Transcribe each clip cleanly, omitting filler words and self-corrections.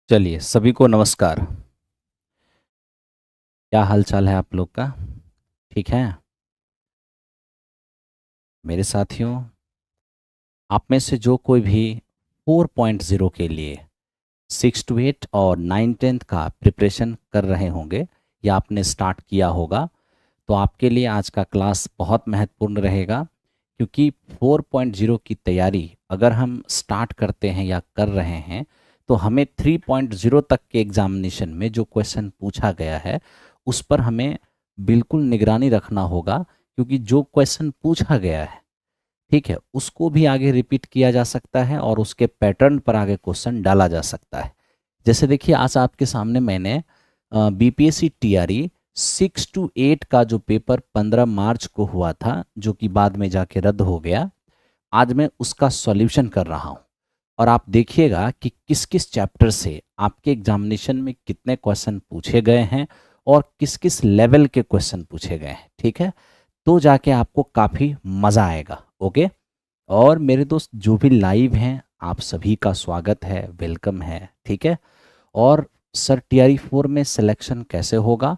चलिए सभी को नमस्कार। क्या हाल चाल है आप लोग का? ठीक है मेरे साथियों। आप में से जो कोई भी 4.0 के लिए 6 to 8 और 9 10th का प्रिपरेशन कर रहे होंगे या आपने स्टार्ट किया होगा, तो आपके लिए आज का क्लास बहुत महत्वपूर्ण रहेगा। क्योंकि 4.0 की तैयारी अगर हम स्टार्ट करते हैं या कर रहे हैं, तो हमें 3.0 तक के एग्जामिनेशन में जो क्वेश्चन पूछा गया है उस पर हमें बिल्कुल निगरानी रखना होगा। क्योंकि जो क्वेश्चन पूछा गया है, ठीक है, उसको भी आगे रिपीट किया जा सकता है और उसके पैटर्न पर आगे क्वेश्चन डाला जा सकता है। जैसे देखिए, आज आपके सामने मैंने बीपीएससी टीआरई 6 to 8 का जो पेपर 15 मार्च को हुआ था, जो कि बाद में जाके रद्द हो गया, आज मैं उसका सॉल्यूशन कर रहा हूँ। और आप देखिएगा कि किस किस चैप्टर से आपके एग्जामिनेशन में कितने क्वेश्चन पूछे गए हैं और किस किस लेवल के क्वेश्चन पूछे गए हैं। ठीक है, तो जाके आपको काफ़ी मज़ा आएगा। ओके। और मेरे दोस्त जो भी लाइव हैं, आप सभी का स्वागत है, वेलकम है। ठीक है। और सर टीआरई 4 में सिलेक्शन कैसे होगा,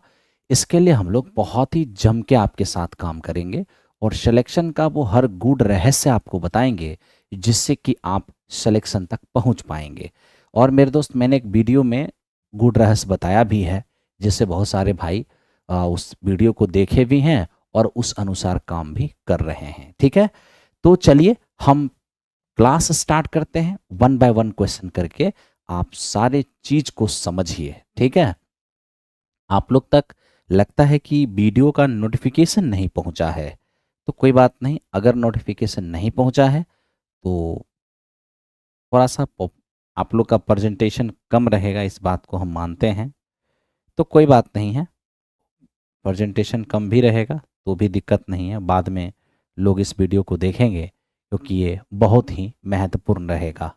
इसके लिए हम लोग बहुत ही जम के आपके साथ काम करेंगे और सिलेक्शन का वो हर गूढ़ रहस्य आपको बताएंगे, जिससे कि आप सिलेक्शन तक पहुंच पाएंगे। और मेरे दोस्त, मैंने एक वीडियो में गूढ़ रहस्य बताया भी है, जिससे बहुत सारे भाई उस वीडियो को देखे भी हैं और उस अनुसार काम भी कर रहे हैं। ठीक है, तो चलिए हम क्लास स्टार्ट करते हैं। 1 by 1 क्वेश्चन करके आप सारे चीज को समझिए। ठीक है, आप लोग तक लगता है कि वीडियो का नोटिफिकेशन नहीं पहुंचा है, तो कोई बात नहीं। अगर नोटिफिकेशन नहीं पहुंचा है तो थोड़ा सा आप लोग का प्रेजेंटेशन कम रहेगा, इस बात को हम मानते हैं, तो कोई बात नहीं है। प्रेजेंटेशन कम भी रहेगा तो भी दिक्कत नहीं है, बाद में लोग इस वीडियो को देखेंगे क्योंकि ये बहुत ही महत्वपूर्ण रहेगा।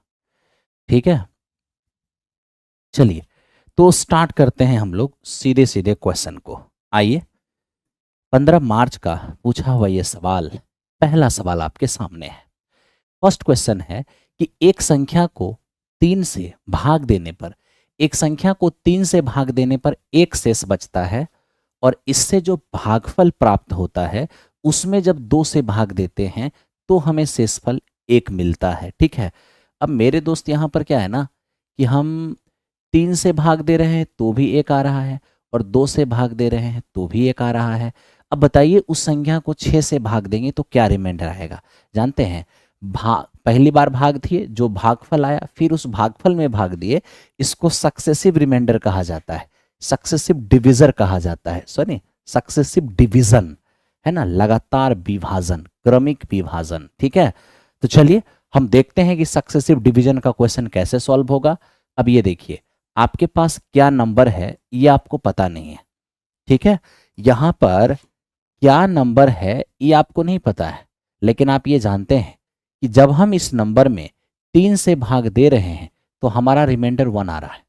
ठीक है, चलिए तो स्टार्ट करते हैं हम लोग सीधे सीधे क्वेश्चन को। आइए, 15 मार्च का पूछा हुआ ये सवाल, पहला सवाल आपके सामने है। फर्स्ट क्वेश्चन है कि एक संख्या को 3 से भाग देने पर, एक संख्या को 3 से भाग देने पर एक शेष बचता है, और इससे जो भागफल प्राप्त होता है उसमें जब 2 से भाग देते हैं तो हमें शेषफल 1 मिलता है। ठीक है, अब मेरे दोस्त यहाँ पर क्या है ना, कि हम 3 से भाग दे रहे हैं तो भी 1 आ रहा है, और 2 से भाग दे रहे हैं तो भी 1 आ रहा है। अब बताइए, उस संख्या को 6 से भाग देंगे तो क्या रिमाइंडर आएगा? जानते हैं, पहली बार भाग दिए, जो भागफल आया, फिर उस भागफल में भाग दिए, इसको सक्सेसिव रिमाइंडर कहा जाता है, सक्सेसिव डिविजर कहा जाता है। सॉरी, सक्सेसिव डिवीजन है ना, लगातार विभाजन, क्रमिक विभाजन। ठीक है, तो चलिए हम देखते हैं कि सक्सेसिव डिवीजन का क्वेश्चन कैसे सॉल्व होगा। अब ये देखिए, आपके पास क्या नंबर है ये आपको पता नहीं है। ठीक है, यहां पर क्या नंबर है ये आपको नहीं पता है, लेकिन आप ये जानते हैं कि जब हम इस नंबर में 3 से भाग दे रहे हैं तो हमारा रिमाइंडर 1 आ रहा है,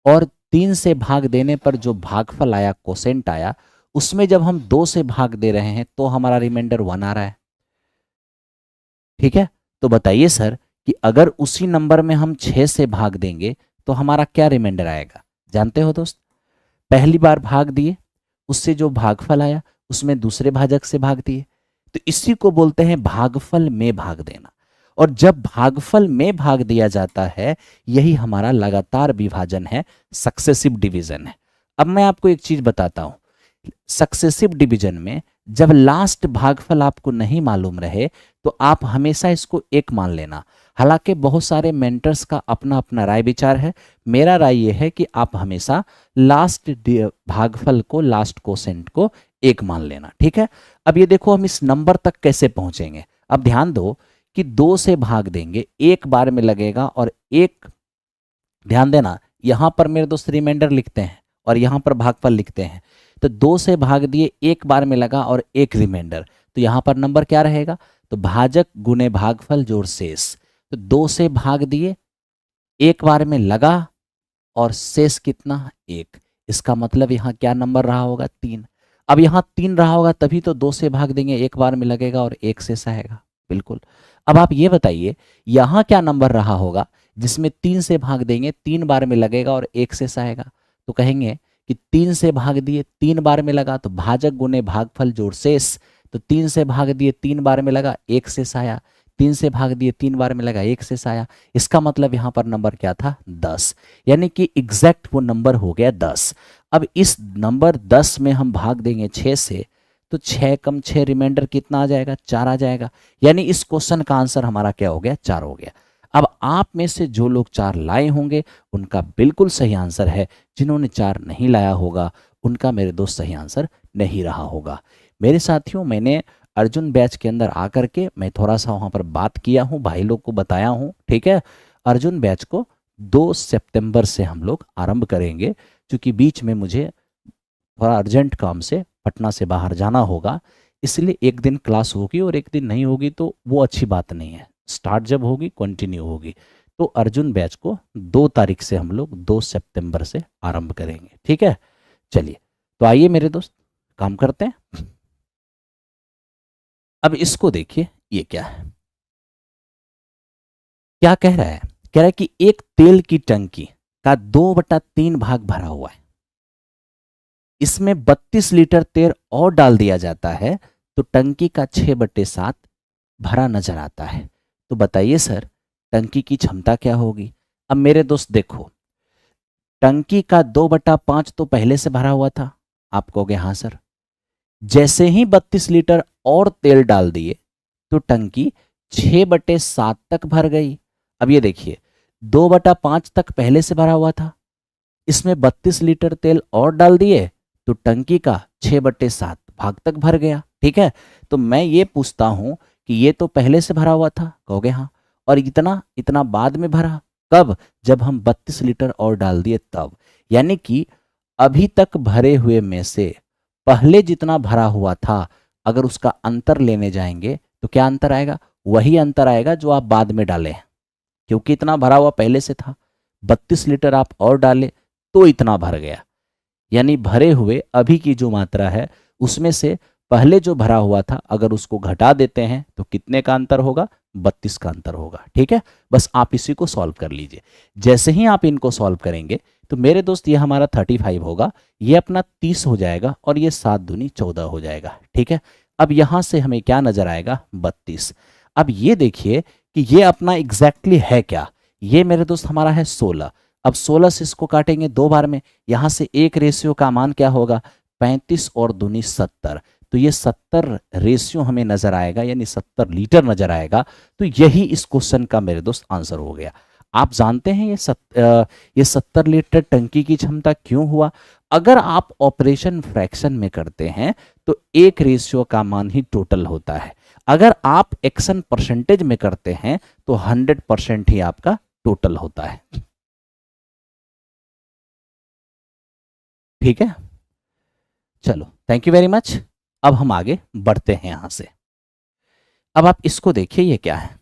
और 3 से भाग देने पर जो भागफल आया, कोसेंट आया, उसमें जब हम 2 से भाग दे रहे हैं तो हमारा रिमाइंडर 1 आ रहा है। ठीक है, तो बताइए सर कि अगर उसी नंबर में हम 6 से भाग देंगे तो हमारा क्या रिमाइंडर आएगा? जानते हो दोस्त, पहली बार भाग दिए, उससे जो भागफल आया उसमें दूसरे भाजक से भाग दिए, तो इसी को बोलते हैं भागफल में भाग देना। और जब भागफल में भाग दिया जाता है, यही हमारा लगातार विभाजन है, सक्सेसिव डिवीजन है। अब मैं आपको एक चीज बताता हूं, सक्सेसिव डिवीजन में जब लास्ट भागफल आपको नहीं मालूम रहे तो आप हमेशा इसको 1 मान लेना। हालांकि बहुत सारे मेंटर्स का अपना अपना राय विचार है, मेरा राय यह है कि आप हमेशा लास्ट भागफल को, लास्ट कोसेंट को 1 मान लेना। ठीक है, अब ये देखो हम इस नंबर तक कैसे पहुंचेंगे। अब ध्यान दो कि 2 से भाग देंगे, 1 बार में लगेगा, और 1, ध्यान देना, यहां पर मेरे दोस्त रिमाइंडर लिखते हैं और यहां पर भागफल लिखते हैं। तो 2 से भाग दिए, 1 बार में लगा और 1 रिमाइंडर, तो यहां पर नंबर क्या रहेगा? तो भाजक गुने भागफल जोड़ शेष। तो 2 से भाग दिए, 1 बार में लगा, और शेष कितना? 1। इसका मतलब यहाँ क्या नंबर रहा होगा? 3। अब यहाँ 3 रहा होगा तभी तो 2 से भाग देंगे, 1 बार में लगेगा और 1 शेष आएगा। बिल्कुल। अब आप ये बताइए यहाँ क्या नंबर रहा होगा? जिसमें 3 से भाग देंगे 3 बार में लगेगा और 1 शेष आएगा। तो कहेंगे कि 3 से भाग दिए 3 बार में लगा तो भाजक गुने भागफल जोड़ शेष, तो 3 से भाग दिए 3 बार में लगा 1 शेष आया, 3 से भाग दिए 3 बार में लगा 1 शेष आया। इसका मतलब यहाँ पर नंबर क्या था 10, यानी कि एग्जैक्ट वो नंबर हो गया 10। अब इस नंबर 10 में हम भाग देंगे 6 से, तो 6 कम 6 रिमाइंडर कितना आ जाएगा 4 आ जाएगा, यानी इस क्वेश्चन का आंसर हमारा क्या हो गया 4 हो गया। अब आप में से जो लोग 4 लाए होंगे उनका बिल्कुल सही आंसर है, जिन्होंने 4 नहीं लाया होगा उनका मेरे दोस्त सही आंसर नहीं रहा होगा। मेरे साथियों, मैंने अर्जुन बैच के अंदर आकर के मैं थोड़ा सा वहाँ पर बात किया हूँ, भाई लोग को बताया हूँ, ठीक है। अर्जुन बैच को 2 सितंबर से हम लोग आरंभ करेंगे, क्योंकि बीच में मुझे थोड़ा अर्जेंट काम से पटना से बाहर जाना होगा, इसलिए एक दिन क्लास होगी और एक दिन नहीं होगी तो वो अच्छी बात नहीं है। स्टार्ट जब होगी कंटिन्यू होगी। तो अर्जुन बैच को 2 तारीख से हम लोग 2 सितंबर से आरंभ करेंगे, ठीक है। चलिए, तो आइए मेरे दोस्त काम करते हैं। अब इसको देखिए, ये क्या है, क्या कह रहा है, कह रहा है कि एक तेल की टंकी का 2/3 भाग भरा हुआ है, इसमें 32 लीटर तेल और डाल दिया जाता है तो टंकी का 6/7 भरा नजर आता है। तो बताइए सर, टंकी की क्षमता क्या होगी। अब मेरे दोस्त देखो, टंकी का 2/5 तो पहले से भरा हुआ था, आप कहोगे हाँ सर। जैसे ही 32 लीटर और तेल डाल दिए तो टंकी 6/7 तक भर गई। अब ये देखिए, 2/5 तक पहले से भरा हुआ था, इसमें 32 लीटर तेल और डाल दिए तो टंकी का 6/7 भाग तक भर गया, ठीक है। तो मैं ये पूछता हूं कि ये तो पहले से भरा हुआ था, कहोगे हाँ, और इतना इतना बाद में भरा, कब, जब हम 32 लीटर और डाल दिए तब। यानी कि अभी तक भरे हुए में से पहले जितना भरा हुआ था अगर उसका अंतर लेने जाएंगे तो क्या अंतर आएगा, वही अंतर आएगा जो आप बाद में डाले, क्योंकि इतना भरा हुआ पहले से था, 32 लीटर आप और डाले तो इतना भर गया। यानी भरे हुए अभी की जो मात्रा है उसमें से पहले जो भरा हुआ था अगर उसको घटा देते हैं तो कितने का अंतर होगा, 32 का अंतर होगा, ठीक है। बस आप इसी को सॉल्व कर लीजिए। जैसे ही आप इनको सॉल्व करेंगे तो मेरे दोस्त ये हमारा 35 होगा, ये अपना 30 हो जाएगा और ये 7 दूनी 14 हो जाएगा, ठीक है। अब यहां से हमें क्या नजर आएगा 32। अब ये देखिए कि ये अपना एग्जैक्टली है क्या, ये मेरे दोस्त हमारा है 16। अब 16 से इसको काटेंगे 2 बार में, यहां से एक रेशियो का मान क्या होगा 35 और दूनी 70, तो ये 70 रेशियो हमें नजर आएगा, यानी 70 लीटर नजर आएगा। तो यही इस क्वेश्चन का मेरे दोस्त आंसर हो गया। आप जानते हैं ये 70 लीटर टंकी की क्षमता क्यों हुआ। अगर आप ऑपरेशन फ्रैक्शन में करते हैं तो एक रेशियो का मान ही टोटल होता है, अगर आप एक्शन परसेंटेज में करते हैं तो 100% ही आपका टोटल होता है, ठीक है। चलो, थैंक यू वेरी मच। अब हम आगे बढ़ते हैं यहां से। अब आप इसको देखिए, ये क्या है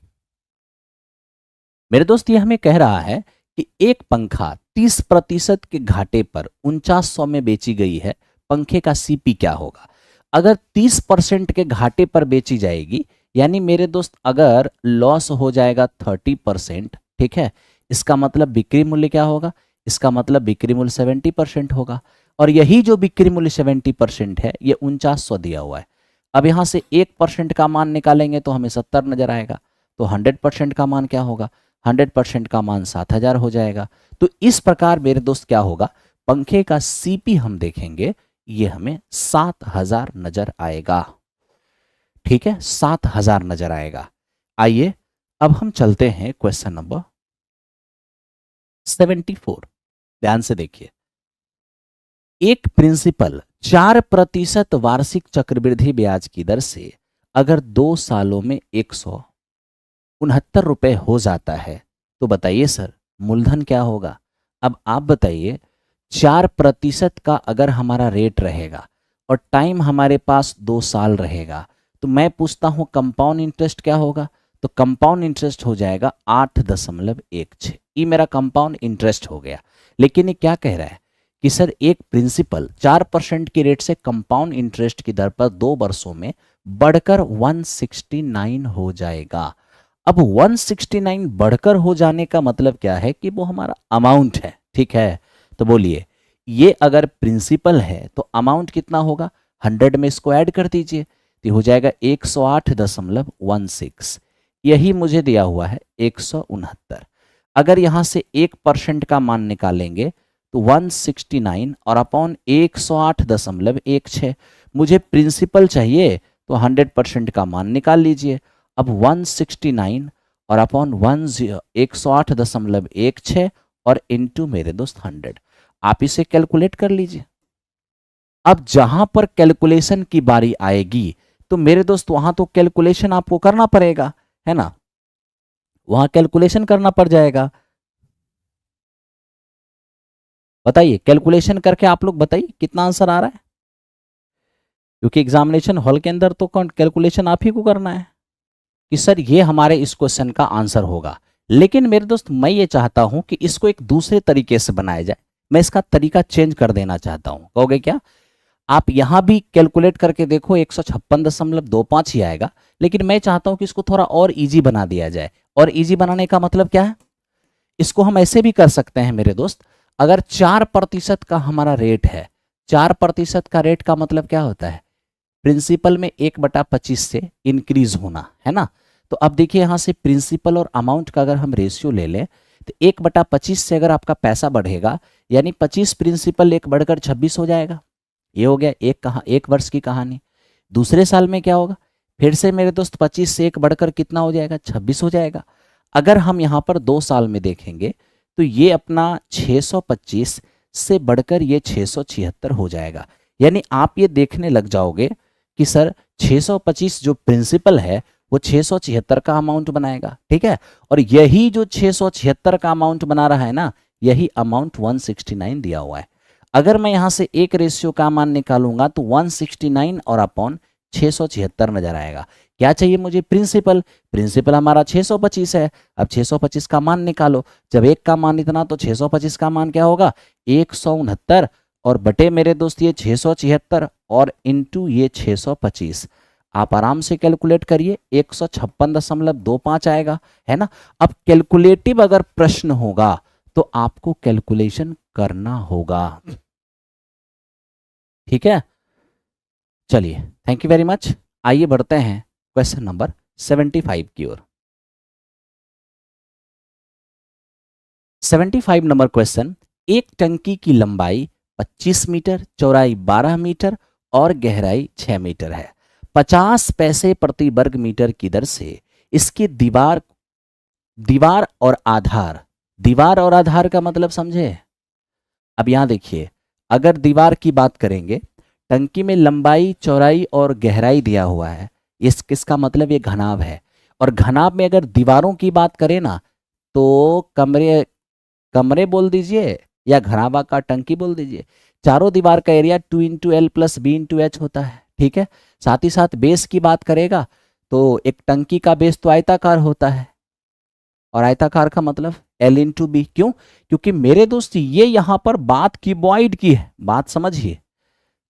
मेरे दोस्त, ये हमें कह रहा है कि एक पंखा 30% के घाटे पर 4900 में बेची गई है, पंखे का सीपी क्या होगा। अगर 30% के घाटे पर बेची जाएगी, यानी मेरे दोस्त अगर लॉस हो जाएगा 30%, ठीक है, इसका मतलब बिक्री मूल्य क्या होगा, इसका मतलब बिक्री मूल्य 70% होगा। और यही जो बिक्री मूल्य 70% है ये 4900 दिया हुआ है। अब यहां से 1% का मान निकालेंगे तो हमें 70 नजर आएगा, तो 100% का मान क्या होगा, 100% का मान 7000 हो जाएगा। तो इस प्रकार मेरे दोस्त क्या होगा, पंखे का सीपी हम देखेंगे ये हमें 7000 नजर आएगा, ठीक है, 7000 नजर आएगा। आइए अब हम चलते हैं क्वेश्चन नंबर 74। ध्यान से देखिए, एक प्रिंसिपल 4% वार्षिक चक्रवृद्धि ब्याज की दर से अगर 2 सालों में 169 रुपए हो जाता है तो बताइए सर मूलधन क्या होगा। अब आप बताइए, 4% का अगर हमारा रेट रहेगा और टाइम हमारे पास 2 साल रहेगा, तो मैं पूछता हूं कंपाउंड इंटरेस्ट क्या होगा। तो कंपाउंड इंटरेस्ट हो जाएगा 8.16, ये मेरा कंपाउंड इंटरेस्ट हो गया। लेकिन ये क्या कह रहा है कि सर एक प्रिंसिपल 4% की रेट से कंपाउंड इंटरेस्ट की दर पर 2 वर्षों में बढ़कर 169 हो जाएगा। अब 169 बढ़कर हो जाने का मतलब क्या है कि वो हमारा अमाउंट है, ठीक है। तो बोलिए ये अगर प्रिंसिपल है तो अमाउंट कितना होगा, 100 में इसको ऐड कर दीजिए तो हो जाएगा 108.16। यही मुझे दिया हुआ है 169। अगर यहाँ से 1% का मान निकालेंगे तो 169 और अपॉन 108.16। मुझे प्रिंसिपल चाहिए तो 100% का मान निकाल लीजिए। अब 169 और अपॉन 108.16 और इनटू मेरे दोस्त 100, आप इसे कैलकुलेट कर लीजिए। अब जहां पर कैलकुलेशन की बारी आएगी तो मेरे दोस्त वहां तो कैलकुलेशन आपको करना पड़ेगा, है ना, वहां कैलकुलेशन करना पड़ जाएगा। बताइए कैलकुलेशन करके आप लोग बताइए कितना आंसर आ रहा है, क्योंकि एग्जामिनेशन हॉल के अंदर तो कैलकुलेशन आप ही को करना है कि सर ये हमारे इस क्वेश्चन का आंसर होगा। लेकिन मेरे दोस्त मैं ये चाहता हूं कि इसको एक दूसरे तरीके से बनाया जाए, मैं इसका तरीका चेंज कर देना चाहता हूं। कहोगे क्या? आप यहां भी कैलकुलेट करके देखो 156.25 ही आएगा, लेकिन मैं चाहता हूं कि इसको थोड़ा और इजी बना दिया जाए। और इजी बनाने का मतलब क्या है, इसको हम ऐसे भी कर सकते हैं मेरे दोस्त। अगर 4% का हमारा रेट है, 4% का रेट का मतलब क्या होता है, प्रिंसिपल में 1/25 से इंक्रीज होना, है ना। तो अब देखिए यहां से प्रिंसिपल और अमाउंट का अगर हम रेशियो ले लें तो 1/25 से अगर आपका पैसा बढ़ेगा यानी 25 प्रिंसिपल 1 बढ़कर 26 हो जाएगा। ये हो गया एक वर्ष की कहानी। दूसरे साल में क्या होगा, फिर से मेरे दोस्त 25 से 1 बढ़कर कितना हो जाएगा, 26 हो जाएगा। अगर हम यहाँ पर 2 साल में देखेंगे तो ये अपना 625 से बढ़कर ये 676 हो जाएगा। यानी आप ये देखने लग जाओगे कि सर 625 जो प्रिंसिपल है वो 676 का अमाउंट बनाएगा, ठीक है। और यही जो 676 का अमाउंट बना रहा है ना, यही अमाउंट 169 दिया हुआ है। अगर मैं यहां से एक रेशियो का मान निकालूंगा तो 169 और अपॉन 676 नजर आएगा। क्या चाहिए मुझे, प्रिंसिपल। प्रिंसिपल हमारा 625 है। अब 625 का मान निकालो, जब एक का मान इतना तो 625 का मान क्या होगा, 169 और बटे मेरे दोस्त ये 676 और इंटू ये 625। आप आराम से कैलकुलेट करिए 156.25 आएगा, है ना। अब कैलकुलेटिव अगर प्रश्न होगा तो आपको कैलकुलेशन करना होगा, ठीक है। चलिए थैंक यू वेरी मच। आइए बढ़ते हैं क्वेश्चन नंबर 75 की ओर। 75 नंबर क्वेश्चन, एक टंकी की लंबाई 25 मीटर, चौड़ाई 12 मीटर और गहराई 6 मीटर है। 50 पैसे प्रति वर्ग मीटर की दर से इसकी दीवार और आधार का मतलब समझे। अब यहां देखिए, अगर दीवार की बात करेंगे, टंकी में लंबाई चौड़ाई और गहराई दिया हुआ है, इस किसका मतलब ये घनाभ है। और घनाभ में अगर दीवारों की बात करें ना तो कमरे बोल दीजिए या घनाभा का टंकी बोल दीजिए। चारों दीवार का area 2 into L plus B into H होता है, ठीक है। साथ ही साथ बेस की बात करेगा तो एक टंकी का बेस तो आयताकार होता है, और आयताकार का मतलब एल इंटू बी। क्यों? क्योंकि मेरे दोस्त ये यहां पर बात क्यूबॉइड की है, बात समझिए।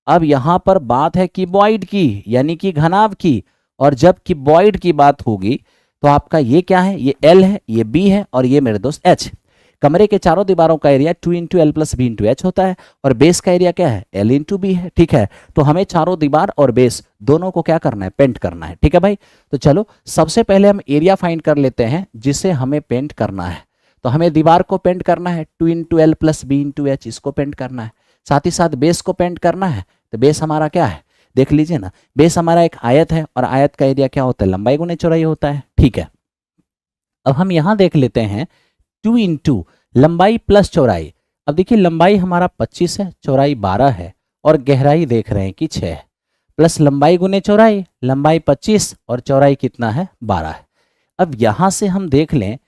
अब यहां पर बात है क्यूबॉइड की यानी कि घनाभ की, और जब क्यूबॉइड की बात होगी तो आपका ये क्या है, ये एल है, ये बी है और ये मेरे दोस्त एच। कमरे के चारों दीवारों का area 2 into L plus B into H होता है, और बेस का एरिया क्या है, एल इंटू बी है, ठीक है। तो हमें चारों दीवार और बेस दोनों को क्या करना है, पेंट करना है, ठीक है भाई। तो चलो सबसे पहले हम एरिया फाइंड कर लेते हैं जिसे हमें पेंट करना है। तो हमें दीवार को पेंट करना है 2 into L plus B into H, इसको पेंट करना है। साथ ही साथ बेस को पेंट करना है। तो बेस हमारा क्या है, देख लीजिए ना, बेस हमारा एक आयत है और आयत का एरिया क्या होता है, लंबाई गुने चौड़ाई होता है, ठीक है। अब हम यहां देख लेते हैं 2 इंटू लंबाई प्लस चौड़ाई। अब देखिए लंबाई हमारा 25 है, चौड़ाई 12 है और गहराई देख रहे हैं कि 6 है, प्लस लंबाई गुने चौड़ाई, लंबाई 25 और चौड़ाई कितना है, 12 है। अब यहां से हम देख लें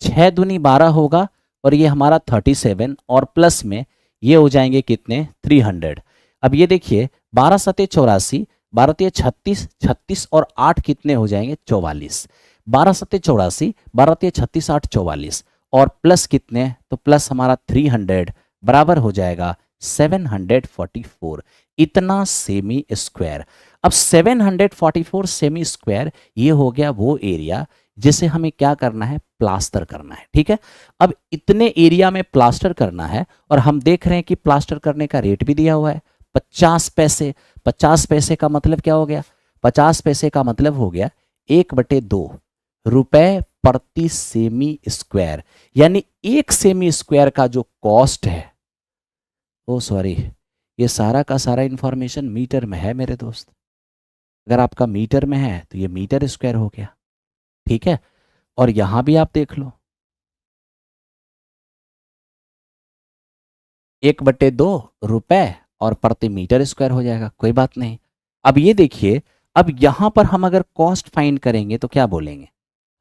6 दूनी 12 होगा और ये हमारा 37 और प्लस में ये हो जाएंगे कितने, 300। अब ये देखिए 12 सते 84, 12 तिया 36, 36 और 8 कितने हो जाएंगे, 44। 12 सते 84, 12 तिया 36, 8 44 और प्लस कितने, तो प्लस हमारा 300 बराबर हो जाएगा 744, इतना सेमी स्क्वायर। अब 744 सेमी स्क्वायर ये हो गया वो एरिया जिसे हमें क्या करना है, प्लास्टर करना है। ठीक है, अब इतने एरिया में प्लास्टर करना है और हम देख रहे हैं कि प्लास्टर करने का रेट भी दिया हुआ है 50 पैसे। 50 पैसे का मतलब क्या हो गया, 50 पैसे का मतलब हो गया 1/2 रुपए प्रति सेमी स्क्वायर, यानी 1 सेमी स्क्वायर का जो कॉस्ट है, ओ सॉरी, ये सारा का सारा इंफॉर्मेशन मीटर में है मेरे दोस्त। अगर आपका मीटर में है तो ये मीटर स्क्वायर हो गया। ठीक है, और यहां भी आप देख लो 1/2 रुपए और प्रति मीटर स्क्वायर हो जाएगा, कोई बात नहीं। अब ये देखिए, अब यहां पर हम अगर कॉस्ट फाइंड करेंगे तो क्या बोलेंगे,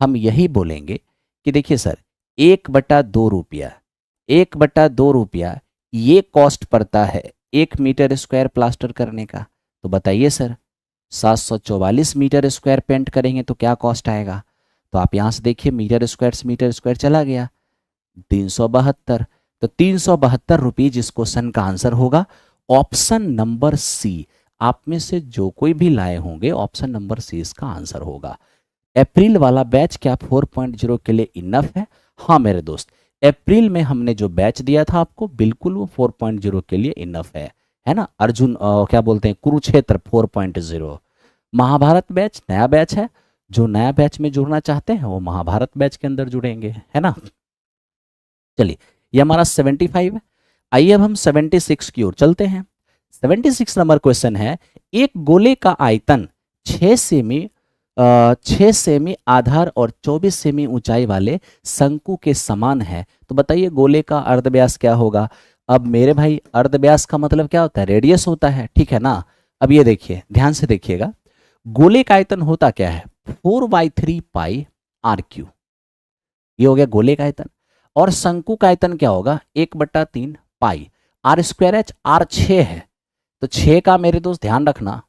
हम यही बोलेंगे कि देखिए सर 1/2 रुपया, 1/2 रुपया ये कॉस्ट पड़ता है 1 मीटर स्क्वायर प्लास्टर करने का। तो बताइए सर 744 मीटर स्क्वायर पेंट करेंगे तो क्या कॉस्ट आएगा, तो आप यहां से देखिए मीटर स्क्वायर से मीटर स्क्वायर चला गया 372। तो 372 रुपीज इस क्वेश्चन का आंसर होगा। ऑप्शन नंबर सी, आप में से जो कोई भी लाए होंगे ऑप्शन नंबर सी इसका आंसर होगा। अप्रैल वाला बैच क्या 4.0 के लिए इनफ है? हाँ मेरे दोस्त, अप्रैल में हमने जो बैच दिया था आपको बिल्कुल वो 4.0 के लिए इनफ है ना। अर्जुन क्या बोलते हैं, कुरुक्षेत्र 4.0। महाभारत बैच नया बैच है, जो नया बैच में जुड़ना चाहते हैं वो महाभारत बैच के अंदर जुड़ेंगे, है ना। चलिए, ये हमारा 75 है। आइए अब हम 76 की ओर चलते हैं। 76 नंबर क्वेश्चन है, एक गोले का आयतन 6 सेमी आधार और 24 सेमी ऊंचाई वाले शंकु के समान है, तो बताइए गोले का अर्धव्यास क्या होगा। अब मेरे भाई अर्धव्यास का मतलब क्या होता है, रेडियस होता है, ठीक है ना। अब ये देखिए, ध्यान से देखिएगा, गोले का आयतन होता क्या है 4/3 पाई r3, ये हो गया गोले का आयतन। और शंकु का आयतन क्या होगा 1/3 पाई r²h, r 6 है, तो 6 का मेरे दोस्त ध्यान रखना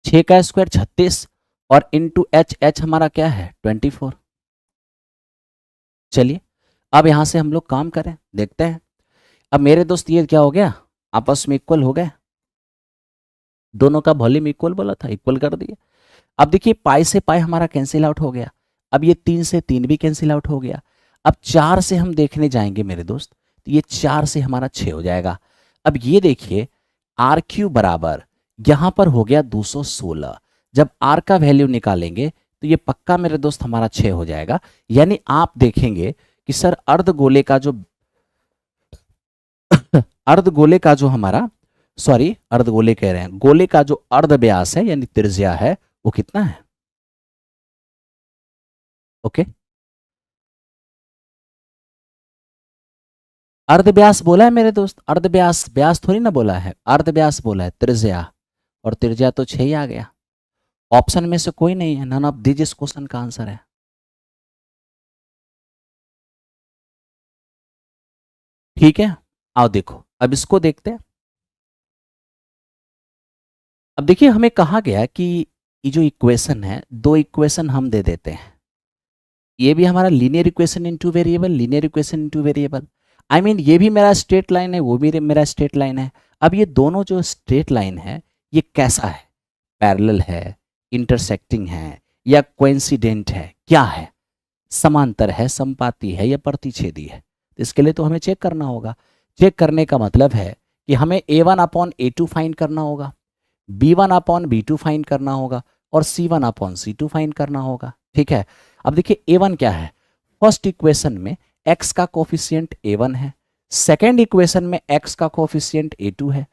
6 का स्क्वायर 36 और इंटू एच, एच हमारा क्या है 24। चलिए अब यहां से हम लोग काम करें, देखते हैं। अब मेरे दोस्त ये क्या हो गया, आपस में इक्वल हो गए, दोनों का वॉल्यूम इक्वल बोला था, इक्वल कर दिए। अब देखिए पाई से पाई हमारा कैंसिल आउट हो गया, अब ये 3 से 3 भी कैंसिल आउट हो गया। अब 4 से हम देखने जाएंगे मेरे दोस्त, तो ये 4 से हमारा 6 हो जाएगा। अब ये देखिए r³ बराबर यहां पर हो गया 216, जब r का वैल्यू निकालेंगे तो ये पक्का मेरे दोस्त हमारा 6 हो जाएगा। यानी आप देखेंगे कि सर अर्धगोले का जो अर्धगोले का जो हमारा, सॉरी अर्धगोले कह रहे हैं, गोले का जो अर्धव्यास है यानी त्रिज्या है वो कितना है। ओके, अर्धव्यास बोला है मेरे दोस्त, अर्धव्यास व्यास थोड़ी ना बोला है, अर्धव्यास बोला है, त्रिज्या, और त्रिज्या तो 6 ही आ गया। ऑप्शन में से कोई नहीं है, नन ऑफ दिस इस क्वेश्चन का आंसर है। ठीक है, आओ देखो अब इसको देखते हैं। अब देखिए हमें कहा गया कि ये जो इक्वेशन है, दो इक्वेशन हम दे देते हैं, ये भी हमारा linear equation into variable, linear equation into variable, I mean ये भी मेरा स्ट्रेट लाइन है, वो भी मेरा स्ट्रेट लाइन है। अब ये दोनों जो स्ट्रेट लाइन है ये कैसा है, पैरेलल है, इंटरसेक्टिंग है या कोइंसिडेंट है, क्या है, समांतर है, समपाती है या प्रतिच्छेदी है। तो इसके लिए तो हमें चेक करना होगा। चेक करने का मतलब है कि हमें a1/a2 फाइंड करना होगा, b1/b2 फाइंड करना होगा और c1/c2 फाइंड करना होगा। ठीक है, अब देखिए a1 क्या है, फर्स्ट इक्वेशन में x का कोफिशिएंट a1 है, सेकेंड इक्वेशन में x का कोफिशिएंट a2 है,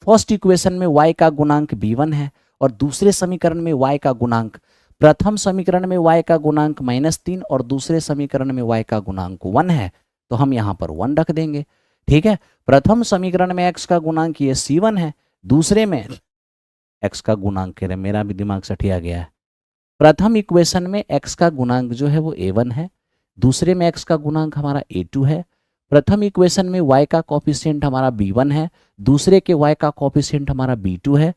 फर्स्ट इक्वेशन में y का गुणांक b1 है और दूसरे समीकरण में y का गुणांक, प्रथम समीकरण में y का गुणांक -3 और दूसरे समीकरण में y का गुणांक 1 है, तो हम यहां पर 1 रख देंगे। ठीक है, प्रथम समीकरण में x का गुणांक ये c1 है, दूसरे में x का गुणांक, कह रहे मेरा भी दिमाग सठिया गया है, प्रथम इक्वेशन में x का गुणांक जो है वो a1 है, दूसरे में x का गुणांक हमारा a2 है, प्रथम इक्वेशन में y का कोफिशिएंट हमारा b1 है, दूसरे के y का कोफिशिएंट हमारा b2 है,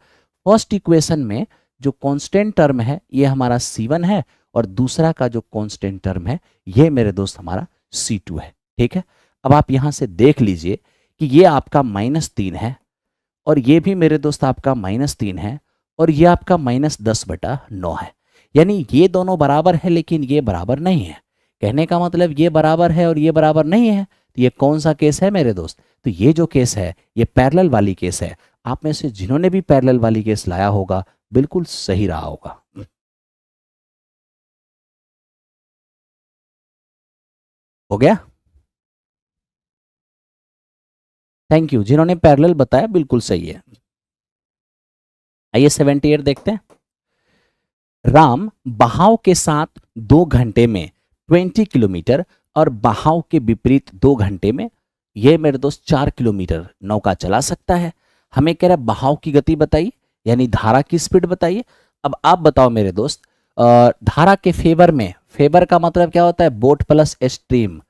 फर्स्ट इक्वेशन में जो कांस्टेंट टर्म है ये हमारा c1 है और दूसरा का जो कांस्टेंट टर्म है ये मेरे दोस्त हमारा c2 है। ठीक है, अब आप यहां से देख लीजिए कि ये आपका -3 है और ये भी मेरे दोस्त आपका -3 है और ये आपका -10/9 है। यानी ये दोनों बराबर है लेकिन ये बराबर नहीं है। कहने का मतलब ये बराबर है और ये बराबर नहीं है। तो ये कौन सा केस है मेरे दोस्त? तो ये जो केस है ये पैरेलल वाली केस है। आप में से जिन्होंने भी पैरेलल वाली केस लाया होगा बिल्कुल सही रहा होगा। हो गया? Thank you. जिन्होंने पैरेलल बताया बिल्कुल सही है। आइए 78 देखते हैं। राम बहाव के साथ 2 घंटे में 20 किलोमीटर और बहाव के विपरीत 2 घंटे में, ये मेरे दोस्त 4 किलोमीटर नौका चला सकता है। हमें कह रहा है बहाव की गति बताइए, यानी धारा की स्पीड बताइए। अब आप बताओ मेरे दोस्त, धारा के फेवर में, फेवर का मतलब क्या होता है? Boat plus stream.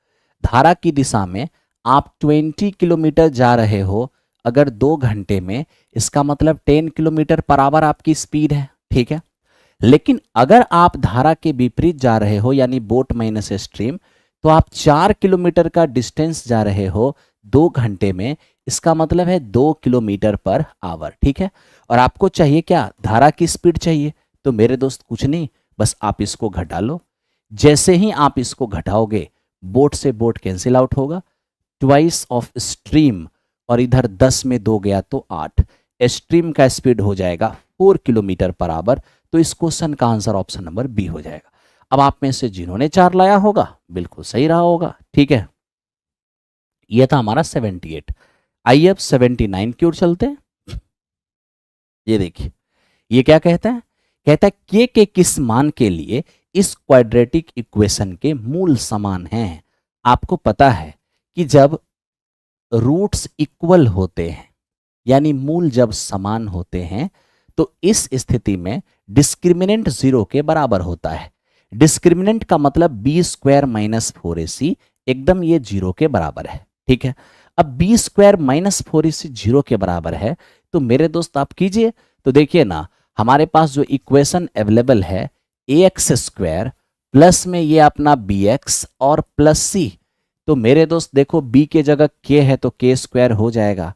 धारा की दिशा में आप 20 किलोमीटर जा रहे हो अगर 2 घंटे में, इसका मतलब 10 किलोमीटर पर आवर आपकी स्पीड है, ठीक है। लेकिन अगर आप धारा के विपरीत जा रहे हो यानी बोट माइनस स्ट्रीम, तो आप 4 किलोमीटर का डिस्टेंस जा रहे हो 2 घंटे में, इसका मतलब है 2 किलोमीटर पर आवर, ठीक है। और आपको चाहिए क्या? धारा की स्पीड चाहिए। तो मेरे दोस्त कुछ नहीं, बस आप इसको घटा लो। जैसे ही आप इसको घटाओगे बोट से बोट कैंसिल आउट होगा, ट्वाइस ऑफ स्ट्रीम, और इधर 10 में 2 गया तो 8। स्ट्रीम का स्पीड हो जाएगा 4 किलोमीटर पर आवर। तो इस क्वेश्चन का आंसर ऑप्शन नंबर बी हो जाएगा। अब आप में से जिन्होंने 4 लाया होगा बिल्कुल सही रहा होगा, ठीक है। यह था हमारा 78। आइए अब 79 की ओर चलते हैं। ये देखिए, ये क्या कहता है? कहता है के किस मान के लिए इस क्वाड्रेटिक इक्वेशन के मूल समान हैं। आपको पता है कि जब रूट्स इक्वल होते हैं यानी मूल जब समान होते हैं तो इस स्थिति में डिस्क्रिमिनेंट 0 के बराबर होता है। डिस्क्रिमिनेंट का मतलब b² - 4ac, एकदम ये 0 के बराबर है, ठीक है। अब b² - 4ac 0 के बराबर है तो मेरे दोस्त आप कीजिए। तो देखिए ना, हमारे पास जो इक्वेशन अवेलेबल है ax² प्लस में ये अपना bx और प्लस c। तो मेरे दोस्त देखो, b के जगह k है तो k² हो जाएगा,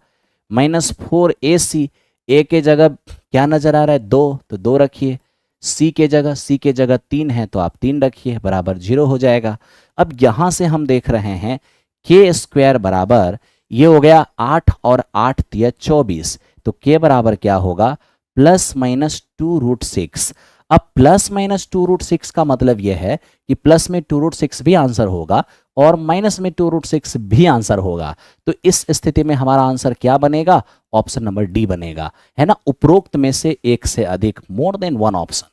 -4ac, a के जगह क्या नजर आ रहा है? 2, तो 2 रखिए। c के जगह 3 है तो आप 3 रखिए, बराबर 0 हो जाएगा। अब यहां से हम देख रहे हैं k² बराबर, ये हो गया 8 और 8 तिया 24, तो k बराबर क्या होगा? ±2√6। अब ±2√6 का मतलब यह है कि प्लस में 2√6 भी आंसर होगा और माइनस में 2√6 भी आंसर होगा। तो इस स्थिति में हमारा आंसर क्या बनेगा? ऑप्शन नंबर डी बनेगा, है ना। उपरोक्त में से एक से अधिक, मोर देन वन ऑप्शन।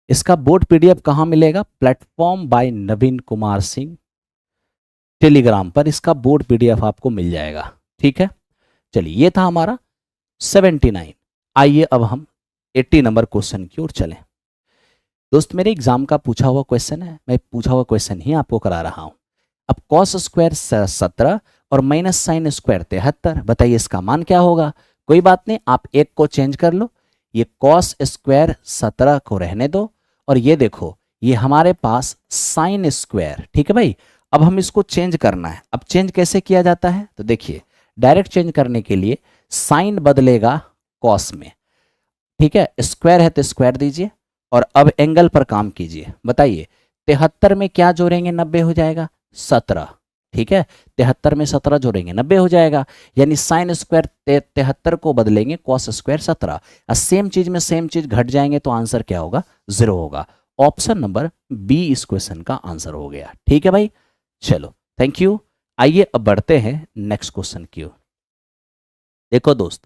इसका बोर्ड पीडीएफ कहां मिलेगा? प्लेटफॉर्म बाय नवीन कुमार सिंह, टेलीग्राम पर इसका बोर्ड पीडीएफ आपको मिल जाएगा, ठीक है। चलिए, ये था हमारा 79। आइए अब हम 80 नंबर क्वेश्चन की ओर चलें। दोस्त, मेरे एग्जाम का पूछा हुआ क्वेश्चन है, मैं पूछा हुआ क्वेश्चन ही आपको करा रहा हूं। अब cos² 17 और -sin² 73, बताइए इसका मान क्या होगा? कोई बात नहीं, आप एक को चेंज कर लो, ये cos² 17 को रहने दो और ये देखो, ये हमारे पास sin², ठीक है भाई। अब हम इसको चेंज करना है। अब चेंज कैसे किया जाता है? तो देखिए, डायरेक्ट चेंज करने के लिए साइन बदलेगा कॉस में, ठीक है। स्क्वायर है तो स्क्वायर दीजिए और अब एंगल पर काम कीजिए। बताइए 73 में क्या जोड़ेंगे? 90 हो जाएगा। 17, ठीक है। 73 में 17 जोड़ेंगे 90 हो जाएगा, यानी sin² 73 को बदलेंगे cos² 17। सेम चीज में सेम चीज घट जाएंगे तो आंसर क्या होगा? 0 होगा। ऑप्शन नंबर बी इस क्वेश्चन का आंसर हो गया, ठीक है भाई। चलो, थैंक यू। आइए अब बढ़ते हैं नेक्स्ट क्वेश्चन की ओर। देखो दोस्त,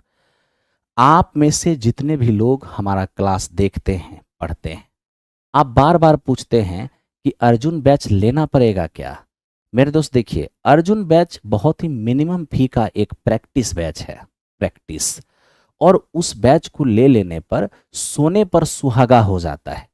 आप में से जितने भी लोग हमारा क्लास देखते हैं, पढ़ते हैं, आप बार बार पूछते हैं कि अर्जुन बैच लेना पड़ेगा क्या? मेरे दोस्त देखिए, अर्जुन बैच बहुत ही मिनिमम फी का एक प्रैक्टिस बैच है, प्रैक्टिस। और उस बैच को ले लेने पर सोने पर सुहागा हो जाता है।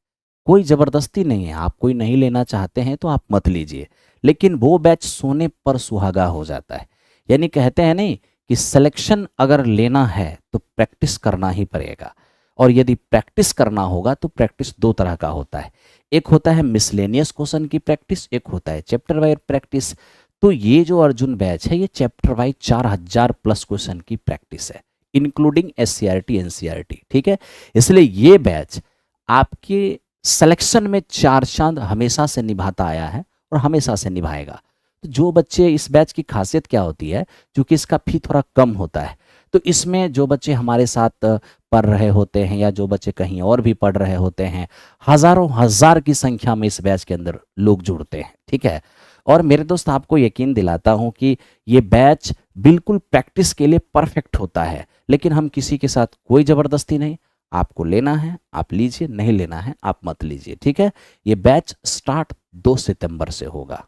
कोई जबरदस्ती नहीं है, आप कोई नहीं लेना चाहते हैं तो आप मत लीजिए, लेकिन वो बैच सोने पर सुहागा हो जाता है। यानी कहते हैं नहीं कि सिलेक्शन अगर लेना है तो प्रैक्टिस करना ही पड़ेगा। और यदि प्रैक्टिस करना होगा तो प्रैक्टिस 2 तरह का होता है। एक होता है मिसलेनियस क्वेश्चन की प्रैक्टिस, एक होता है चैप्टर वाइज प्रैक्टिस। तो ये जो अर्जुन बैच है ये चैप्टर वाइज 4000 प्लस क्वेश्चन की प्रैक्टिस है, इंक्लूडिंग एससीईआरटी एनसीईआरटी, ठीक है। इसलिए ये बैच आपके सिलेक्शन में चार चांद हमेशा से निभाता आया है और हमेशा से निभाएगा। तो जो बच्चे, इस बैच की खासियत क्या होती है, क्योंकि इसका फी थोड़ा कम होता है, तो इसमें जो बच्चे हमारे साथ पढ़ रहे होते हैं या जो बच्चे कहीं और भी पढ़ रहे होते हैं, हजारों हजार की संख्या में इस बैच के अंदर लोग जुड़ते हैं, ठीक है। और मेरे दोस्त आपको यकीन दिलाता हूं कि ये बैच बिल्कुल प्रैक्टिस के लिए परफेक्ट होता है, लेकिन हम किसी के साथ कोई ज़बरदस्ती नहीं, आपको लेना है आप लीजिए, नहीं लेना है आप मत लीजिए, ठीक है। ये बैच स्टार्ट 2 सितंबर से होगा,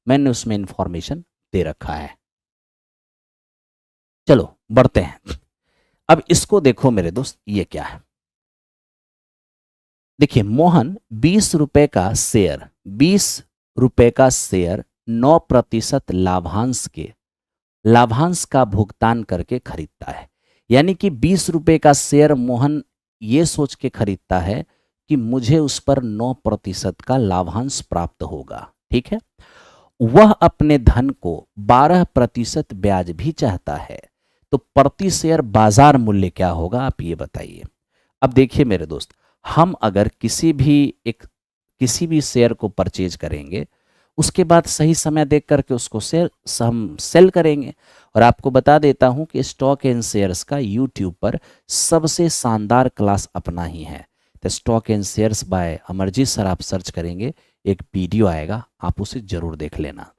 मैंने उसमें इंफॉर्मेशन दे रखा है। चलो बढ़ते हैं। अब इसको देखो मेरे दोस्त, ये क्या है, देखिए मोहन 20 रुपए का शेयर, 20 रुपए का शेयर 9% लाभांश का भुगतान करके खरीदता है। यानी कि 20 रुपए का शेयर मोहन ये सोच के खरीदता है कि मुझे उस पर 9% का लाभांश प्राप्त होगा, ठीक है। वह अपने धन को 12% ब्याज भी चाहता है, तो प्रति शेयर बाजार मूल्य क्या होगा, आप ये बताइए। अब देखिए मेरे दोस्त, हम अगर किसी भी शेयर को परचेज करेंगे, उसके बाद सही समय देख करके उसको हम सेल करेंगे। और आपको बता देता हूं कि स्टॉक एंड शेयर्स का यूट्यूब पर सबसे शानदार क्लास अपना ही है, तो stock and shares by Amarjeet sir आप सर्च करेंगे, एक वीडियो आएगा, आप उसे जरूर देख लेना।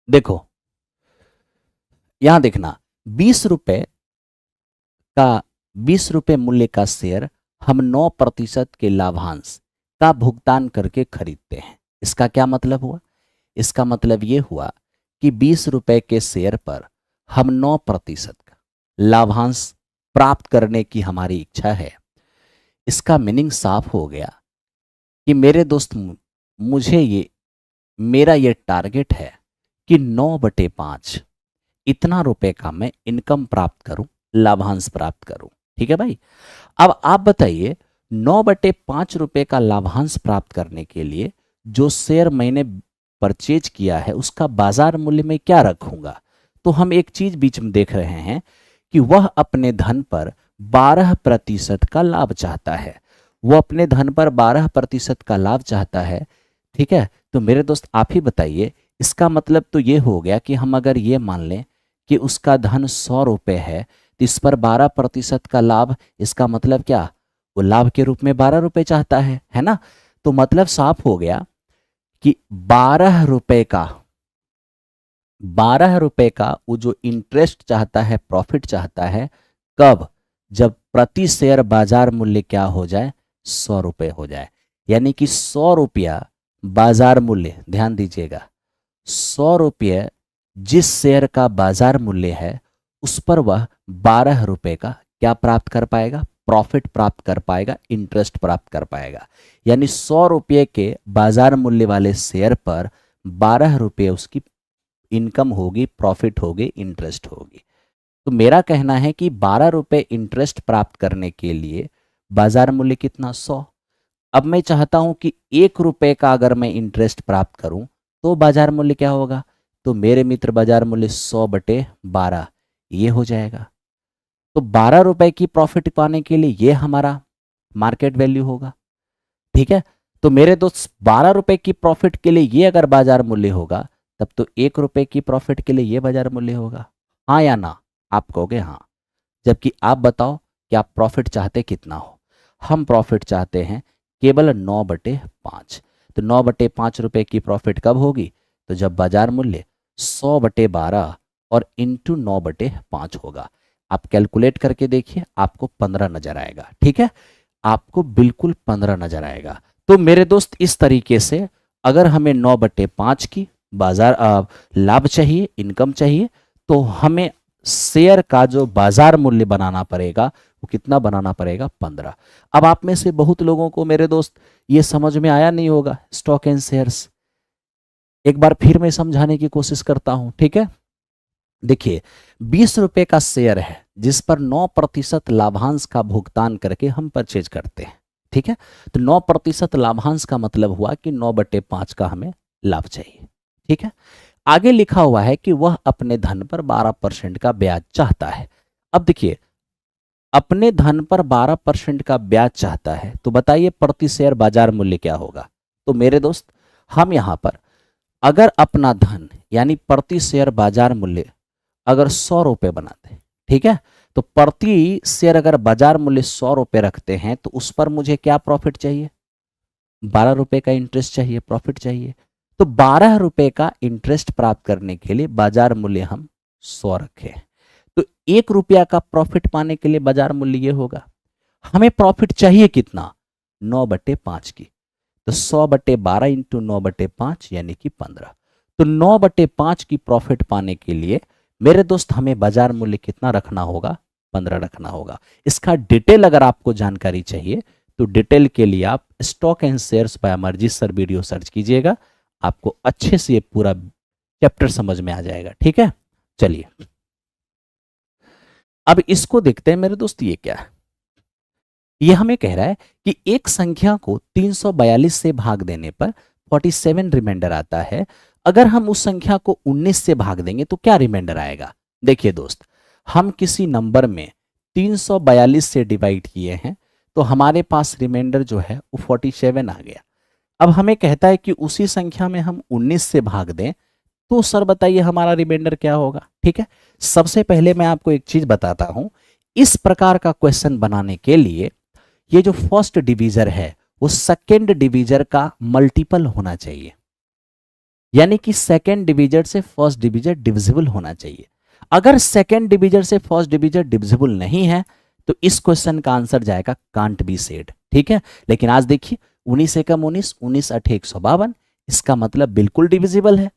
देखो यहां देखना, 20 रुपए मूल्य का शेयर हम 9% के लाभांश का भुगतान करके खरीदते हैं। इसका क्या मतलब हुआ, इसका मतलब यह हुआ कि 20 रुपए के शेयर पर हम 9% का लाभांश प्राप्त करने की हमारी इच्छा है। इसका मीनिंग साफ हो गया कि मेरे दोस्त, मेरा ये टारगेट है कि 9/5 इतना रुपए का मैं इनकम प्राप्त करूं, लाभांश प्राप्त करूं, ठीक है भाई। अब आप बताइए, 9/5 रुपए का लाभांश प्राप्त करने के लिए जो शेयर मैंने परचेज किया है उसका बाजार मूल्य में क्या रखूंगा। तो हम एक चीज बीच में देख रहे हैं कि वह अपने धन पर 12% का लाभ चाहता है, वो अपने धन पर 12% का लाभ चाहता है, ठीक है। तो मेरे दोस्त आप ही बताइए, इसका मतलब तो ये हो गया कि हम अगर ये मान लें कि उसका धन 100 रुपए है, तो इस पर 12% का लाभ, इसका मतलब क्या, वो लाभ के रूप में 12 रुपए चाहता है ना। तो मतलब साफ हो गया कि 12 रुपए का वो जो इंटरेस्ट चाहता है, प्रॉफिट चाहता है, कब, जब प्रति शेयर बाजार मूल्य क्या हो जाए, 100 रुपए हो जाए। यानी कि 100 रुपया बाजार मूल्य, ध्यान दीजिएगा, 100 रुपये जिस शेयर का बाजार मूल्य है उस पर वह 12 रुपए का क्या प्राप्त कर पाएगा, प्रॉफिट प्राप्त कर पाएगा, इंटरेस्ट प्राप्त कर पाएगा। यानी 100 रुपये के बाजार मूल्य वाले शेयर पर 12 रुपये उसकी इनकम होगी, प्रॉफिट होगी, इंटरेस्ट होगी। तो मेरा कहना है कि 12 रुपये इंटरेस्ट प्राप्त करने के लिए बाजार मूल्य कितना, 100। अब मैं चाहता हूं कि 1 रुपये का अगर मैं इंटरेस्ट प्राप्त करूं तो बाजार मूल्य क्या होगा, तो मेरे मित्र बाजार मूल्य 100/12 ये हो जाएगा। तो 12 रुपए की प्रॉफिट पाने के लिए ये हमारा मार्केट वैल्यू होगा, ठीक है। तो मेरे दोस्त 12 रुपए की प्रॉफिट के लिए ये अगर बाजार मूल्य होगा, तब तो 1 रुपए की प्रॉफिट के लिए ये बाजार मूल्य होगा, हाँ या ना, आप कहोगे हाँ। जबकि आप बताओ कि आप प्रॉफिट चाहते कितना हो, हम प्रॉफिट चाहते हैं केवल 9/5। तो 9/5 रुपए की प्रॉफिट कब होगी, तो जब बाजार मूल्य 100/12 और इंटू 9/5 होगा। आप कैलकुलेट करके देखिए, आपको 15 नजर आएगा, ठीक है, आपको बिल्कुल 15 नजर आएगा। तो मेरे दोस्त इस तरीके से अगर हमें 9/5 की बाजार लाभ चाहिए, इनकम चाहिए, तो हमें शेयर का जो बाजार मूल्य बनाना पड़ेगा वो कितना बनाना पड़ेगा, 15। अब आप में से बहुत लोगों को मेरे दोस्त ये समझ में आया नहीं होगा स्टॉक एंड शेयर्स, एक बार फिर मैं समझाने की कोशिश करता हूं, ठीक है। देखिए 20 रुपए का शेयर है जिस पर 9% लाभांश का भुगतान करके हम परचेज करते हैं, ठीक है। तो 9% लाभांश का मतलब हुआ कि 9/5 का हमें लाभ चाहिए। ठीक है, आगे लिखा हुआ है कि वह अपने धन पर 12% का ब्याज चाहता है। अब देखिए, अपने धन पर 12% का ब्याज चाहता है, तो बताइए प्रति शेयर बाजार मूल्य क्या होगा। तो मेरे दोस्त, हम यहां पर अगर अपना धन यानी प्रति शेयर बाजार मूल्य अगर 100 रुपये बनाते हैं, ठीक है, तो प्रति शेयर अगर बाजार मूल्य 100 रुपये रखते हैं तो उस पर मुझे क्या प्रॉफिट चाहिए, 12 रुपए का इंटरेस्ट चाहिए, प्रॉफिट चाहिए। तो 12 रुपए का इंटरेस्ट प्राप्त करने के लिए बाजार मूल्य हम 100 रखें, तो 1 रुपया का प्रॉफिट पाने के लिए बाजार मूल्य ये होगा। हमें प्रॉफिट चाहिए कितना, 9/5 की, तो 100/12 इंटू 9/5 यानी कि 15। तो 9/5 की प्रॉफिट पाने के लिए मेरे दोस्त हमें बाजार मूल्य कितना रखना होगा, 15 रखना होगा। इसका डिटेल अगर आपको जानकारी चाहिए तो डिटेल के लिए आप stock and shares by Amarjeet sir video search कीजिएगा, आपको अच्छे से ये पूरा चैप्टर समझ में आ जाएगा। ठीक है, चलिए अब इसको देखते हैं मेरे दोस्त। ये क्या है, ये हमें कह रहा है कि एक संख्या को 342 से भाग देने पर 47 रिमाइंडर आता है। अगर हम उस संख्या को 19 से भाग देंगे तो क्या रिमाइंडर आएगा। देखिए दोस्त, हम किसी नंबर में 342 से डिवाइड किए हैं तो हमारे पास रिमाइंडर जो है वो 47 आ गया। अब हमें कहता है कि उसी संख्या में हम 19 से भाग दें तो सर बताइए हमारा रिमाइंडर क्या होगा। ठीक है, सबसे पहले मैं आपको एक चीज बताता हूं, इस प्रकार का क्वेश्चन बनाने के लिए ये जो फर्स्ट डिवीजर है वो सेकेंड डिवीजर का मल्टीपल होना चाहिए, यानी कि सेकेंड डिवीजर से फर्स्ट डिवीजर डिविजिबल होना चाहिए। अगर सेकेंड डिवीजर से फर्स्ट डिवीजर डिविजिबल नहीं है तो इस क्वेश्चन का आंसर जाएगा कांट बी सेड। ठीक है, लेकिन आज देखिए 19 एकम 19, 19 अठे 152, इसका मतलब बिल्कुल डिविजिबल है।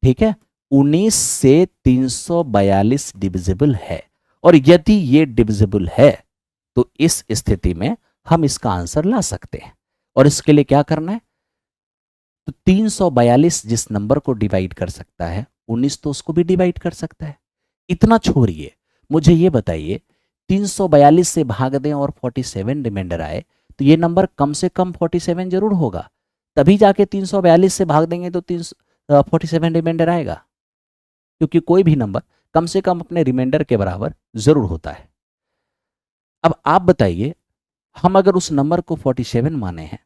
ठीक है, 19 से 342 डिविजिबल है, और यदि ये डिविजिबल है तो इस स्थिति में हम इसका आंसर ला सकते हैं। और इसके लिए क्या करना है, तो 342 जिस नंबर को डिवाइड कर सकता है 19 तो उसको भी डिवाइड कर सकता है। इतना छोड़िए, मुझे ये बताइए 342 से भाग दें और 47 रिमाइंडर आए तो ये नंबर कम से कम 47 जरूर होगा, तभी जाके 342 से भाग देंगे तो 47 रिमाइंडर आएगा, क्योंकि कोई भी नंबर कम से कम अपने रिमाइंडर के बराबर जरूर होता है। अब आप बताइए, हम अगर उस नंबर को 47 माने हैं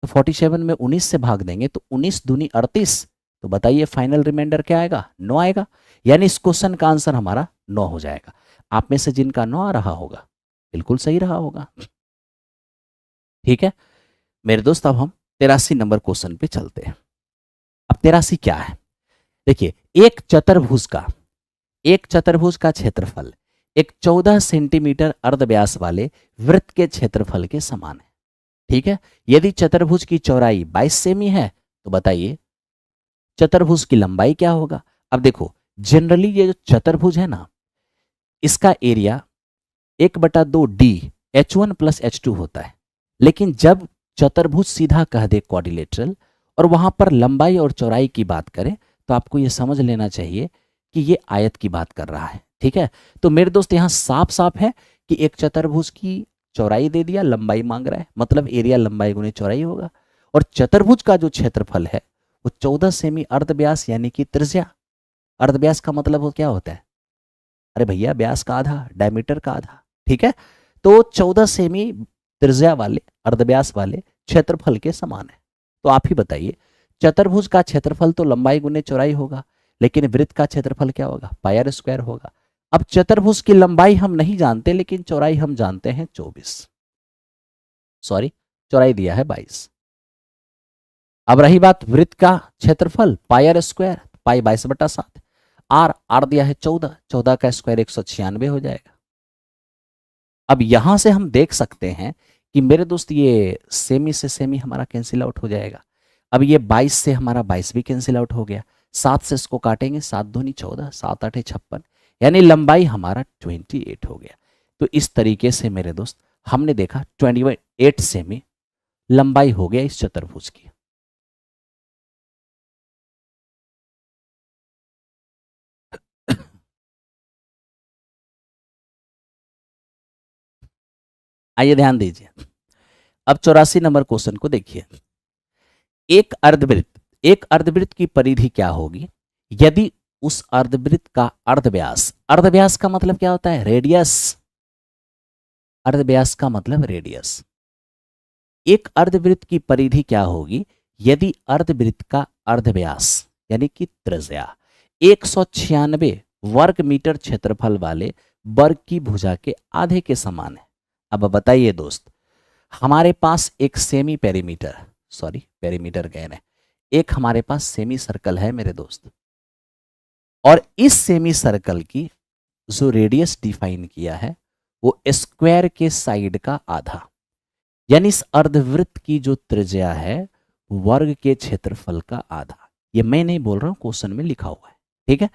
तो 47 में 19 से भाग देंगे तो 19 दूनी 38, तो बताइए फाइनल रिमाइंडर क्या आएगा, 9 आएगा। यानी इस क्वेश्चन का आंसर हमारा 9 हो जाएगा। आप में से जिनका 9 आ रहा होगा बिल्कुल सही रहा होगा। ठीक है मेरे दोस्त, अब हम 83 नंबर क्वेश्चन पे चलते हैं। अब 83 क्या है, देखिए एक चतुर्भुज का क्षेत्रफल एक 14 सेंटीमीटर अर्धव्यास वाले वृत्त के क्षेत्रफल के समान है। ठीक है, यदि चतुर्भुज की चौड़ाई 22 सेमी है तो बताइए चतुर्भुज की लंबाई क्या होगा। अब देखो, जनरली ये जो चतुर्भुज है ना, इसका एरिया 1/2D H1 + H2 होता है, लेकिन जब चतुर्भुज सीधा कह दे क्वाड्रिलेटरल और वहां पर लंबाई और चौड़ाई की बात करें तो आपको यह समझ लेना चाहिए कि ये आयत की बात कर रहा है। ठीक है, तो मेरे दोस्त यहां साफ साफ है कि एक चतुर्भुज की चौड़ाई दे दिया, लंबाई मांग रहा है, मतलब एरिया लंबाई गुने चौड़ाई होगा। और चतुर्भुज का जो क्षेत्रफल है वो 14 सेमी अर्धव्यास यानी कि त्रिज्या। अर्धव्यास का मतलब वो क्या होता है, अरे भैया व्यास का आधा, डायमीटर का आधा। ठीक है, तो 14 सेमी त्रिज्या वाले अर्धव्यास वाले क्षेत्रफल के समान है। तो आप ही बताइए, चतुर्भुज का क्षेत्रफल तो लंबाई गुने चौड़ाई होगा, लेकिन वृत्त का क्षेत्रफल क्या होगा, पाई स्क्वायर होगा। अब चतुर्भुज की लंबाई हम नहीं जानते लेकिन चौड़ाई हम जानते हैं 24, सॉरी चौड़ाई दिया है 22। अब रही बात वृत्त का क्षेत्रफल, पाई स्क्वायर, पाई 22/7, आर दिया है 14, 14 का स्क्वायर 196 हो जाएगा। अब यहां से हम देख सकते हैं कि मेरे दोस्त ये सेमी से सेमी हमारा कैंसिल आउट हो जाएगा। अब ये 22 से हमारा 22 भी कैंसिल आउट हो गया, 7 से इसको काटेंगे, 7 दूनी 14, 7 8 56, यानी लंबाई हमारा 28 हो गया। तो इस तरीके से मेरे दोस्त हमने देखा 28 सेमी लंबाई हो गया इस चतुर्भुज की। आइए ध्यान दीजिए, अब 84 नंबर क्वेश्चन को देखिए। एक अर्धवृत्त एक अर्धवृत्त की परिधि क्या होगी यदि उस अर्धवृत्त का अर्धव्यास, अर्धव्यास का मतलब क्या होता है? रेडियस। अर्धव्यास का मतलब रेडियस। एक अर्धवृत्त की परिधि क्या होगी यदि अर्धवृत्त का अर्धव्यास यानी कि त्रिज्या 196 वर्ग मीटर क्षेत्रफल वाले वर्ग की भुजा के आधे के समान है। अब बताइए दोस्त, हमारे पास एक सेमी पेरीमीटर, सॉरी पेरीमीटर कह रहे हैं, एक हमारे पास सेमी सर्कल है मेरे दोस्त, और इस सेमी सर्कल की जो रेडियस डिफाइन किया है वो स्क्वायर के साइड का आधा, यानी इस अर्धवृत्त की जो त्रिज्या है वर्ग के क्षेत्रफल का आधा। ये मैं नहीं बोल रहा हूं, क्वेश्चन में लिखा हुआ है, ठीक है।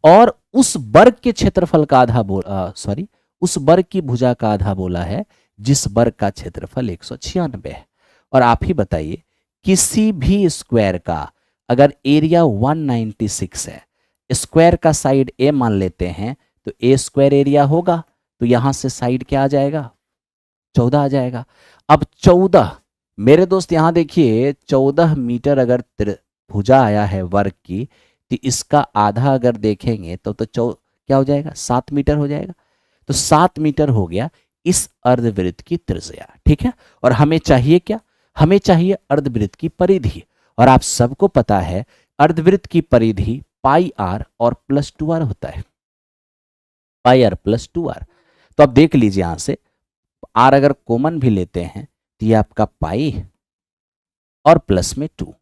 और उस वर्ग के क्षेत्रफल का आधा सॉरी उस वर्ग की भुजा का आधा बोला है जिस वर्ग का क्षेत्रफल 196 है। और आप ही बताइए, किसी भी स्क्वायर का अगर एरिया 196 है, स्क्वायर का साइड ए मान लेते हैं, तो ए स्क्वायर एरिया होगा, तो यहां से साइड क्या आ जाएगा? 14 आ जाएगा। अब 14 मेरे दोस्त यहां देखिए, 14 मीटर अगर भुजा आया है वर्ग की, तो इसका आधा अगर देखेंगे तो क्या हो जाएगा? 7 मीटर हो जाएगा। तो 7 मीटर हो गया इस अर्धवृत्त की त्रिज्या, ठीक है। और हमें चाहिए क्या? हमें चाहिए अर्धवृत्त की परिधि। और आप सबको पता है अर्धवृत्त की परिधि पाई आर और प्लस 2r होता है, पाई आर प्लस 2r। तो अब देख लीजिए यहां से आर अगर कॉमन भी लेते हैं तो ये आपका पाई और प्लस में 2,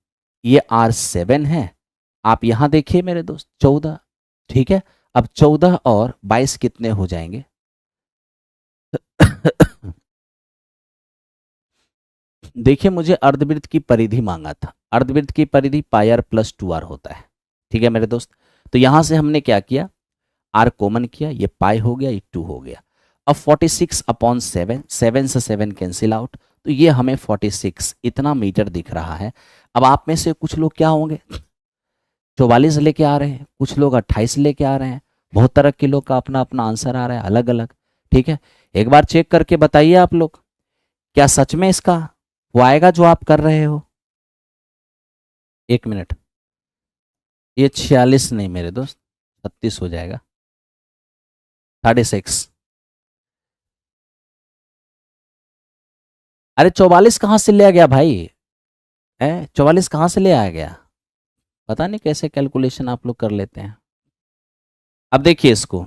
ये R7 है। आप यहां देखिए मेरे दोस्त 14, ठीक है। अब 14 और 22 कितने हो जाएंगे? देखिए मुझे अर्धवृत्त की परिधि मांगा था, अर्धवृत्त की परिधि पाई आर प्लस 2r होता है, ठीक है मेरे दोस्त। तो यहां से हमने क्या किया? आर कॉमन किया, ये पाई हो गया, ये 2 हो गया। अब 46/7, 7 से 7 कैंसिल आउट, तो ये हमें 46 इतना मीटर दिख रहा है। अब आप में से कुछ लोग क्या होंगे? 44 लेके आ रहे हैं, कुछ लोग 28 लेके आ रहे हैं, बहुत तरह के लोग का अपना अपना आंसर आ रहा है अलग अलग, ठीक है। एक बार चेक करके बताइए आप लोग, क्या सच में इसका वो आएगा जो आप कर रहे हो? एक मिनट, ये 46 नहीं मेरे दोस्त, 36 हो जाएगा, 36। अरे 44 कहाँ से ले आ गया भाई? 44 कहाँ से ले आ गया? पता नहीं कैसे कैलकुलेशन आप लोग कर लेते हैं। अब देखिए इसको,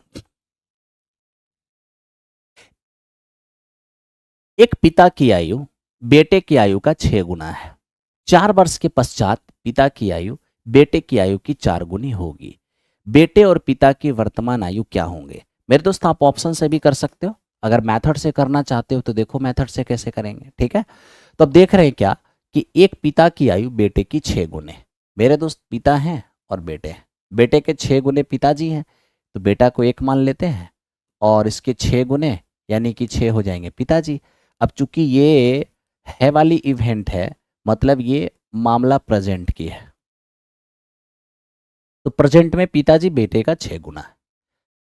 एक पिता की आयु बेटे की आयु का 6 गुना है। 4 वर्ष के पश्चात पिता की आयु बेटे की आयु की 4 गुनी होगी। बेटे और पिता की वर्तमान आयु क्या होंगे? मेरे दोस्त आप ऑप्शन से भी कर सकते हो, अगर मेथड से करना चाहते हो तो देखो मेथड से कैसे करेंगे, ठीक है। तो अब देख रहे हैं क्या कि एक पिता की आयु बेटे की 6 गुने, मेरे दोस्त पिता हैं और बेटे हैं, बेटे के 6 गुने पिताजी हैं, तो बेटा को 1 मान लेते हैं और इसके 6 गुने यानी कि 6 हो जाएंगे पिताजी। अब चूंकि ये है वाली इवेंट है, मतलब ये मामला प्रेजेंट की है, तो प्रेजेंट में पिताजी बेटे का 6 गुना है।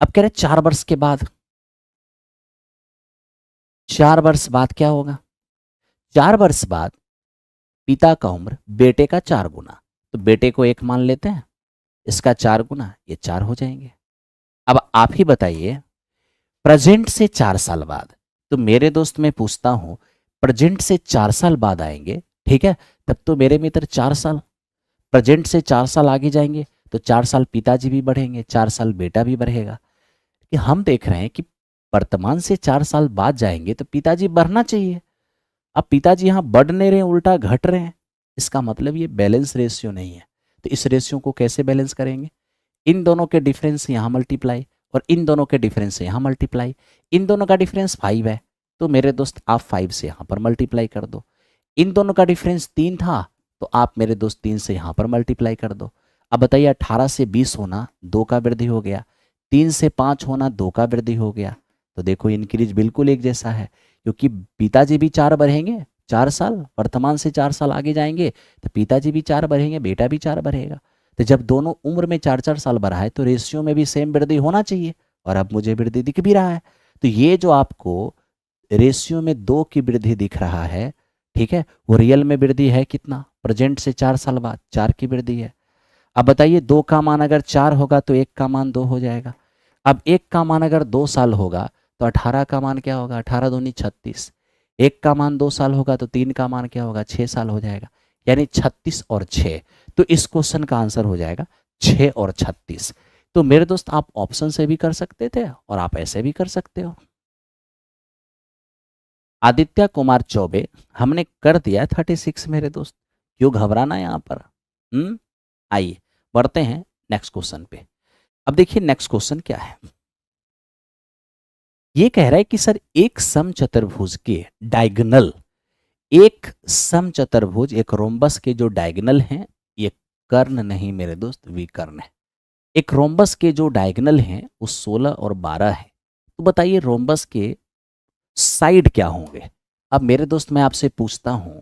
अब कह रहे 4 वर्ष के बाद, 4 वर्ष बाद क्या होगा? 4 वर्ष बाद पिता का उम्र बेटे का 4 गुना, तो बेटे को 1 मान लेते हैं, इसका 4 गुना, ये 4 हो जाएंगे। अब आप ही बताइए प्रेजेंट से 4 साल बाद, तो मेरे दोस्त मैं पूछता हूं प्रेजेंट से 4 साल बाद आएंगे, ठीक है, तब तो मेरे मित्र 4 साल, प्रेजेंट से 4 साल आगे जाएंगे तो 4 साल पिताजी भी बढ़ेंगे, 4 साल बेटा भी बढ़ेगा। कि हम देख रहे हैं कि वर्तमान से 4 साल बाद जाएंगे तो पिताजी बढ़ना चाहिए, अब पिताजी यहाँ बढ़ नहीं रहे, उल्टा घट रहे हैं, इसका मतलब ये बैलेंस रेशियो नहीं है। तो इस रेशियो को कैसे बैलेंस करेंगे? इन दोनों के डिफरेंस से यहाँ मल्टीप्लाई और इन दोनों के डिफरेंस से यहाँ मल्टीप्लाई, इन दोनों का डिफरेंस 5 है, तो मेरे दोस्त आप 5 से यहाँ पर मल्टीप्लाई कर दो। इन दोनों का डिफरेंस 3 था, तो आप मेरे दोस्त 3 से यहाँ पर मल्टीप्लाई कर दो। अब बताइए 18 से 20 होना 2 का वृद्धि हो गया, 3 से 5 होना 2 का वृद्धि हो गया। तो देखो इंक्रीज बिल्कुल एक जैसा है, क्योंकि पिताजी भी 4 बढ़ेंगे 4 साल, वर्तमान से 4 साल आगे जाएंगे तो पिताजी भी 4 बढ़ेंगे, बेटा भी 4 बढ़ेगा। तो जब दोनों उम्र में 4-4 साल बढ़ा है तो रेशियो में भी सेम वृद्धि होना चाहिए, और अब मुझे वृद्धि दिख भी रहा है। तो ये जो आपको रेशियो में 2 की वृद्धि दिख रहा है, ठीक है, वो रियल में वृद्धि है कितना? प्रेजेंट से 4 साल बाद 4 की वृद्धि है। अब बताइए 2 का मान अगर 4 होगा तो 1 का मान 2 हो जाएगा। अब 1 का मान अगर 2 साल होगा तो 18 का मान क्या होगा, 18 दूनी 36। 1 का मान 2 साल होगा तो 3 का मान क्या होगा, 6 साल हो जाएगा। यानी 36 और 6। तो इस क्वेश्चन का आंसर हो जाएगा 6 और 36। तो मेरे दोस्त आप ऑप्शन से भी कर सकते थे और आप ऐसे भी कर सकते हो। आदित्य कुमार चौबे, हमने कर दिया 36 मेरे दोस्त, क्यों घबराना यहाँ पर। आइए बढ़ते हैं नेक्स्ट क्वेश्चन पे। अब देखिए नेक्स्ट क्वेश्चन क्या है। ये कह रहा है कि सर एक समचतुर्भुज के डायगोनल, एक समचतुर्भुज एक रोम्बस के जो डायगोनल हैं, ये कर्ण नहीं मेरे दोस्त, विकर्ण है। एक रोम्बस के जो डायगोनल हैं वो 16 और 12 है। तो बताइए रोम्बस के साइड क्या होंगे। अब मेरे दोस्त मैं आपसे पूछता हूं,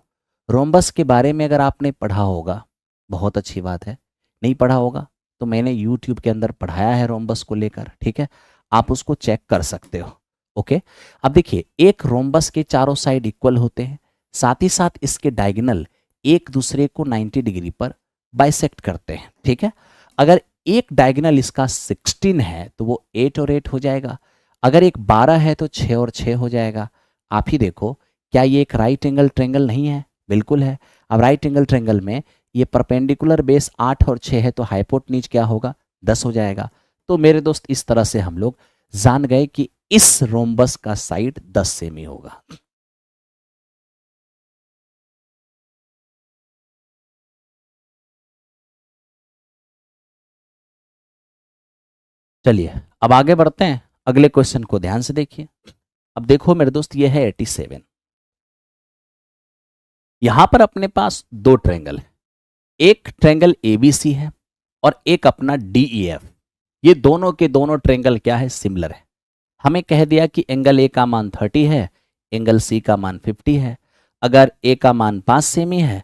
रोम्बस के बारे में अगर आपने पढ़ा होगा बहुत अच्छी बात है, नहीं पढ़ा होगा तो मैंने यूट्यूब के अंदर पढ़ाया है रोम्बस को लेकर, ठीक है, आप उसको चेक कर सकते हो। ओके, अब देखिए एक रोम्बस के चारों साइड इक्वल होते हैं, साथ ही साथ इसके डायगोनल एक दूसरे को 90 डिग्री पर बाइसेक्ट करते हैं, ठीक है। अगर एक डायगोनल इसका 16 है तो वो 8 और 8 हो जाएगा। अगर एक 12 है तो 6 और 6 हो जाएगा। आप ही देखो, क्या ये एक राइट एंगल ट्रेंगल नहीं है, बिल्कुल है। अब राइट एंगल ट्रेंगल में ये परपेंडिकुलर बेस 8 और 6 है तो हाइपोटेन्यूज क्या होगा, 10 हो जाएगा। तो मेरे दोस्त इस तरह से हम लोग जान गए कि इस रोम्बस का साइड 10 सेमी होगा। चलिए अब आगे बढ़ते हैं, अगले क्वेश्चन को ध्यान से देखिए। अब देखो मेरे दोस्त ये है 87। यहां पर अपने पास दो ट्रायंगल है, एक ट्रायंगल एबीसी है और एक अपना डीईएफ। ये दोनों के दोनों ट्रायंगल क्या है, सिमिलर है। हमें कह दिया कि एंगल ए का मान 30 है, एंगल सी का मान 50 है। अगर ए का मान 5 सेमी है,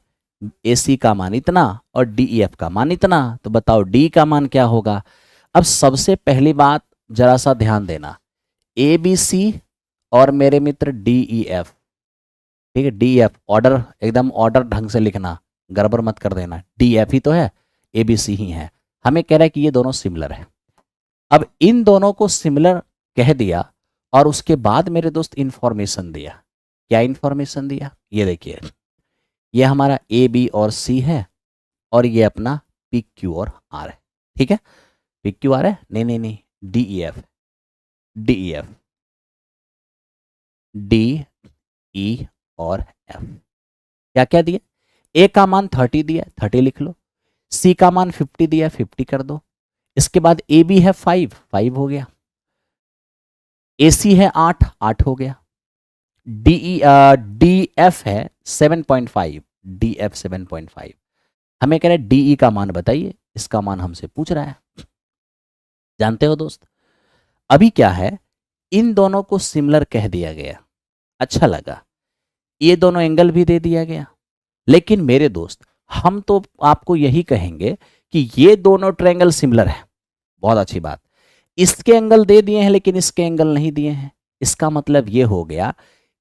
ए सी का मान इतना और डीईएफ का मान इतना, तो बताओ डी का मान क्या होगा। अब सबसे पहली बात जरा सा ध्यान देना, ए बी सी और मेरे मित्र डी ई एफ, ठीक है, डी एफ ऑर्डर एकदम ऑर्डर ढंग से लिखना, गड़बड़ मत कर देना, डी एफ ही तो है, ए बी सी ही है। हमें कह रहा है कि ये दोनों सिमिलर है। अब इन दोनों को सिमिलर कह दिया और उसके बाद मेरे दोस्त इंफॉर्मेशन दिया। क्या इंफॉर्मेशन दिया, ये देखिए, ये हमारा ए बी और सी है और ये अपना पी क्यू और आर है, ठीक है। पी क्यू आर है, नहीं नहीं नहीं, D E F, D E F, D E और एफ। क्या क्या दिया, ए का मान 30 दिया, 30 लिख लो। सी का मान 50 दिया, 50 कर दो। इसके बाद ए बी है 5, 5 हो गया। ए सी है 8, 8 हो गया। डी एफ है 7.5, डी एफ 7.5। हमें कह रहे हैं डीई का मान बताइए, इसका मान हमसे पूछ रहा है। जानते हो दोस्त, अभी क्या है, इन दोनों को सिमिलर कह दिया गया, अच्छा लगा, ये दोनों एंगल भी दे दिया गया। लेकिन मेरे दोस्त हम तो आपको यही कहेंगे कि ये दोनों ट्रायंगल सिमिलर है, बहुत अच्छी बात। इसके एंगल दे दिए हैं लेकिन इसके एंगल नहीं दिए हैं। इसका मतलब ये हो गया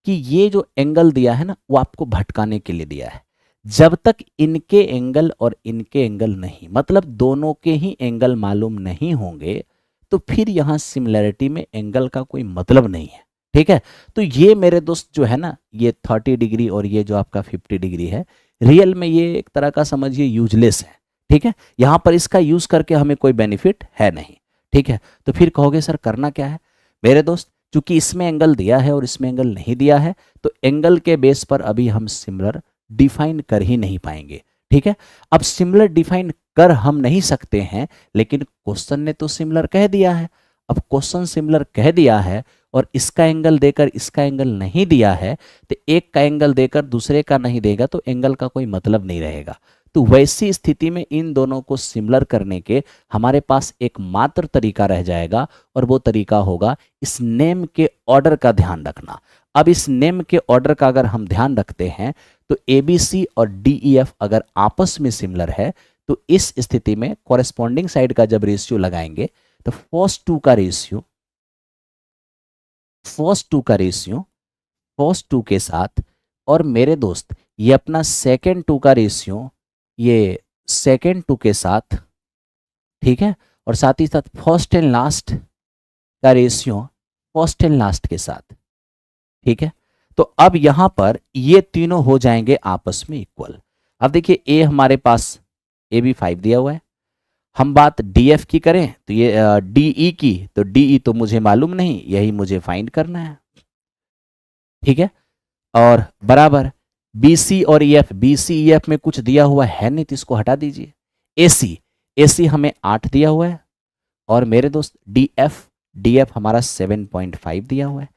कि ये जो एंगल दिया है ना, वो आपको भटकाने के लिए दिया है। जब तक इनके एंगल और इनके एंगल नहीं, मतलब दोनों के ही एंगल मालूम नहीं होंगे, तो फिर यहां सिमिलैरिटी में एंगल का कोई मतलब नहीं है, ठीक है। तो ये मेरे दोस्त जो है ना, ये 30 डिग्री और ये जो आपका 50 डिग्री है, रियल में ये एक तरह का समझिए यूजलेस है, ठीक है। यहां पर इसका यूज करके हमें कोई बेनिफिट है नहीं, ठीक है। तो फिर कहोगे सर करना क्या है, मेरे दोस्त चूंकि इसमें एंगल दिया है और इसमें एंगल नहीं दिया है, तो एंगल के बेस पर अभी हम सिमिलर डिफाइन कर ही नहीं पाएंगे, ठीक है। अब सिमिलर डिफाइन कर हम नहीं सकते हैं, लेकिन क्वेश्चन ने तो सिमिलर कह दिया है। अब क्वेश्चन सिमिलर कह दिया है और इसका एंगल देकर इसका एंगल नहीं दिया है, तो एक का एंगल देकर दूसरे का नहीं देगा तो एंगल का कोई मतलब नहीं रहेगा। तो वैसी स्थिति में इन दोनों को सिमिलर करने के हमारे पास एकमात्र तरीका रह जाएगा और वो तरीका होगा इस नेम के ऑर्डर का ध्यान रखना। अब इस नेम के ऑर्डर का अगर हम ध्यान रखते हैं तो ABC और DEF अगर आपस में सिमिलर है, तो इस स्थिति में कॉरेस्पॉन्डिंग साइड का जब रेशियो लगाएंगे तो फर्स्ट टू का रेशियो के साथ और मेरे दोस्त ये अपना सेकेंड टू का रेशियो ये सेकेंड टू के साथ, ठीक है, और साथ ही साथ फर्स्ट एंड लास्ट का रेशियो फर्स्ट एंड लास्ट के साथ, ठीक है। तो अब यहां पर ये तीनों हो जाएंगे आपस में इक्वल। अब देखिए ए हमारे पास ए भी 5 दिया हुआ है, हम बात डी एफ की करें तो ये डी ई की, तो डी ई तो मुझे मालूम नहीं, यही मुझे फाइंड करना है, ठीक है। और बराबर बी सी और E F, B C E F में कुछ दिया हुआ है नहीं तो इसको हटा दीजिए। ए सी, ए सी हमें 8 दिया हुआ है, और मेरे दोस्त डी एफ हमारा 7.5 दिया हुआ है।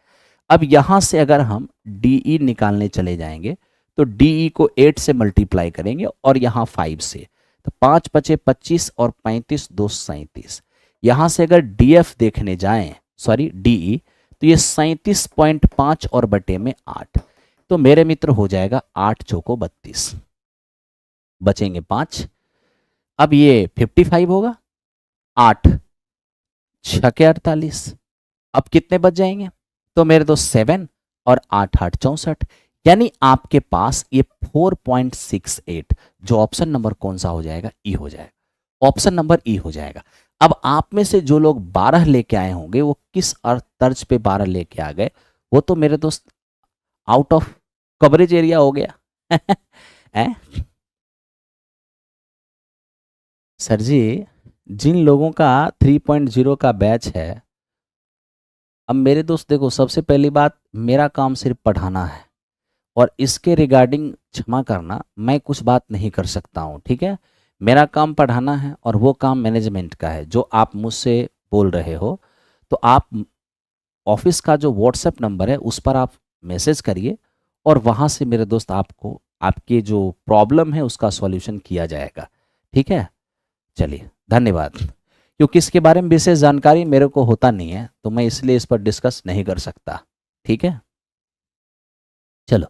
अब यहां से अगर हम डी ई निकालने चले जाएंगे तो डी ई को 8 से मल्टीप्लाई करेंगे और यहाँ 5 से, तो 5 बचे 25 और 35 2 37। यहां से अगर डी एफ देखने जाएं, सॉरी डी ई, तो ये 37.5 और बटे में 8, तो मेरे मित्र हो जाएगा 8 चौको 32, बचेंगे 5। अब ये 55 होगा, 8 6 48, अब कितने बच जाएंगे, तो मेरे दोस्त 7 और 8 8 64, यानी आपके पास ये 4.68, जो ऑप्शन नंबर कौन सा हो जाएगा, ई हो जाएगा, ऑप्शन नंबर ई हो जाएगा। अब आप में से जो लोग 12 लेके आए होंगे वो किस तर्ज पे 12 लेके आ गए, वो तो मेरे दोस्त आउट ऑफ कवरेज एरिया हो गया सर जी, जिन लोगों का 3.0 का बैच है, अब मेरे दोस्त देखो, सबसे पहली बात मेरा काम सिर्फ पढ़ाना है और इसके रिगार्डिंग क्षमा करना, मैं कुछ बात नहीं कर सकता हूँ, ठीक है। मेरा काम पढ़ाना है और वो काम मैनेजमेंट का है। जो आप मुझसे बोल रहे हो तो आप ऑफिस का जो व्हाट्सएप नंबर है उस पर आप मैसेज करिए और वहाँ से मेरे दोस्त आपको आपके जो प्रॉब्लम है उसका सॉल्यूशन किया जाएगा, ठीक है। चलिए धन्यवाद। क्योंकि इसके बारे में विशेष जानकारी मेरे को होता नहीं है तो मैं इसलिए इस पर डिस्कस नहीं कर सकता, ठीक है। चलो,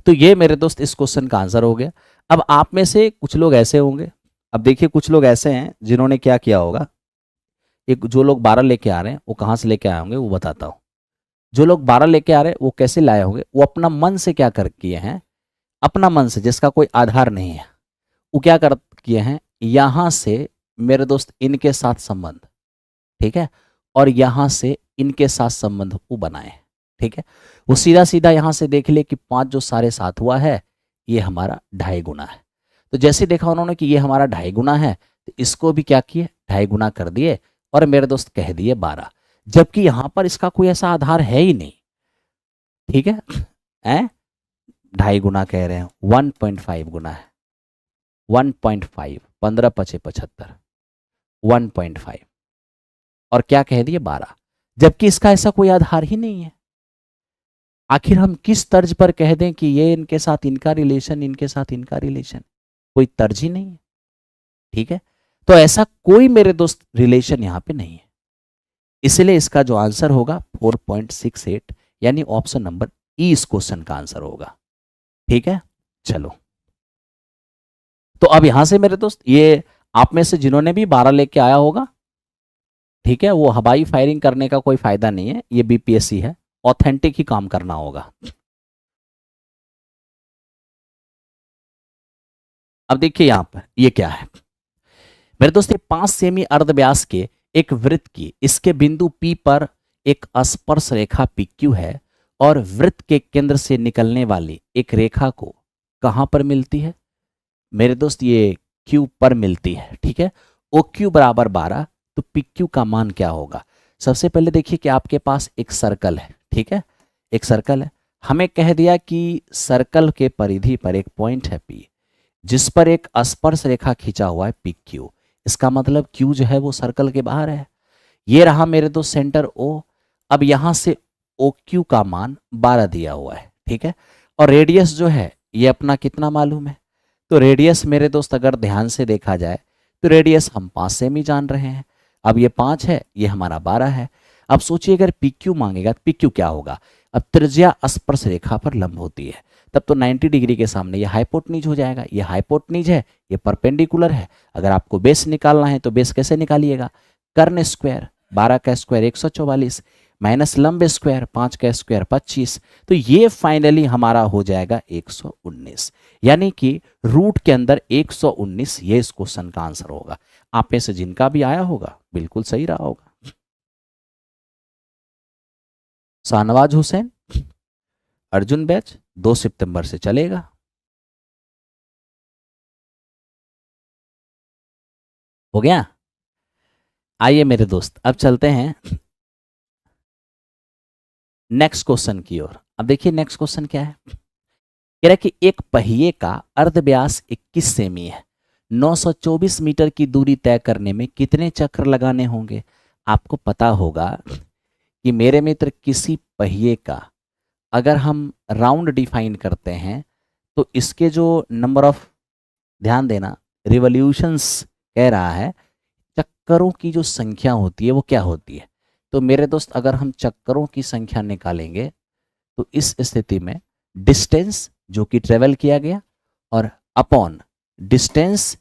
तो ये मेरे दोस्त इस क्वेश्चन का आंसर हो गया। अब आप में से कुछ लोग ऐसे होंगे, अब देखिए कुछ लोग ऐसे हैं जिन्होंने क्या किया होगा, एक जो लोग 12 लेके आ रहे हैं वो कहाँ से लेके आए होंगे वो बताता हूँ। जो लोग 12 लेके आ रहे हैं वो कैसे लाए होंगे, वो अपना मन से क्या कर किए हैं, अपना मन से जिसका कोई आधार नहीं है, वो क्या कर किए हैं, यहाँ से मेरे दोस्त इनके साथ संबंध, ठीक है, और यहाँ से इनके साथ संबंध वो बनाए, ठीक है। वो सीधा सीधा यहाँ से देख ले कि 5 जो सारे साथ हुआ है ये हमारा 2.5 गुना है। तो जैसे देखा उन्होंने कि ये हमारा 2.5 गुना है तो इसको भी क्या किए 2.5 गुना कर दिए और मेरे दोस्त कह दिए 12, जबकि यहाँ पर इसका कोई ऐसा आधार है ही नहीं, ठीक है। 2.5 गुना कह रहे हैं, 1.5 गुना है, 1.5, 15 पचे 75, 1.5 और क्या कह दिए 12, जबकि इसका ऐसा कोई आधार ही नहीं है। आखिर हम किस तर्ज पर कह दें कि ये इनके साथ इनका रिलेशन, इनके साथ इनका रिलेशन, कोई तर्ज ही नहीं है, ठीक है। तो ऐसा कोई मेरे दोस्त रिलेशन यहां पे नहीं है, इसलिए इसका जो आंसर होगा 4.68 यानी ऑप्शन नंबर ई इस क्वेश्चन का आंसर होगा, ठीक है। चलो, तो अब यहां से मेरे दोस्त ये आप में से जिन्होंने भी 12 लेके आया होगा, ठीक है, वो हवाई फायरिंग करने का कोई फायदा नहीं है, ये बीपीएससी है, ऑथेंटिक ही काम करना होगा। अब देखिए यहां पर ये क्या है मेरे दोस्त, 5 सेमी अर्धव्यास के एक वृत्त की इसके बिंदु P पर एक स्पर्श रेखा PQ है और वृत्त के केंद्र से निकलने वाली एक रेखा को कहां पर मिलती है मेरे दोस्त, ये Q पर मिलती है, ठीक है। OQ बराबर 12, तो PQ का मान क्या होगा। सबसे पहले देखिए कि आपके पास एक सर्कल है, ठीक है, एक सर्कल है, हमें कह दिया कि सर्कल के परिधि पर एक पॉइंट है P जिस पर एक स्पर्श रेखा खींचा हुआ है PQ, इसका मतलब Q जो है वो सर्कल के बाहर है। ये रहा मेरे दोस्त सेंटर O। अब यहां से OQ का मान 12 दिया हुआ है, ठीक है, और रेडियस जो है ये अपना कितना मालूम है, तो रेडियस मेरे दोस्त अगर ध्यान से देखा जाए तो रेडियस हम 5 सेमी जान रहे हैं। अब ये 5 है, ये हमारा 12 है। अब सोचिए अगर PQ मांगेगा तो PQ क्या होगा, अब त्रिज्या स्पर्श रेखा पर लंब होती है, तब तो 90 डिग्री के सामने ये हाइपोटनीज हो जाएगा, ये हाइपोटनीज है, ये परपेंडिकुलर है। अगर आपको बेस निकालना है तो बेस कैसे निकालिएगा, कर्ण स्क्वायर, 12 का स्क्वायर 144, माइनस लंब स्क्वायर, 5 का स्क्वायर 25, तो ये फाइनली हमारा हो जाएगा 119, यानी कि रूट के अंदर 119, ये इस क्वेश्चन का आंसर होगा। आप में से जिनका भी आया होगा बिल्कुल सही रहा होगा। शाहनवाज हुसैन, अर्जुन बैच 2 सितंबर से चलेगा। हो गया। आइए मेरे दोस्त अब चलते हैं नेक्स्ट क्वेश्चन की ओर। अब देखिए नेक्स्ट क्वेश्चन क्या है। कह रहा है कि एक पहिए का अर्ध व्यास 21 सेमी है, 924 मीटर की दूरी तय करने में कितने चक्र लगाने होंगे। आपको पता होगा कि मेरे मित्र किसी पहिए का अगर हम राउंड डिफाइन करते हैं तो इसके जो नंबर ऑफ, ध्यान देना, रिवॉल्यूशंस कह रहा है, चक्करों की जो संख्या होती है वो क्या होती है। तो मेरे दोस्त अगर हम चक्करों की संख्या निकालेंगे तो इस स्थिति में डिस्टेंस जो कि ट्रेवल किया गया और अपॉन डिस्टेंस,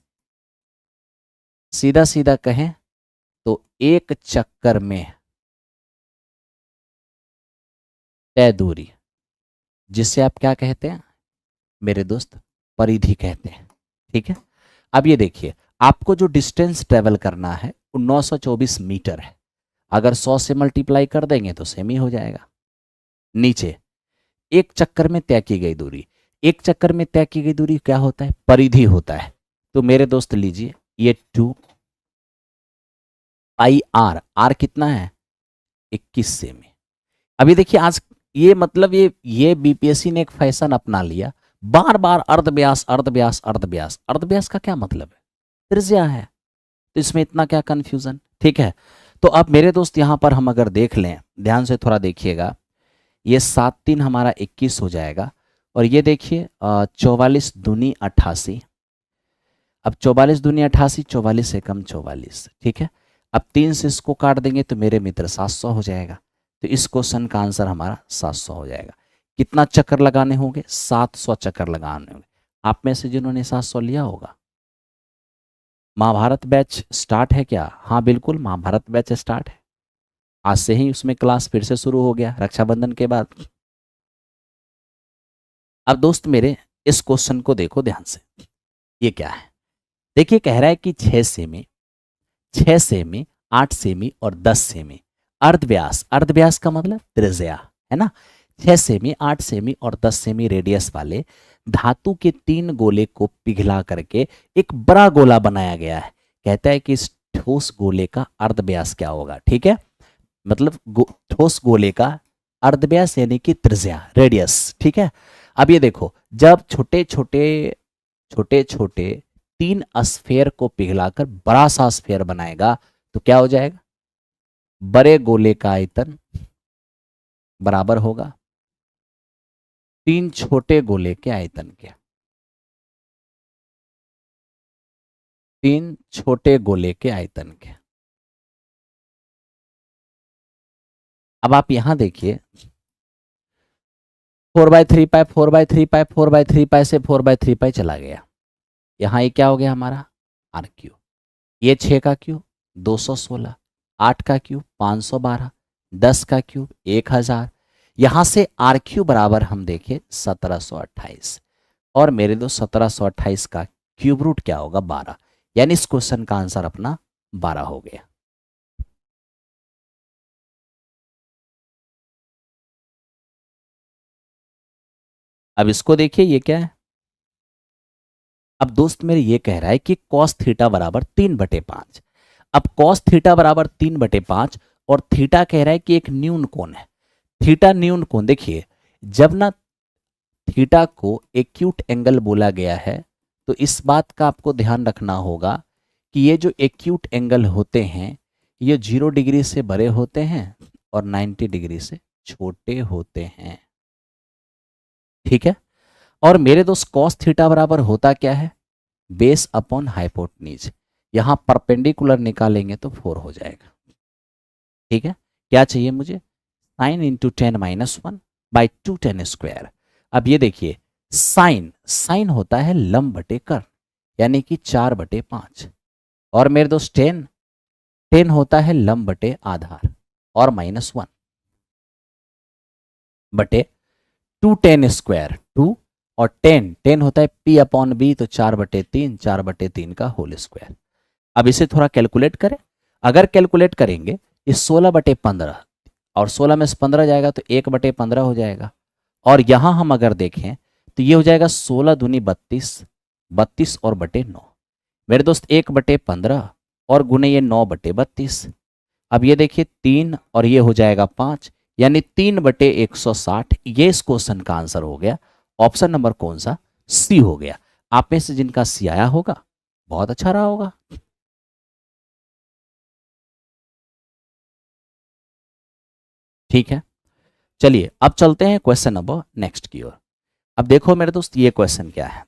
सीधा सीधा कहें तो एक चक्कर में तय दूरी, जिसे आप क्या कहते हैं मेरे दोस्त, परिधि कहते हैं। ठीक है, अब ये देखिए आपको जो डिस्टेंस ट्रेवल करना है वो 924 मीटर है। अगर 100 से मल्टीप्लाई कर देंगे तो सेमी हो जाएगा। नीचे एक चक्कर में तय की गई दूरी, एक चक्कर में तय की गई दूरी क्या होता है, परिधि होता है। तो मेरे दोस्त लीजिए ये 2 पाई आर, आर कितना है 21 सेमी। अभी देखिए आज ये मतलब ये बीपीएससी ने एक फैशन अपना लिया, बार बार अर्धव्यास अर्धव्यास अर्धव्यास। अर्धव्यास का क्या मतलब है, त्रिज्या है, तो इसमें इतना क्या कंफ्यूजन। ठीक है, तो अब मेरे दोस्त यहां पर हम अगर देख लें, ध्यान से थोड़ा देखिएगा, ये 7 3 हमारा 21 हो जाएगा और ये देखिए 44 दूनी 88। अब 44 दूनी 88, 44 से कम 44। ठीक है, अब 3 से इसको काट देंगे तो मेरे मित्र 700 हो जाएगा। तो इस क्वेश्चन का आंसर हमारा 700 हो जाएगा। कितना चक्कर लगाने होंगे, 700 चक्कर लगाने होंगे। आप में से जिन्होंने 700 लिया होगा, महाभारत बैच स्टार्ट है क्या। हाँ बिल्कुल महाभारत बैच स्टार्ट है, आज से ही उसमें क्लास फिर से शुरू हो गया रक्षाबंधन के बाद। अब दोस्त मेरे इस क्वेश्चन को देखो ध्यान से, ये क्या है। देखिए कह रहा है कि 6 सेमी, 6 सेमी, 8 सेमी और 10 सेमी अर्धव्यास, अर्धव्यास का मतलब त्रिज्या है ना, 6 सेमी, 8 सेमी और 10 सेमी रेडियस वाले धातु के 3 गोले को पिघला करके एक बड़ा गोला बनाया गया है। कहता है कि इस ठोस गोले का अर्धव्यास क्या होगा। ठीक है, मतलब ठोस गोले का अर्धव्यास यानी कि त्रिज्या, रेडियस। ठीक है, अब ये देखो जब छोटे छोटे 3 स्फेयर को पिघलाकर बड़ा सा स्फेयर बनाएगा तो क्या हो जाएगा, बड़े गोले का आयतन बराबर होगा 3 छोटे गोले के आयतन के। 3 छोटे गोले के आयतन के। अब आप यहां देखिए 4/3 पाई 4/3 पाई 4/3 पाई से 4/3 पाई चला गया। यहां ये क्या हो गया हमारा आर क्यू। ये 6 का क्यूब 216, 8 का क्यूब 512, 10 का क्यूब 1000। यहां से आर क्यू बराबर हम देखें 1728 और मेरे दो 1728 का क्यूब रूट क्या होगा 12, यानी इस क्वेश्चन का आंसर अपना 12 हो गया। अब इसको देखिए ये क्या है। अब दोस्त मेरे ये कह रहा है कि cos थीटा बराबर 3/5। अब cos थीटा बराबर 3/5 और थीटा कह रहा है कि एक न्यून कोण है। थीटा न्यून कोण, देखिए जब ना थीटा को एक्यूट एंगल बोला गया है तो इस बात का आपको ध्यान रखना होगा कि ये जो एक्यूट एंगल होते हैं ये 0 डिग्री से बड़े होते हैं और 90 डिग्री से छोटे होते हैं। ठीक है, और मेरे दोस्त cos थीटा बराबर होता क्या है, बेस अपॉन हाइपोटनीज। यहां परपेंडिकुलर निकालेंगे तो 4 हो जाएगा। ठीक है, क्या चाहिए मुझे, साइन इंटू 10-1/2 tan स्क्वायर। अब ये देखिए साइन, साइन होता है लंब बटे कर्ण यानी कि 4/5 और मेरे दोस्त 10 होता है लंब बटे आधार और -1। बटे 210 2 और 10 होता है p अपॉन बी, तो 4/3 का होल स्क्वायर। अब इसे थोड़ा कैलकुलेट करें। अगर कैलकुलेट करेंगे इस 16/15 और 16 में से 15 जाएगा तो 1/15 हो जाएगा। और यहां हम अगर देखें तो ये हो जाएगा 16 दूनी 32, 32 और बटे 9। मेरे दोस्त 1/15 और गुने ये 9/32। अब ये देखिए 3 और ये हो जाएगा 5, यानी 3/160। ये इस क्वेश्चन का आंसर हो गया। ऑप्शन नंबर कौन सा? सी हो गया। आप में से जिनका सी आया होगा बहुत अच्छा रहा होगा। ठीक है, चलिए अब चलते हैं क्वेश्चन नंबर नेक्स्ट की ओर। अब देखो मेरे दोस्त ये क्वेश्चन क्या है।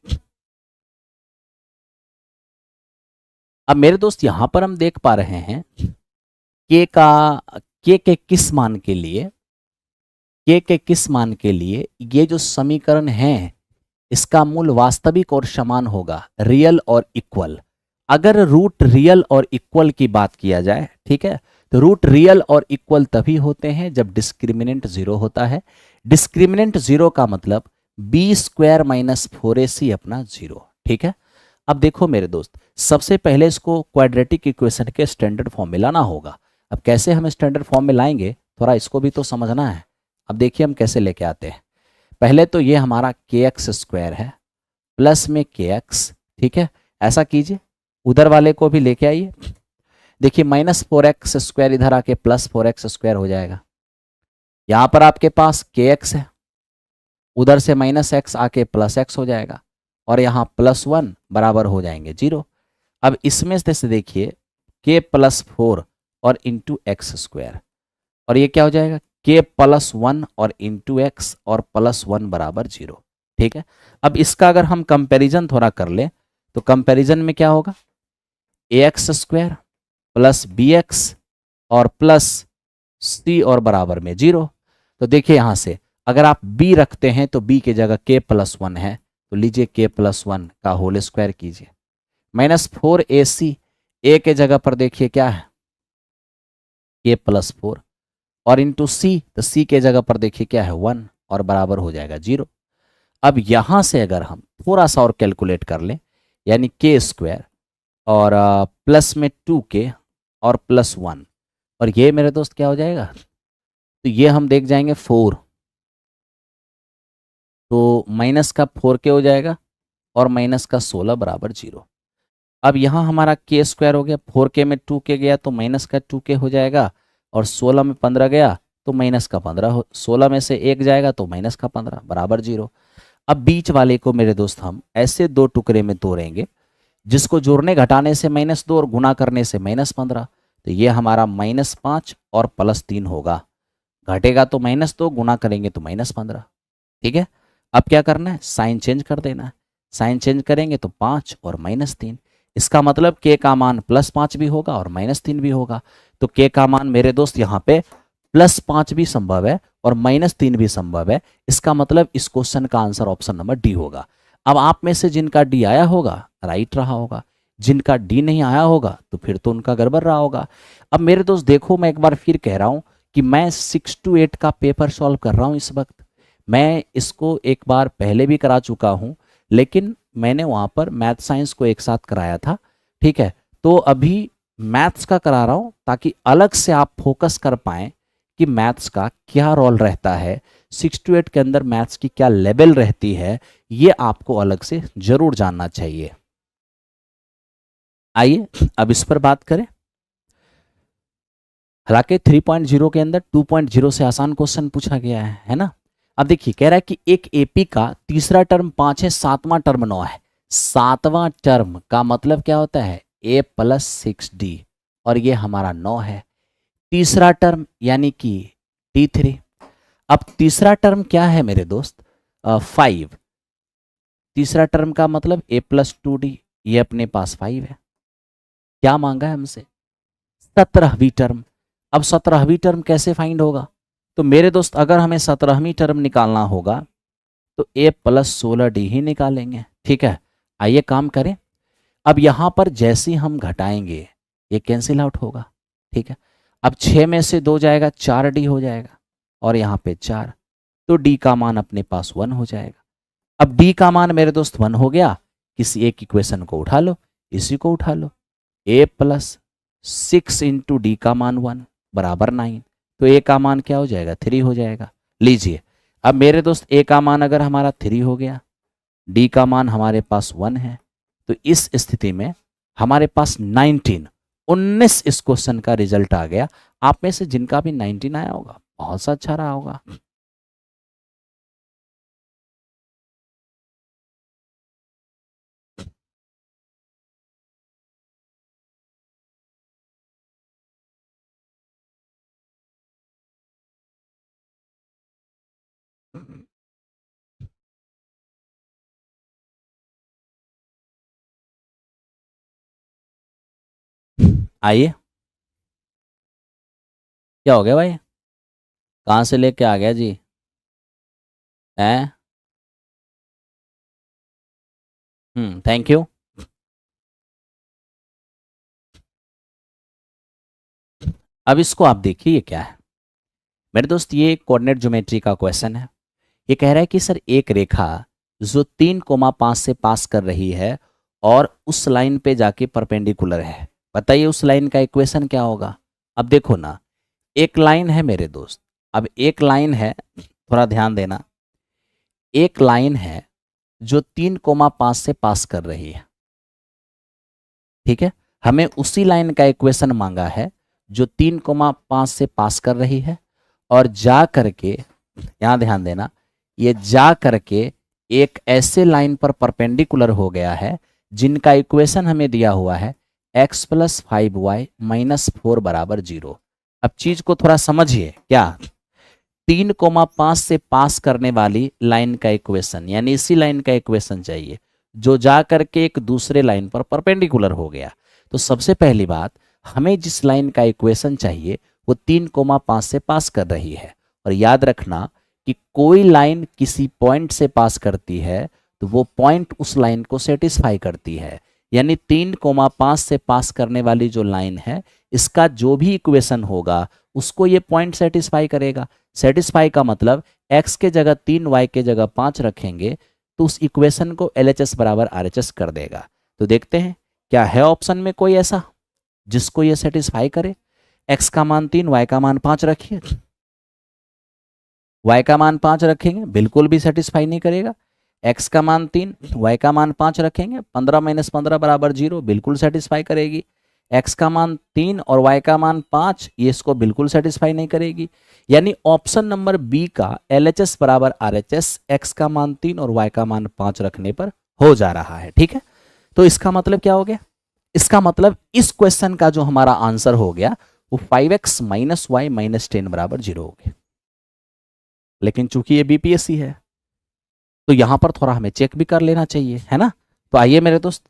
अब मेरे दोस्त यहां पर हम देख पा रहे हैं के के किस मान के लिए, के किस मान के लिए ये जो समीकरण है इसका मूल वास्तविक और समान होगा, रियल और इक्वल। अगर रूट रियल और इक्वल की बात किया जाए, ठीक है, तो रूट रियल और इक्वल तभी होते हैं जब डिस्क्रिमिनेंट 0 होता है। डिस्क्रिमिनेंट 0 का मतलब b² - 4ac अपना 0। ठीक है, अब देखो मेरे दोस्त, सबसे पहले इसको क्वाड्रेटिक इक्वेशन के स्टैंडर्ड फॉर्म में लाना होगा। अब कैसे हम स्टैंडर्ड फॉर्म में लाएंगे, थोड़ा इसको भी तो समझना है। अब देखिए हम कैसे लेके आते हैं। पहले तो ये हमारा kx² है प्लस में kx, ठीक है, ऐसा कीजिए। उधर वाले को भी लेके आइए। देखिए -4x² इधर आके +4x² हो जाएगा। यहां पर आपके पास kx है, उधर से -x आके +x हो जाएगा, और यहाँ +1 बराबर हो जाएंगे 0। अब इसमें से देखिए k+4 और इंटू x², और ये क्या हो जाएगा k+1 और इंटू x और +1 बराबर 0। ठीक है, अब इसका अगर हम कंपैरिजन थोड़ा कर लें तो कंपैरिजन में क्या होगा, ax² प्लस bx और प्लस c और बराबर में 0। तो देखिए यहां से अगर आप b रखते हैं तो b की जगह k+1 है, तो लीजिए k+1 का होल स्क्वायर कीजिए। -4ac, a के जगह पर देखिए क्या है k+4 और इंटू c, तो c के जगह पर देखिए क्या है 1 और बराबर हो जाएगा 0। अब यहां से अगर हम थोड़ा सा और कैलकुलेट कर लें, यानी k² और प्लस में 2k और +1, और ये मेरे दोस्त क्या हो जाएगा, तो ये हम देख जाएंगे 4, तो माइनस का 4k हो जाएगा और माइनस का 16 बराबर 0। अब यहाँ हमारा k² हो गया, 4k में 2k गया तो माइनस का 2k हो जाएगा, और 16 में 15 गया तो माइनस का 15 हो, 16 में से 1 जाएगा तो माइनस का 15 बराबर 0। अब बीच वाले को मेरे दोस्त हम ऐसे दो टुकड़े में तोड़ेंगे जिसको जोड़ने घटाने से -2 और गुना करने से -15, तो ये हमारा -5 और +3 होगा। घटेगा तो -2, गुना करेंगे तो -15। ठीक है, अब क्या करना है, साइन चेंज कर देना है। साइन चेंज करेंगे तो 5 और -3, इसका मतलब k का मान +5 भी होगा और -3 भी होगा। तो k का मान मेरे दोस्त यहाँ पे +5 भी संभव है और -3 भी संभव है। इसका मतलब इस क्वेश्चन का आंसर ऑप्शन नंबर डी होगा। अब आप में से जिनका डी आया होगा राइट रहा होगा, जिनका डी नहीं आया होगा तो फिर तो उनका गड़बड़ रहा होगा। अब मेरे दोस्त देखो, मैं एक बार फिर कह रहा हूँ कि मैं 6 to 8 का पेपर सॉल्व कर रहा हूँ इस वक्त। मैं इसको एक बार पहले भी करा चुका हूँ, लेकिन मैंने वहाँ पर मैथ साइंस को एक साथ कराया था। ठीक है, तो अभी मैथ्स का करा रहा हूँ ताकि अलग से आप फोकस कर पाएँ कि मैथ्स का क्या रोल रहता है, 6 to 8 के अंदर मैथ्स की क्या लेवल रहती है, ये आपको अलग से जरूर जानना चाहिए। आइए अब इस पर बात करें। हालांकि 3.0 के अंदर 2.0 से आसान क्वेश्चन पूछा गया है ना। अब देखिए कह रहा है कि एक एपी का तीसरा टर्म 5 है, सातवां टर्म 9 है। सातवां टर्म का मतलब क्या होता है, a + 6d, और ये हमारा 9 है। तीसरा टर्म यानी कि d3। अब तीसरा टर्म क्या है मेरे दोस्त, 5। तीसरा टर्म का मतलब a + 2d, ये अपने पास 5 है। क्या मांगा है हमसे, 17वीं टर्म। अब 17वीं टर्म कैसे फाइंड होगा, तो मेरे दोस्त अगर हमें 17वीं टर्म निकालना होगा तो a + 16d ही निकालेंगे। ठीक है, आइए काम करें। अब यहाँ पर जैसे हम घटाएंगे ये कैंसिल आउट होगा। ठीक है, अब 6 में से 2 जाएगा 4d हो जाएगा, और यहाँ पे 4, तो डी का मान अपने पास 1 हो जाएगा। अब डी का मान मेरे दोस्त 1 हो गया, किसी एक इक्वेशन को उठा लो, इसी को उठा लो, a प्लस 6 इंटू डी का मान 1 बराबर 9, तो a का मान क्या हो जाएगा 3 हो जाएगा। लीजिए अब मेरे दोस्त a का मान अगर हमारा 3 हो गया, d का मान हमारे पास 1 है, तो इस स्थिति में हमारे पास 19 इस क्वेश्चन का रिजल्ट आ गया। आप में से जिनका भी 19 आया होगा बहुत सा अच्छा रहा होगा। आइए, क्या हो गया भाई, कहाँ से लेके आ गया जी हैं? Thank you. अब इसको आप देखिए ये क्या है मेरे दोस्त, ये कोऑर्डिनेट ज्योमेट्री का क्वेश्चन है। ये कह रहा है कि सर एक रेखा जो 3,5 से पास कर रही है और उस लाइन पे जाके परपेंडिकुलर है, बताइए उस लाइन का इक्वेशन क्या होगा। अब देखो ना, एक लाइन है मेरे दोस्त, अब एक लाइन है, थोड़ा ध्यान देना, एक लाइन है जो 3,5 से पास कर रही है, ठीक है। हमें उसी लाइन का इक्वेशन मांगा है जो 3,5 से पास कर रही है और जा करके, यहां ध्यान देना, ये जा करके एक ऐसे लाइन पर परपेंडिकुलर हो गया है जिनका इक्वेशन हमें दिया हुआ है x प्लस 5y माइनस 4 बराबर 0। अब चीज को थोड़ा समझिए, क्या 3,5 से पास करने वाली लाइन का इक्वेशन, यानी इसी लाइन का इक्वेशन चाहिए जो जा करके एक दूसरे लाइन पर परपेंडिकुलर हो गया। तो सबसे पहली बात, हमें जिस लाइन का इक्वेशन चाहिए वो 3,5 से पास कर रही है। और याद रखना कि कोई लाइन किसी पॉइंट से पास करती है तो वो पॉइंट उस लाइन को सेटिस्फाई करती है, यानी 3,5 से पास करने वाली जो लाइन है इसका जो भी इक्वेशन होगा उसको ये पॉइंट सेटिस्फाई करेगा। सेटिस्फाई का मतलब x के जगह 3, y के जगह 5 रखेंगे तो उस इक्वेशन को LHS बराबर RHS कर देगा। तो देखते हैं क्या है ऑप्शन में कोई ऐसा जिसको ये सेटिस्फाई करे। x का मान 3, y का मान 5 रखिए, y का मान 5 रखेंगे बिल्कुल भी सेटिस्फाई नहीं करेगा। x का मान 3, y का मान 5 रखेंगे, 15 माइनस 15 बराबर 0, बिल्कुल सेटिस्फाई करेगी। x का मान 3 और y का मान 5, ये इसको बिल्कुल सेटिस्फाई नहीं करेगी। यानी ऑप्शन नंबर बी का LHS बराबर RHS x का मान 3 और y का मान 5 रखने पर हो जा रहा है, ठीक है। तो इसका मतलब क्या हो गया, इसका मतलब इस क्वेश्चन का जो हमारा आंसर हो गया वो 5x माइनस वाई माइनस 10 बराबर 0 हो गया। लेकिन चूंकि ये बीपीएससी है तो यहां पर थोड़ा हमें चेक भी कर लेना चाहिए, है ना। तो आइए मेरे दोस्त,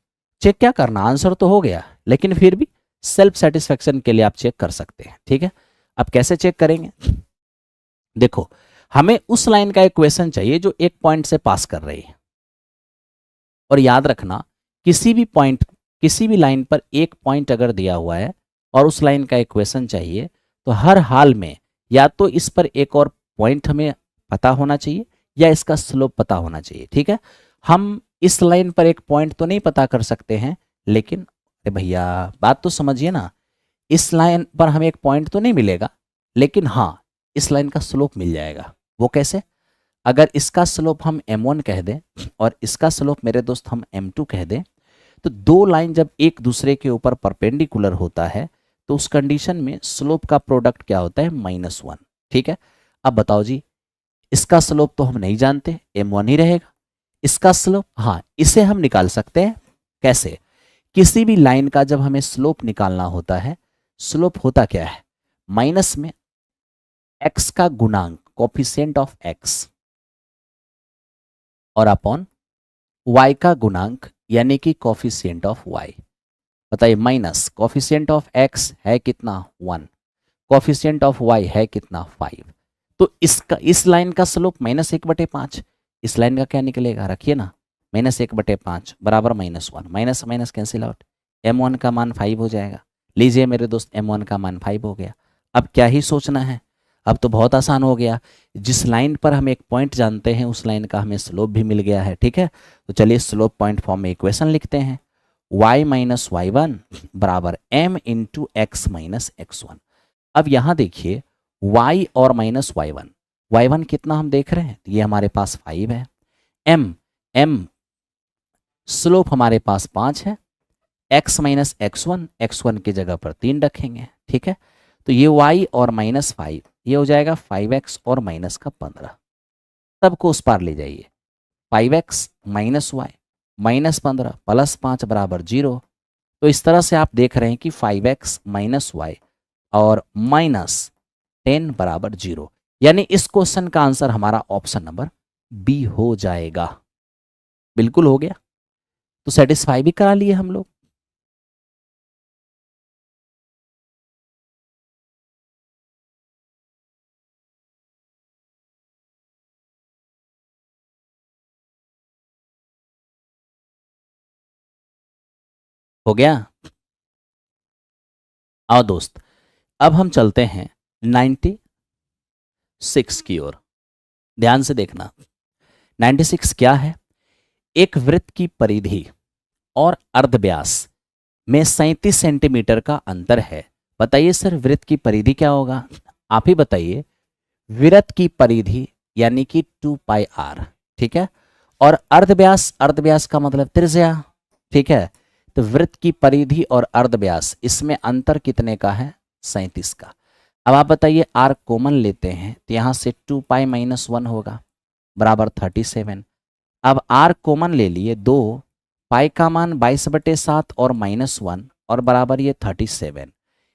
चेक क्या करना, आंसर तो हो गया लेकिन फिर भी सेल्फ सेटिस्फेक्शन के लिए आप चेक कर सकते हैं, ठीक है। अब कैसे चेक करेंगे, देखो हमें उस लाइन का इक्वेशन चाहिए जो एक पॉइंट से पास कर रही है। और याद रखना किसी भी पॉइंट, किसी भी लाइन पर एक पॉइंट अगर दिया हुआ है और उस लाइन का इक्वेशन चाहिए तो हर हाल में या तो इस पर एक और पॉइंट हमें पता होना चाहिए या इसका स्लोप पता होना चाहिए, ठीक है। हम इस लाइन पर एक पॉइंट तो नहीं पता कर सकते हैं, लेकिन अरे भैया बात तो समझिए ना, इस लाइन पर हमें एक पॉइंट तो नहीं मिलेगा लेकिन हाँ इस लाइन का स्लोप मिल जाएगा। वो कैसे, अगर इसका स्लोप हम m1 कह दें और इसका स्लोप मेरे दोस्त हम m2 कह दें, तो दो लाइन जब एक दूसरे के ऊपर परपेंडिकुलर होता है तो उस कंडीशन में स्लोप का प्रोडक्ट क्या होता है -1, ठीक है। अब बताओ जी, इसका स्लोप तो हम नहीं जानते, m1 ही रहेगा। इसका स्लोप, हाँ इसे हम निकाल सकते हैं। कैसे, किसी भी लाइन का जब हमें स्लोप निकालना होता है, स्लोप होता क्या है, माइनस में x का गुणांक कोफिशिएंट ऑफ x और अपॉन y का गुणांक यानी कि कोफिशिएंट ऑफ y। बताइए, माइनस कोफिशिएंट ऑफ x है कितना 1, कोफिशिएंट ऑफ y है कितना 5। तो इसका, इस लाइन का स्लोप -1/5, इस लाइन का क्या निकलेगा, रखिए ना, -1/5 बराबर -1, minus minus cancel out, m1 का मान 5 हो जाएगा। लीजिए मेरे दोस्त m1 का मान 5 हो गया। अब क्या ही सोचना है, अब तो बहुत आसान हो गया, जिस लाइन पर हम एक पॉइंट जानते हैं उस लाइन का हमें स्लोप भी मिल गया है। ठीक है, तो चलिए स्लोप पॉइंट फॉर्म में इक्वेशन लिखते हैं। y माइनस वाई वन बराबर m into x minus x one. अब यहाँ देखिए y और माइनस वाई वन कितना हम देख रहे हैं, ये हमारे पास 5 है। m स्लोप हमारे पास 5 है। x माइनस एक्स वन की जगह पर 3 रखेंगे। ठीक है, तो ये y और माइनस 5 ये हो जाएगा 5x और माइनस का 15। सबको उस पार ले जाइए, 5x minus Y minus 15 plus 5 बराबर 0। तो इस तरह से आप देख रहे हैं कि 5x माइनस वाई और माइनस 10 बराबर 0, यानी इस क्वेश्चन का आंसर हमारा ऑप्शन नंबर बी हो जाएगा। बिल्कुल हो गया, तो सेटिस्फाई भी करा लिए हम लोग। हो गया। आओ दोस्त, अब हम चलते हैं 96 की ओर। ध्यान से देखना, 96 क्या है? एक वृत्त की परिधि और अर्धव्यास में 37 सेंटीमीटर का अंतर है। बताइए सर वृत्त की परिधि क्या होगा, आप ही बताइए। वृत्त की परिधि यानी कि 2 पाई आर, ठीक है, और अर्धव्यास, अर्धव्यास का मतलब त्रिज्या। ठीक है, तो वृत्त की परिधि और अर्धव्यास इसमें अंतर कितने का है? 37 का। अब आप बताइए आर कॉमन लेते हैं तो यहाँ से 2 पाई माइनस 1 होगा बराबर 37। अब आर कॉमन ले लिए, 2 पाई का मान 22/7 और माइनस 1 और बराबर ये 37।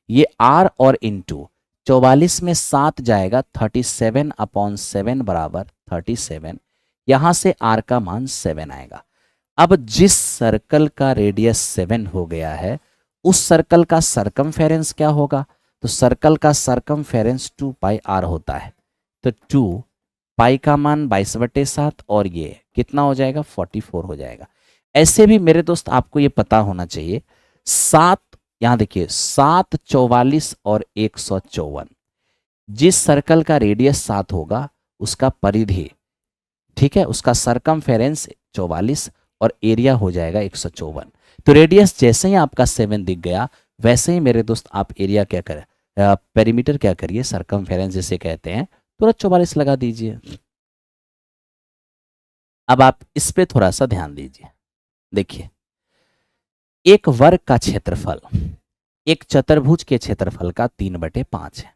ये आर और इंटू 44 में 7 जाएगा, 37/7 बराबर 37। यहाँ से आर का मान 7 आएगा। अब जिस सर्कल का रेडियस 7 हो गया है उस सर्कल का सरकमफेरेंस क्या होगा? तो सर्कल का सरकमफेरेंस 2 पाई आर होता है। तो 2 पाई का मान 22/7 और ये कितना हो जाएगा? 44 हो जाएगा। ऐसे भी मेरे दोस्त आपको ये पता होना चाहिए, 7 यहाँ देखिए 7, 44 और 154, जिस सर्कल का रेडियस 7 होगा उसका परिधि, ठीक है, उसका सरकमफेरेंस 44 और एरिया हो जाएगा 154। तो रेडियस जैसे ही आपका 7 दिख गया वैसे ही मेरे दोस्त आप एरिया क्या करें, पेरीमीटर क्या करिए, सरकमफेरेंस जिसे कहते हैं, तुरंत 44 लगा दीजिए। अब आप इस पे थोड़ा सा ध्यान दीजिए। देखिए, एक वर्ग का क्षेत्रफल एक चतुर्भुज के क्षेत्रफल का 3/5 है।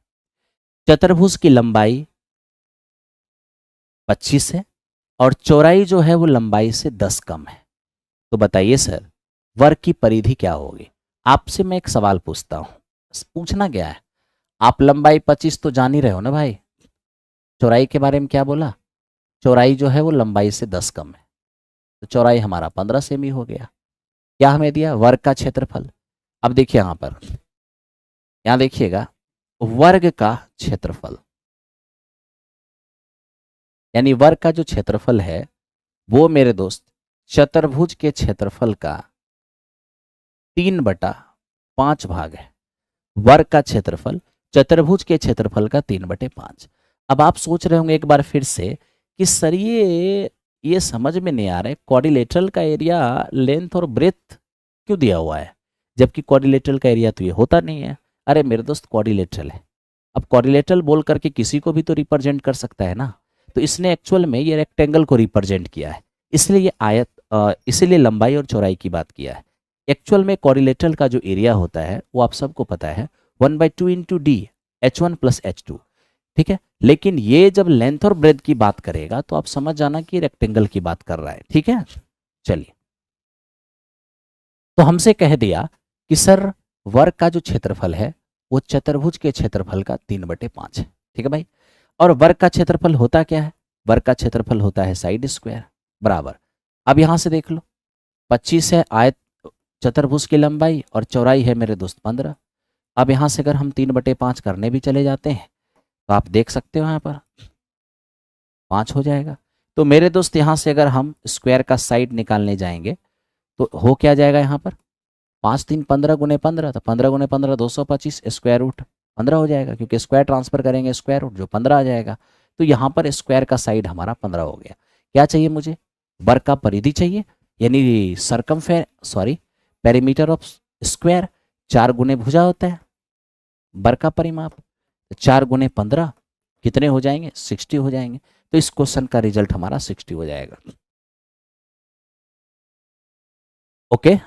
चतुर्भुज की लंबाई 25 है और चौड़ाई जो है वो लंबाई से 10 कम है। तो बताइए सर वर्ग की परिधि क्या होगी? आपसे मैं एक सवाल पूछता हूं, पूछना क्या है, आप लंबाई 25 तो जान ही रहे हो ना भाई, चौड़ाई के बारे में क्या बोला? चौड़ाई जो है वो लंबाई से 10 कम है, तो चौड़ाई हमारा 15 सेमी हो गया। क्या हमें दिया? वर्ग का क्षेत्रफल। अब देखिए यहां पर, यहां देखिएगा वर्ग का क्षेत्रफल, यानी वर्ग का जो क्षेत्रफल है वो मेरे दोस्त चतुर्भुज के क्षेत्रफल का 3/5 भाग है। वर्ग का क्षेत्रफल चतुर्भुज के क्षेत्रफल का 3/5। अब आप सोच रहे होंगे एक बार फिर से कि सर ये समझ में नहीं आ रहा है, क्वाड्रिलेटरल का एरिया लेंथ और ब्रेथ क्यों दिया हुआ है जबकि क्वाड्रिलेटरल का एरिया तो ये होता नहीं है। अरे मेरे दोस्त क्वाड्रिलेटरल है, अब क्वाड्रिलेटरल बोल करके किसी को भी तो रिप्रेजेंट कर सकता है ना, तो इसने एक्चुअल में ये रेक्टेंगल को रिप्रेजेंट किया है, इसलिए ये आयत, इसीलिए लंबाई और चौड़ाई की बात किया है। एक्चुअल में क्वाड्रिलेटरल का जो एरिया होता है वो आप सबको पता है 1/2 इंटू डी H1 + H2, ठीक है, लेकिन ये जब लेंथ और ब्रेथ की बात करेगा तो आप समझ जाना कि रेक्टेंगल की बात कर रहा है। ठीक है, चलिए, तो हमसे कह दिया कि सर वर्ग का जो क्षेत्रफल है वो चतुर्भुज के क्षेत्रफल का 3/5 है। ठीक है भाई, और वर्ग का क्षेत्रफल होता क्या है? वर्ग का क्षेत्रफल होता है साइड स्क्वायर बराबर। अब यहां से देख लो, 25 है आयत चतुर्भुज की लंबाई और चौड़ाई है मेरे दोस्त 15। अब यहां से अगर हम 3/5 करने भी चले जाते हैं तो आप देख सकते हो यहाँ पर 5 हो जाएगा। तो मेरे दोस्त यहाँ से अगर हम स्क्वायर का साइड निकालने जाएंगे तो हो क्या जाएगा यहाँ पर, 5 3 15 × 15, तो 15 × 15 225 स्क्वायर रूट 15 हो जाएगा, क्योंकि स्क्वायर ट्रांसफर करेंगे स्क्वायर रूट, जो 15 आ जाएगा। तो यहाँ पर स्क्वायर का साइड हमारा 15 हो गया। क्या चाहिए मुझे? वर्ग का परिधि चाहिए, यानी पेरीमीटर ऑफ स्क्वायर। 4 गुने भुजा होता है वर्ग का परिमाप, 4 गुने 15 कितने हो जाएंगे? 60 हो जाएंगे। तो इस क्वेश्चन का रिजल्ट हमारा 60 हो जाएगा। ओके,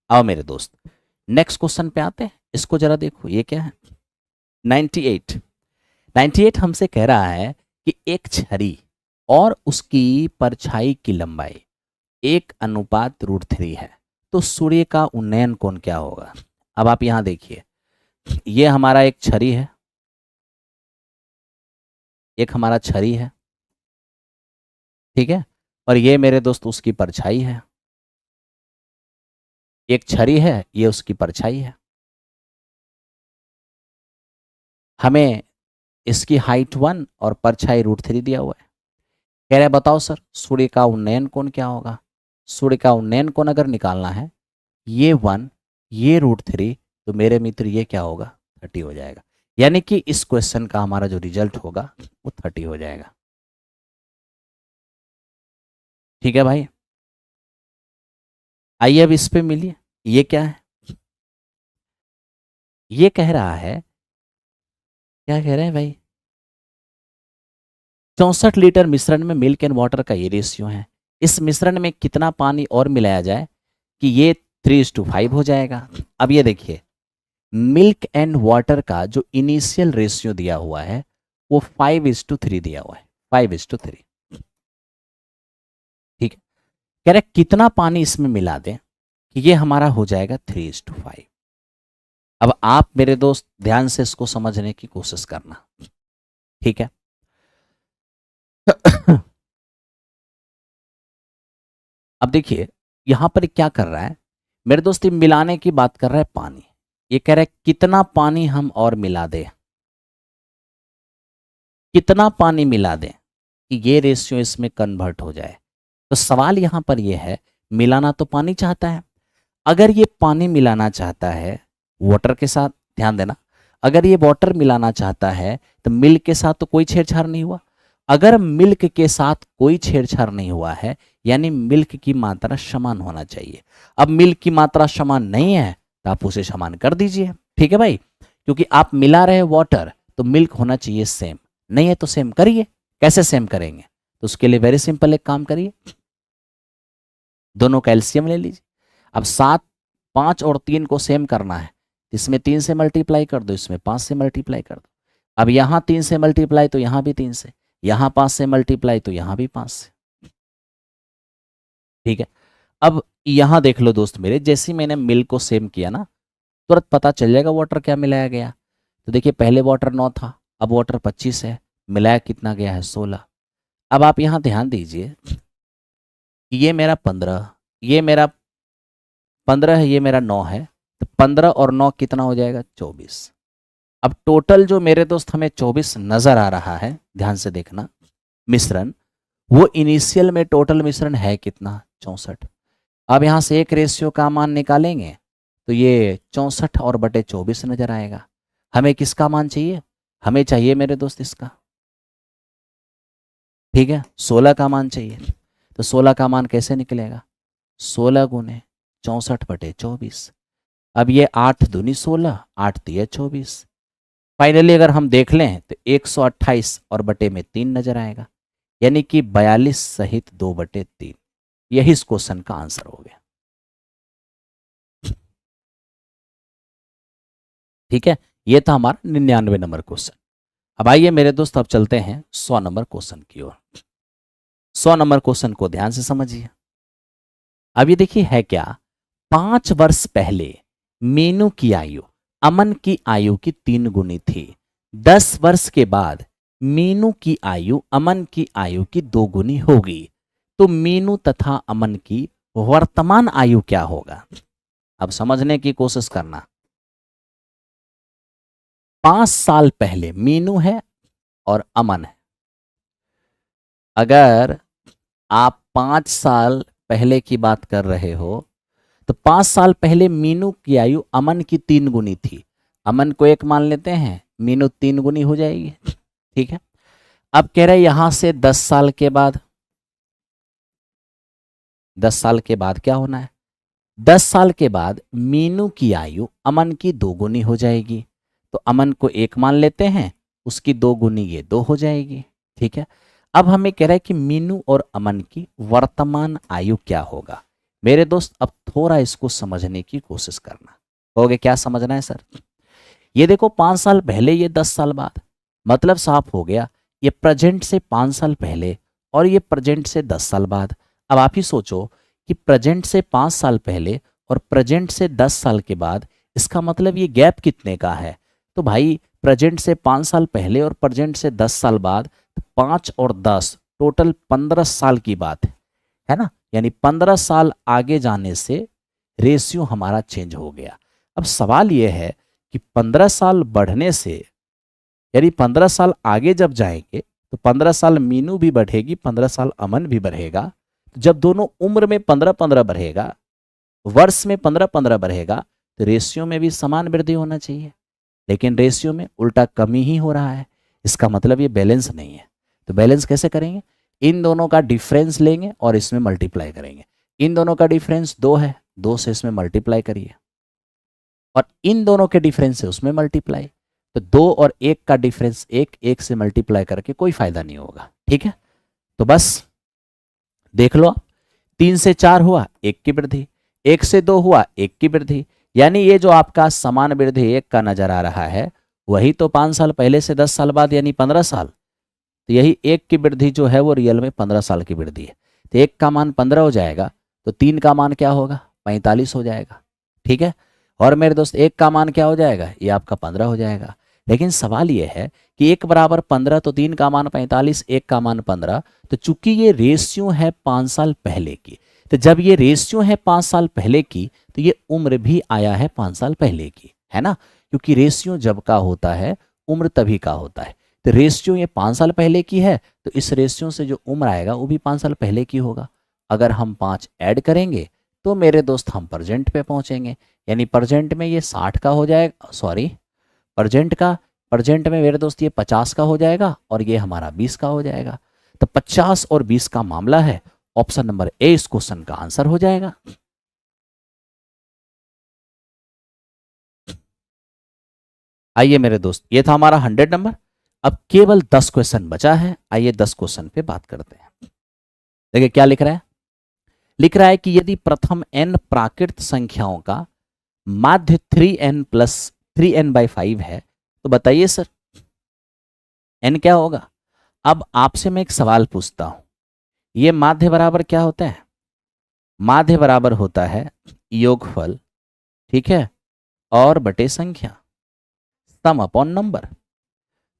आओ मेरे दोस्त नेक्स्ट क्वेश्चन पे आते हैं। इसको जरा देखो, ये क्या है? 98 98 हमसे कह रहा है कि एक छड़ी और उसकी परछाई की लंबाई 1:√3 है, तो सूर्य का उन्नयन कोण क्या होगा? अब आप यहां देखिए, ये हमारा एक छड़ी है, एक हमारा छड़ी है, ठीक है, और ये मेरे दोस्त उसकी परछाई है। एक छड़ी है, ये उसकी परछाई है। हमें इसकी हाइट 1 और परछाई √3 दिया हुआ है। कह रहे बताओ सर सूर्य का उन्नयन कोण क्या होगा? सूर्य का उन्नयन कोण अगर निकालना है, ये 1 ये √3, तो मेरे मित्र ये क्या होगा? 30 हो जाएगा। यानी कि इस क्वेश्चन का हमारा जो रिजल्ट होगा वो 30 हो जाएगा। ठीक है भाई, आइए अब इस पे मिलिए। ये क्या है? ये कह रहा है, क्या कह रहे हैं भाई? 64 लीटर मिश्रण में मिल्क एंड वाटर का ये रेशियो है। इस मिश्रण में कितना पानी और मिलाया जाए कि ये 3:5 हो जाएगा? अब ये देखिए, मिल्क एंड वाटर का जो इनिशियल रेशियो दिया हुआ है वो 5:3 दिया हुआ है, 5:3। ठीक है, कह रहे कितना पानी इसमें मिला दें कि ये हमारा हो जाएगा 3:5। अब आप मेरे दोस्त ध्यान से इसको समझने की कोशिश करना, ठीक है? अब देखिए यहां पर क्या कर रहा है मेरे दोस्त, ये मिलाने की बात कर रहा है पानी। ये कह रहा है कितना पानी हम और मिला दें, कितना पानी मिला दें कि ये रेशियो इसमें कन्वर्ट हो जाए। तो सवाल यहां पर ये है, मिलाना तो पानी चाहता है। अगर ये पानी मिलाना चाहता है वाटर के साथ, ध्यान देना, अगर ये वाटर मिलाना चाहता है तो मिल्क के साथ तो कोई छेड़छाड़ नहीं हुआ। अगर मिल्क के साथ कोई छेड़छाड़ नहीं हुआ है, यानी मिल्क की मात्रा समान होना चाहिए। अब मिल्क की मात्रा समान नहीं है तो आप उसे समान कर दीजिए, ठीक है भाई, क्योंकि आप मिला रहे वाटर तो मिल्क होना चाहिए सेम, नहीं है तो सेम करिए। कैसे सेम करेंगे? तो उसके लिए वेरी सिंपल, एक काम करिए, दोनों का एलसीएम ले लीजिए। अब 7, 5 और 3 को सेम करना है, इसमें 3 से मल्टीप्लाई कर दो, इसमें 5 से मल्टीप्लाई कर दो। अब यहाँ 3 से मल्टीप्लाई तो यहाँ भी 3 से, यहाँ 5 से मल्टीप्लाई तो यहाँ भी 5 से, ठीक है। अब यहाँ देख लो दोस्त मेरे, जैसे ही मैंने मिल्क को सेम किया ना, तुरंत पता चल जाएगा वाटर क्या मिलाया गया। तो देखिए पहले वाटर 9 था, अब वाटर 25 है, मिलाया कितना गया है? 16। अब आप यहाँ ध्यान दीजिए कि ये मेरा 15, ये मेरा 15 है, ये मेरा 9 है, तो 15 और 9 कितना हो जाएगा? 24। अब टोटल जो मेरे दोस्त हमें 24 नजर आ रहा है, ध्यान से देखना, मिश्रण, वो इनिशियल में टोटल मिश्रण है कितना? 64। अब यहां से एक रेशियो का मान निकालेंगे तो ये 64 और बटे 24 नजर आएगा। हमें किसका मान चाहिए? हमें चाहिए मेरे दोस्त इसका, ठीक है, 16 का मान चाहिए। तो 16 का मान कैसे निकलेगा? 16 गुने 64 बटे 24। अब ये 8 दूनी 16, 8 दिए 24। फाइनली अगर हम देख लें तो 128 और बटे में 3 नजर आएगा, यानी कि 42 सहित 2/3। यही इस क्वेश्चन का आंसर हो गया, ठीक है। ये था हमारा 99 नंबर क्वेश्चन। अब आइए मेरे दोस्त, अब चलते हैं 100 नंबर क्वेश्चन की ओर। 100 नंबर क्वेश्चन को ध्यान से समझिए। अब ये देखिए है क्या, 5 वर्ष पहले मीनू की आयु अमन की आयु की 3 गुनी थी। 10 वर्ष के बाद मीनू की आयु अमन की आयु की 2 गुनी होगी, तो मीनू तथा अमन की वर्तमान आयु क्या होगा? अब समझने की कोशिश करना। 5 साल पहले मीनू है और अमन है। अगर आप 5 साल पहले की बात कर रहे हो तो 5 साल पहले मीनू की आयु अमन की 3 गुनी थी। अमन को 1 मान लेते हैं, मीनू 3 गुनी हो जाएगी। ठीक है, अब कह रहे हैं यहां से 10 साल के बाद, 10 साल के बाद क्या होना है, 10 साल के बाद मीनू की आयु अमन की 2 गुनी हो जाएगी। तो अमन को 1 मान लेते हैं, उसकी 2 गुनी ये 2 हो जाएगी। ठीक है, अब हमें कह रहा है कि मीनू और अमन की वर्तमान आयु क्या होगा। मेरे दोस्त अब थोड़ा इसको समझने की कोशिश करना। हो गया, क्या समझना है सर? ये देखो 5 साल पहले, ये 10 साल बाद, मतलब साफ हो गया ये प्रेजेंट से 5 साल पहले और ये प्रेजेंट से 10 साल बाद। अब आप ही सोचो कि प्रेजेंट से 5 साल पहले और प्रेजेंट से 10 साल के बाद, इसका मतलब ये गैप कितने का है। तो भाई प्रेजेंट से 5 साल पहले और प्रेजेंट से 10 साल बाद, तो 5 और 10 टोटल 15 साल की बात है ना। यानी 15 साल आगे जाने से रेशियो हमारा चेंज हो गया। अब सवाल यह है कि 15 साल बढ़ने से, यानी 15 साल आगे जब जाएंगे तो 15 साल मीनू भी बढ़ेगी, 15 साल अमन भी बढ़ेगा। जब दोनों उम्र में 15-15 बढ़ेगा, वर्ष में 15-15 बढ़ेगा, तो रेशियो में भी समान वृद्धि होना चाहिए। लेकिन रेशियो में उल्टा कमी ही हो रहा है। इसका मतलब ये बैलेंस नहीं है। तो बैलेंस कैसे करेंगे? इन दोनों का डिफरेंस लेंगे और इसमें मल्टीप्लाई करेंगे। इन दोनों का डिफरेंस 2 है, 2 से इसमें मल्टीप्लाई करिए और इन दोनों के डिफरेंस से उसमें मल्टीप्लाई। तो 2 और 1 का डिफरेंस 1, 1 से मल्टीप्लाई करके कोई फायदा नहीं होगा। ठीक है, तो बस देख लो आप, 3 से 4 हुआ 1 की वृद्धि, 1 से 2 हुआ 1 की वृद्धि। यानी ये जो आपका समान वृद्धि 1 का नजर आ रहा है, वही तो 5 साल पहले से 10 साल बाद यानी 15 साल। तो यही 1 की वृद्धि जो है वो रियल में 15 साल की वृद्धि है। तो 1 का मान 15 हो जाएगा, तो 3 का मान क्या होगा? 45 हो जाएगा। ठीक है, और मेरे दोस्त 1 का मान क्या हो जाएगा? ये आपका 15 हो जाएगा। लेकिन सवाल ये है कि 1 बराबर 15, तो 3 का मान 45, 1 का मान 15। तो चूंकि ये रेशियो है 5 साल पहले की, तो जब ये रेशियो है 5 साल पहले की, तो ये उम्र भी आया है 5 साल पहले की, है ना। क्योंकि रेशियो जब का होता है, उम्र तभी का होता है। तो रेशियो ये 5 साल पहले की है, तो इस रेशियो से जो उम्र आएगा वो भी 5 साल पहले की होगा। अगर हम 5 ऐड करेंगे तो मेरे दोस्त हम प्रेजेंट पे पहुंचेंगे। यानी प्रेजेंट में ये 60 का हो जाएगा, सॉरी प्रेजेंट में मेरे दोस्त ये 50 का हो जाएगा और ये हमारा 20 का हो जाएगा। तो 50 और 20 का मामला है। ऑप्शन नंबर ए इस क्वेश्चन का आंसर हो जाएगा। आइए मेरे दोस्त, ये था हमारा 100 नंबर। अब केवल 10 क्वेश्चन बचा है। आइए 10 क्वेश्चन पे बात करते हैं। देखिए क्या लिख रहा है। लिख रहा है कि यदि प्रथम n प्राकृत संख्याओं का माध्य 3n प्लस 3n/5 है, तो बताइए सर n क्या होगा। अब आपसे मैं एक सवाल पूछता हूं, ये माध्य बराबर क्या होता है? माध्य बराबर होता है योगफल, ठीक है, और बटे संख्या, सम अपॉन नंबर।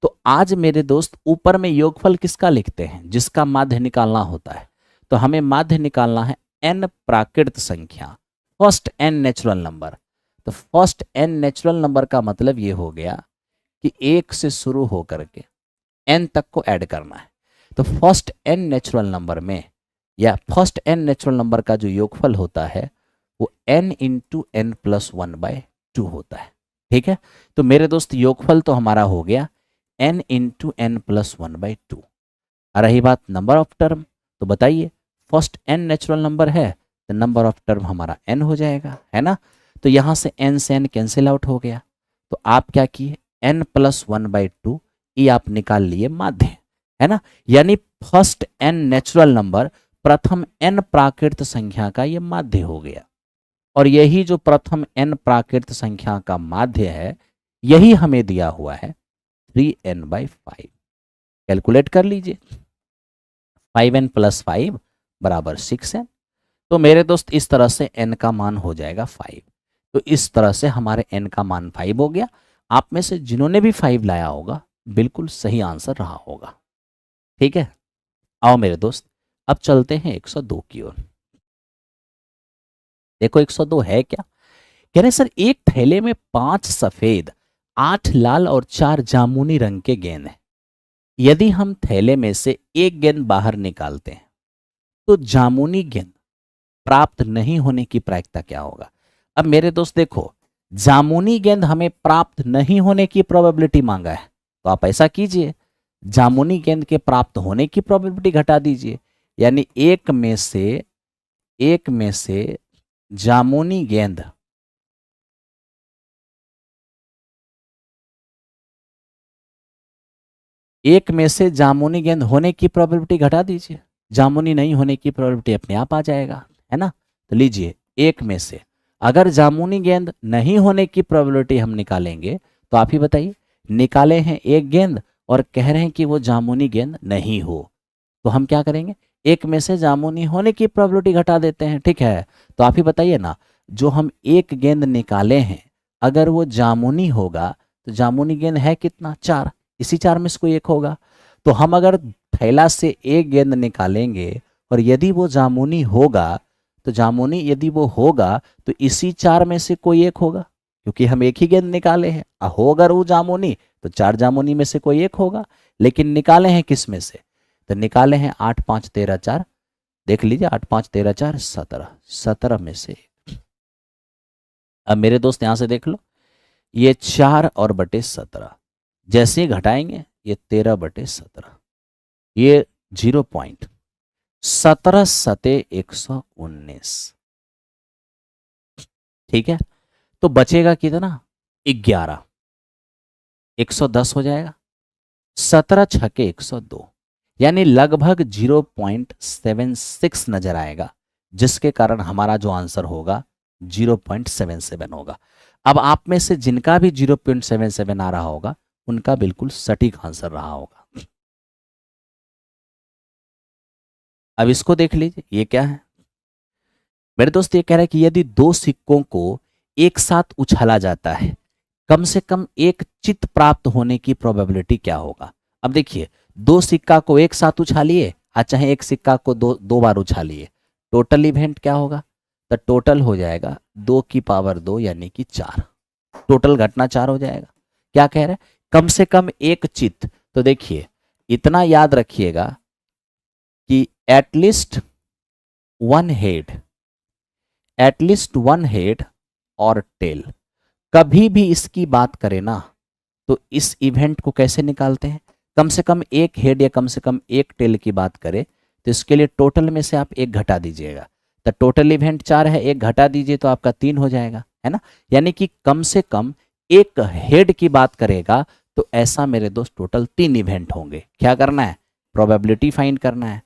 तो आज मेरे दोस्त ऊपर में योगफल किसका लिखते हैं? जिसका माध्य निकालना होता है। तो हमें माध्य निकालना है n प्राकृत संख्या, फर्स्ट n नेचुरल नंबर। तो फर्स्ट n नेचुरल नंबर का मतलब ये हो गया कि 1 से शुरू होकर के n तक को ऐड करना है। तो फर्स्ट n नेचुरल नंबर में, या फर्स्ट n नेचुरल नंबर का जो योगफल होता है वो n इंटू n प्लस 1/2 होता है। ठीक है, तो मेरे दोस्त योगफल तो हमारा हो गया n इंटू n प्लस 1/2। रही बात नंबर ऑफ टर्म, तो बताइए फर्स्ट n नेचुरल नंबर है तो नंबर ऑफ टर्म हमारा n हो जाएगा, है ना। तो यहाँ से n से n कैंसिल आउट हो गया। तो आप क्या किए, n प्लस 1/2 ये आप निकाल लिए माध्य, है ना। यानी फर्स्ट n नेचुरल नंबर, प्रथम n प्राकृत संख्या का ये माध्य हो गया। और यही जो प्रथम n प्राकृत संख्या का माध्य है, यही हमें दिया हुआ है 3n/5। कैलकुलेट कर लीजिए, 5n + 5 बराबर 6n। तो मेरे दोस्त इस तरह से n का मान हो जाएगा 5। तो इस तरह से हमारे n का मान 5 हो गया। आप में से जिन्होंने भी 5 लाया होगा बिल्कुल सही आंसर रहा होगा। ठीक है, आओ मेरे दोस्त अब चलते हैं 102 की ओर। देखो 102 है क्या। कह रहे सर एक थैले में 5 सफेद, 8 लाल और 4 जामुनी रंग के गेंद हैं। यदि हम थैले में से एक गेंद बाहर निकालते हैं तो जामुनी गेंद प्राप्त नहीं होने की प्रायिकता क्या होगा। अब मेरे दोस्त देखो, जामुनी गेंद हमें प्राप्त नहीं होने की प्रोबेबिलिटी मांगा है, तो आप ऐसा कीजिए, जामुनी गेंद के प्राप्त होने की प्रोबेबिलिटी घटा दीजिए, यानी एक में से जामुनी गेंद होने की प्रोबेबिलिटी घटा दीजिए, जामुनी नहीं होने की प्रोबेबिलिटी अपने आप आ जाएगा, है ना। तो लीजिए, एक में से अगर जामुनी गेंद नहीं होने की प्रोबेबिलिटी हम निकालेंगे, तो आप ही बताइए, निकाले हैं एक गेंद और कह रहे हैं कि वो जामुनी गेंद नहीं हो, तो हम क्या करेंगे, एक में से जामुनी होने की प्रोबेबिलिटी घटा देते हैं, ठीक है। तो आप ही बताइए ना, जो हम एक गेंद निकाले हैं अगर वो जामुनी होगा तो जामुनी गेंद है कितना, 4, इसी 4 में से कोई एक होगा। तो हम अगर थैला से एक गेंद निकालेंगे और यदि वो जामुनी होगा, तो जामुनी यदि वो होगा तो इसी 4 में से कोई एक होगा, क्योंकि हम एक ही गेंद निकाले हैं। हो अगर वो जामुनी तो 4 जामुनी में से कोई एक होगा, लेकिन निकाले हैं किस में से, तो निकाले हैं 8 5 13 4, देख लीजिए 8 5 13 4 17, 17 में से। अब मेरे दोस्त यहां से देख लो, ये 4 और बटे 17 जैसे ही घटाएंगे ये 13 बटे 17, ये 0.17 सते 119, ठीक है। तो बचेगा कितना, 11, 110 हो जाएगा, 17 छके 102, यानी लगभग 0.76 नजर आएगा, जिसके कारण हमारा जो आंसर होगा 0.77 होगा। अब आप में से जिनका भी 0.77 आ रहा होगा उनका बिल्कुल सटीक आंसर रहा होगा। अब इसको देख लीजिए, ये क्या है मेरे दोस्त, ये कह रहा है कि यदि दो सिक्कों को एक साथ उछाला जाता है, कम से कम एक चित प्राप्त होने की प्रोबेबिलिटी क्या होगा। अब देखिए, दो सिक्का को एक साथ उछालिए, चाहे एक सिक्का को दो बार उछालिए, टोटल इवेंट क्या होगा, तो टोटल हो जाएगा 2 की पावर 2 यानी कि 4, टोटल घटना 4 हो जाएगा। क्या कह रहे हैं, कम से कम एक चित, तो देखिए इतना याद रखिएगा कि एटलीस्ट वन हेड और टेल, कभी भी इसकी बात करें ना तो इस इवेंट को कैसे निकालते हैं, कम से कम एक हेड या कम से कम एक टेल की बात करें तो इसके लिए टोटल में से आप एक घटा दीजिएगा, तो टोटल इवेंट 4 है, एक घटा दीजिए तो आपका 3 हो जाएगा, है ना। यानी कि कम से कम एक हेड की बात करेगा तो ऐसा मेरे दोस्त टोटल 3 इवेंट होंगे। क्या करना है, प्रोबेबिलिटी फाइंड करना है।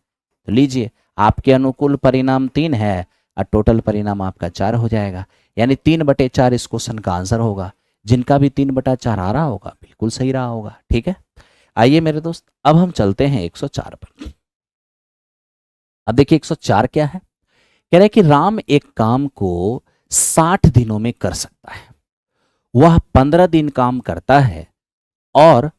तो लीजिए, आपके अनुकूल परिणाम 3 है और टोटल परिणाम आपका 4 हो जाएगा, यानी 3/4 इस क्वेश्चन का आंसर होगा। जिनका भी 3/4 आ रहा होगा बिल्कुल सही रहा होगा, ठीक है। आइए मेरे दोस्त, अब हम चलते हैं 104 पर। अब देखिए 104 क्या है, कह रहे हैं कि राम एक काम को 60 दिनों में कर सकता है, वह 15 दिन काम करता है और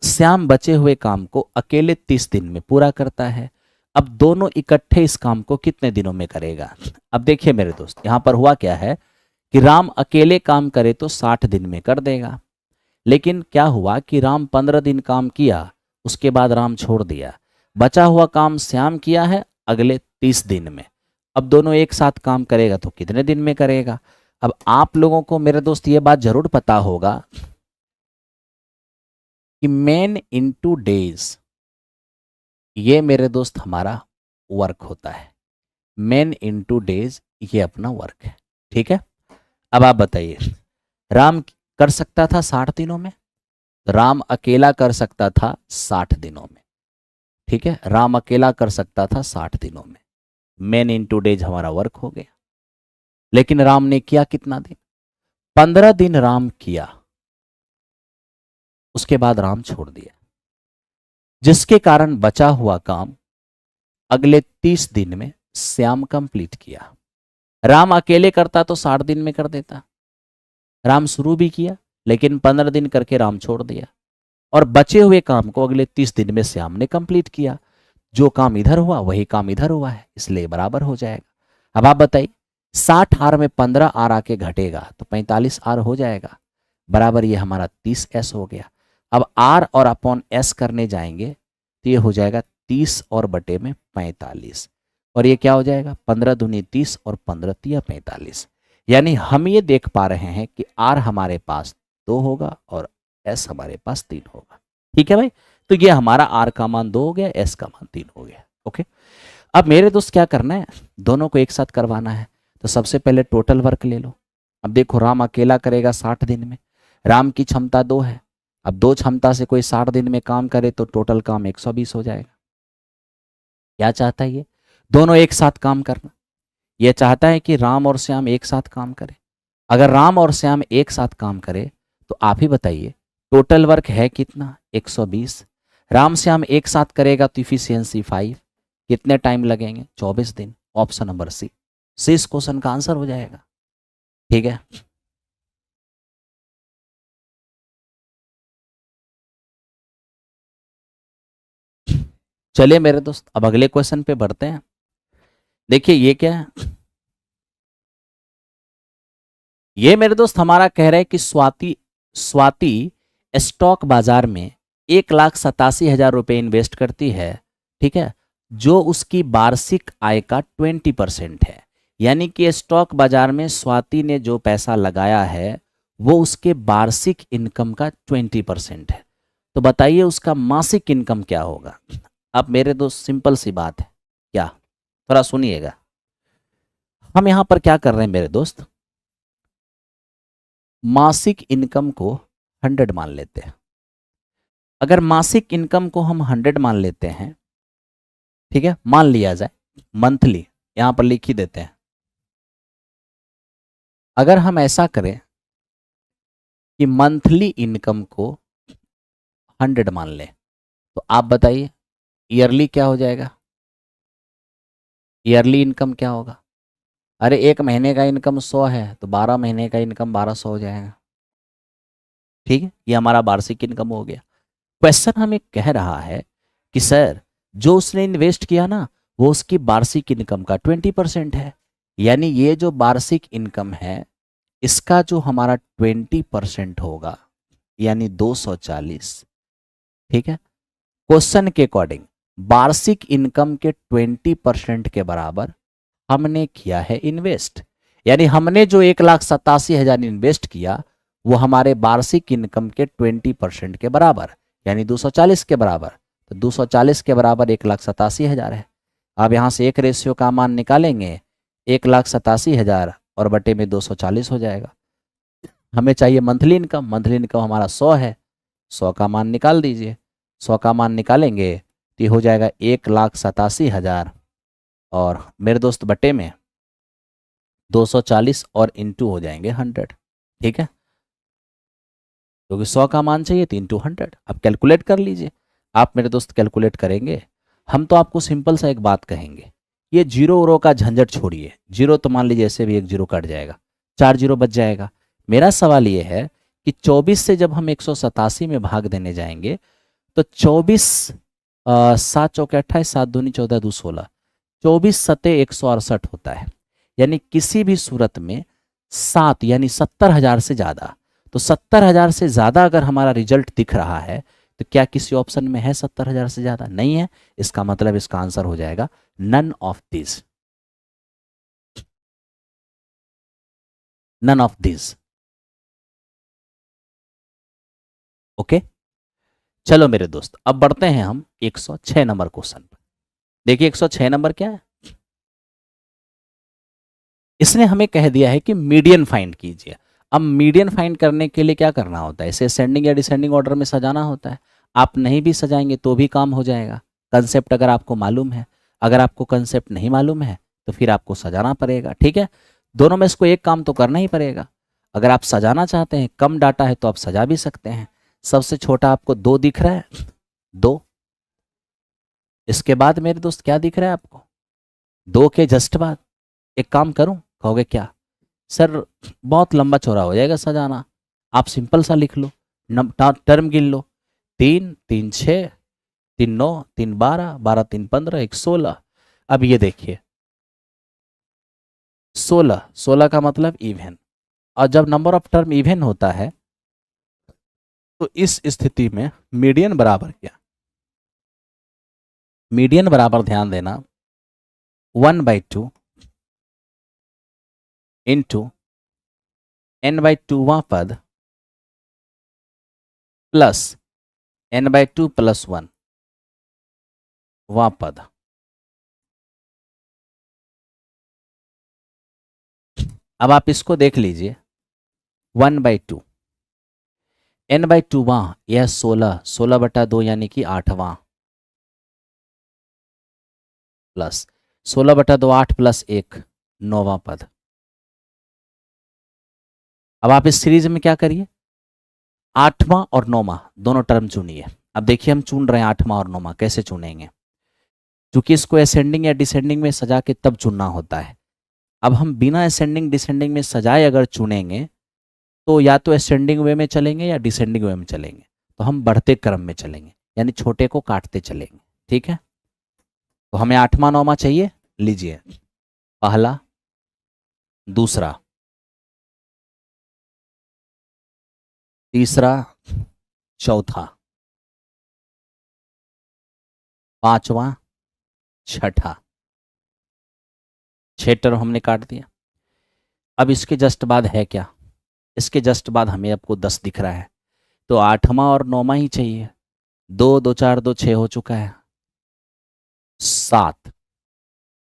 श्याम बचे हुए काम को अकेले 30 दिन में पूरा करता है। अब दोनों इकट्ठे इस काम को कितने दिनों में करेगा। अब देखिए मेरे दोस्त, यहां पर हुआ क्या है कि राम अकेले काम करे तो 60 दिन में कर देगा, लेकिन क्या हुआ कि राम 15 दिन काम किया, उसके बाद राम छोड़ दिया, बचा हुआ काम श्याम किया है अगले 30 दिन में। अब दोनों एक साथ काम करेगा तो कितने दिन में करेगा। अब आप लोगों को मेरे दोस्त ये बात जरूर पता होगा कि मैन इनटू डेज, ये मेरे दोस्त हमारा वर्क होता है, मैन इनटू डेज ये अपना वर्क है, ठीक है। अब आप बताइए, राम कर सकता था 60 दिनों में, राम अकेला कर सकता था 60 दिनों में, ठीक है, राम अकेला कर सकता था 60 दिनों में, मैन इनटू डेज हमारा वर्क हो गया। लेकिन राम ने किया कितना दिन, 15 दिन राम किया, उसके बाद राम छोड़ दिया, जिसके कारण बचा हुआ काम अगले 30 दिन में श्याम कंप्लीट किया। राम अकेले करता तो 60 दिन में कर देता, राम शुरू भी किया लेकिन 15 दिन करके राम छोड़ दिया, और बचे हुए काम को अगले 30 दिन में श्याम ने कंप्लीट किया। जो काम इधर हुआ वही काम इधर हुआ है, इसलिए बराबर हो जाएगा। अब आप बताइए, 60 आर में 15 आर आके घटेगा तो 45 आर हो जाएगा, बराबर ये हमारा 30 एस हो गया। अब आर और अपॉन एस करने जाएंगे तो ये हो जाएगा 30 और बटे में 45, और ये क्या हो जाएगा 15 दूनी 30 और 15 तिया 45, यानी हम ये देख पा रहे हैं कि आर हमारे पास 2 होगा और एस हमारे पास 3 होगा। ठीक है भाई, तो ये हमारा आर का मान 2 हो गया, एस का मान 3 हो गया। ओके, अब मेरे दोस्त क्या करना है, दोनों को एक साथ करवाना है। तो सबसे पहले टोटल वर्क ले लो। अब देखो राम अकेला करेगा 60 दिन में, राम की क्षमता 2 है। अब 2 क्षमता से कोई 60 दिन में काम करे तो टोटल काम 120 हो जाएगा। क्या चाहता है ये, दोनों एक साथ काम करना। यह चाहता है कि राम और श्याम एक साथ काम करें। अगर राम और श्याम एक साथ काम करें तो आप ही बताइए टोटल वर्क है कितना, 120। राम श्याम एक साथ करेगा तो इफिशियंसी 5। कितने टाइम लगेंगे, 24 दिन। ऑप्शन नंबर सी इस क्वेश्चन का आंसर हो जाएगा। ठीक है, चलिए मेरे दोस्त अब अगले क्वेश्चन पे बढ़ते हैं। देखिए ये क्या है, ये मेरे दोस्त हमारा कह रहा है कि स्वाति स्वाति स्टॉक बाजार में 1,87,000 रुपये इन्वेस्ट करती है। ठीक है, जो उसकी वार्षिक आय का 20% है। यानी कि स्टॉक बाजार में स्वाति ने जो पैसा लगाया है वो उसके वार्षिक इनकम का 20% है। तो बताइए उसका मासिक इनकम क्या होगा। अब मेरे दोस्त सिंपल सी बात है, क्या, थोड़ा सुनिएगा। हम यहां पर क्या कर रहे हैं मेरे दोस्त, मासिक इनकम को 100 मान लेते हैं। अगर मासिक इनकम को हम 100 मान लेते हैं, ठीक है, मान लिया जाए मंथली, यहां पर लिख ही देते हैं। अगर हम ऐसा करें कि मंथली इनकम को 100 मान लें तो आप बताइए ईयरली क्या हो जाएगा, ईयरली इनकम क्या होगा। अरे एक महीने का इनकम 100 है तो 12 महीने का इनकम 1200 हो जाएगा। ठीक है, ये हमारा वार्षिक इनकम हो गया। क्वेश्चन हमें कह रहा है कि सर जो उसने इन्वेस्ट किया ना वो उसकी वार्षिक इनकम का 20% है। यानी ये जो वार्षिक इनकम है इसका जो हमारा 20% होगा यानी 240। ठीक है, क्वेश्चन के अकॉर्डिंग वार्षिक इनकम के 20% के बराबर हमने किया है इन्वेस्ट। यानी हमने जो 1,87,000 इन्वेस्ट किया वो हमारे वार्षिक इनकम के 20% के बराबर यानी 240 के बराबर। तो 240 के बराबर 1,87,000 है। अब यहाँ से एक रेशियो का मान निकालेंगे, 1,87,000 और बटे में 240 हो जाएगा। हमें चाहिए मंथली इनकम, मंथली इनकम हमारा 100 है, 100 का मान निकाल दीजिए। 100 का मान निकालेंगे तो ये हो जाएगा 1,87,000 और मेरे दोस्त बटे में 240 और इंटू हो जाएंगे 100। ठीक है, क्योंकि 100 का मान चाहिए तो इंटू 100। अब कैलकुलेट कर लीजिए। आप मेरे दोस्त कैलकुलेट करेंगे, हम तो आपको सिंपल सा एक बात कहेंगे, ये जीरो उरो का झंझट छोड़िए। जीरो तो मान लीजिए ऐसे भी एक जीरो कट जाएगा, 4 जीरो बच जाएगा। मेरा सवाल ये है कि 24 से जब हम 187 में भाग देने जाएंगे तो 24 7 चौके 28, 7 दूनी 14, 2 16, 24 सते 168 होता है। यानी किसी भी सूरत में 7 यानी 70,000 से ज़्यादा। तो 70,000 से ज़्यादा अगर हमारा रिजल्ट दिख रहा है तो क्या किसी ऑप्शन में है 70,000 से ज़्यादा, नहीं है। इसका मतलब इसका आंसर हो जाएगा none of this, none of this. Okay, चलो मेरे दोस्त अब बढ़ते हैं हम 106 नंबर क्वेश्चन पर। देखिए 106 नंबर क्या है, इसने हमें कह दिया है कि मीडियन फाइंड कीजिए। अब मीडियन फाइंड करने के लिए क्या करना होता है, इसे असेंडिंग या डिसेंडिंग ऑर्डर में सजाना होता है। आप नहीं भी सजाएंगे तो भी काम हो जाएगा, कंसेप्ट अगर आपको मालूम है। अगर आपको कंसेप्ट नहीं मालूम है तो फिर आपको सजाना पड़ेगा। ठीक है, दोनों में इसको एक काम तो करना ही पड़ेगा। अगर आप सजाना चाहते हैं, कम डाटा है तो आप सजा भी सकते हैं। सबसे छोटा आपको 2 दिख रहा है, 2। इसके बाद मेरे दोस्त क्या दिख रहा है आपको, 2 के जस्ट बाद। एक काम करूं, कहोगे क्या सर बहुत लंबा चौड़ा हो जाएगा सजाना, आप सिंपल सा लिख लो, टर्म गिन लो। 3 3 6, 3 9, 3 12, 12 3 15, 1 16। अब ये देखिए 16, 16 का मतलब इवन। और जब नंबर ऑफ टर्म इवन होता है तो इस स्थिति में मीडियन बराबर क्या, मीडियन बराबर ध्यान देना 1/2 इंटू n/2वां पद प्लस n/2 + 1 वां पद। अब आप इसको देख लीजिए, 1/2 n/2वां, यह 16/2 यानी कि 8वां, प्लस 16/2 8 + 1 9वां पद। अब आप इस सीरीज में क्या करिए, 8वां और 9वां दोनों टर्म चुनिए। अब देखिए हम चुन रहे हैं 8वां और 9वां, कैसे चुनेंगे, क्योंकि इसको असेंडिंग या डिसेंडिंग में सजा के तब चुनना होता है। अब हम बिना असेंडिंग डिसेंडिंग में सजाए अगर चुनेंगे तो या तो असेंडिंग वे में चलेंगे या डिसेंडिंग वे में चलेंगे। तो हम बढ़ते क्रम में चलेंगे, यानी छोटे को काटते चलेंगे। ठीक है, तो हमें 8वां 9वां चाहिए, लीजिए, पहला, दूसरा, तीसरा, चौथा, पांचवा, छठा। 6 टर्म हमने काट दिया। अब इसके जस्ट बाद है क्या, इसके जस्ट बाद हमें आपको 10 दिख रहा है, तो 8वां और 9वां ही चाहिए। 2 2 4 2 6 हो चुका है, 7।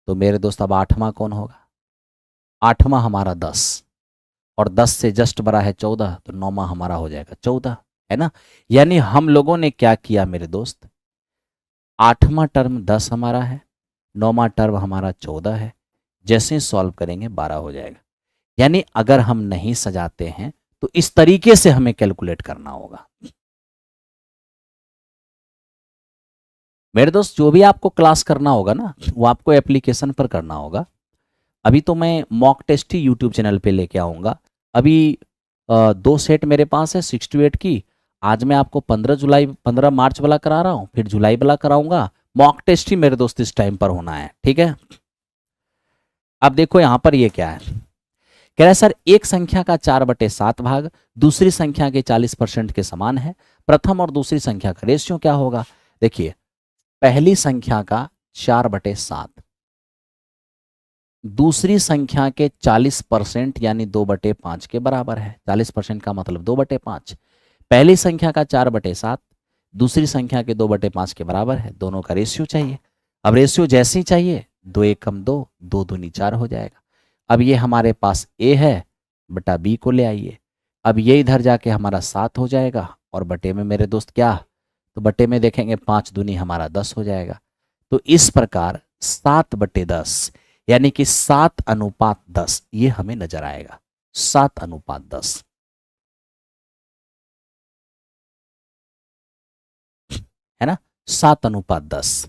तो मेरे दोस्त अब 8वां कौन होगा, 8वां हमारा 10, और 10 से जस्ट बड़ा है 14, तो 9वां हमारा हो जाएगा 14, है ना। यानी हम लोगों ने क्या किया मेरे दोस्त, 8वां टर्म 10 हमारा है, 9वां टर्म हमारा 14 है, जैसे ही सॉल्व करेंगे 12 हो जाएगा। यानी अगर हम नहीं सजाते हैं तो इस तरीके से हमें कैलकुलेट करना होगा। मेरे दोस्त जो भी आपको क्लास करना होगा ना, वो आपको एप्लीकेशन पर करना होगा। अभी तो मैं मॉक टेस्ट ही यूट्यूब चैनल पे लेके आऊँगा। अभी 2 सेट मेरे पास है 6 to 8 की। आज मैं आपको 15 मार्च वाला करा रहा हूँ, फिर जुलाई वाला कराऊंगा। मॉक टेस्ट ही मेरे दोस्त इस टाइम पर होना है, ठीक है। अब देखो यहाँ पर ये क्या है, कह रहा है सर एक संख्या का 4/7 भाग दूसरी संख्या के 40% के समान है, प्रथम और दूसरी संख्या का रेशियो क्या होगा। देखिए, पहली संख्या का 4/7 दूसरी संख्या के 40% यानी 2/5 के बराबर है। 40% का मतलब 2/5। पहली संख्या का 4/7 दूसरी संख्या के 2/5 के बराबर है, दोनों का रेशियो चाहिए। अब रेशियो जैसे ही चाहिए, 2 एकम 2, 2 दूनी 4 हो जाएगा। अब ये हमारे पास a है, बटा b को ले आइए। अब ये इधर जाके हमारा 7 हो जाएगा, और बटे में मेरे दोस्त क्या, तो बटे में देखेंगे 5 दूनी हमारा 10 हो जाएगा। तो इस प्रकार 7/10 यानी कि 7:10 ये हमें नजर आएगा, 7:10, है ना, 7:10।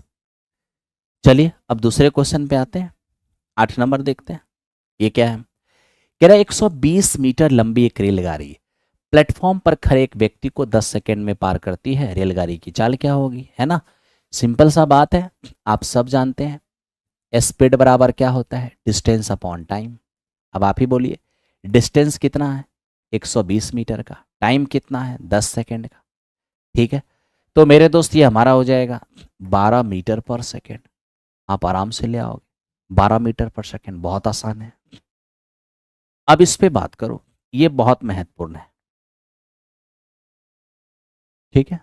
चलिए अब दूसरे क्वेश्चन पे आते हैं, 8 नंबर देखते हैं। ये क्या है, कह रहा है 120 मीटर लंबी एक रेलगाड़ी प्लेटफॉर्म पर खड़े एक व्यक्ति को 10 सेकंड में पार करती है, रेलगाड़ी की चाल क्या होगी, है ना। सिंपल सा बात है, आप सब जानते हैं स्पीड बराबर क्या होता है, डिस्टेंस अपॉन टाइम। अब आप ही बोलिए, डिस्टेंस कितना है 120 मीटर का, टाइम कितना है 10 सेकंड का, ठीक है। तो मेरे दोस्त ये हमारा हो जाएगा 12 मीटर पर सेकंड। आप आराम से ले आओगे, 12 मीटर पर सेकंड, बहुत आसान है। अब इस पे बात करो, ये बहुत महत्वपूर्ण है, ठीक है।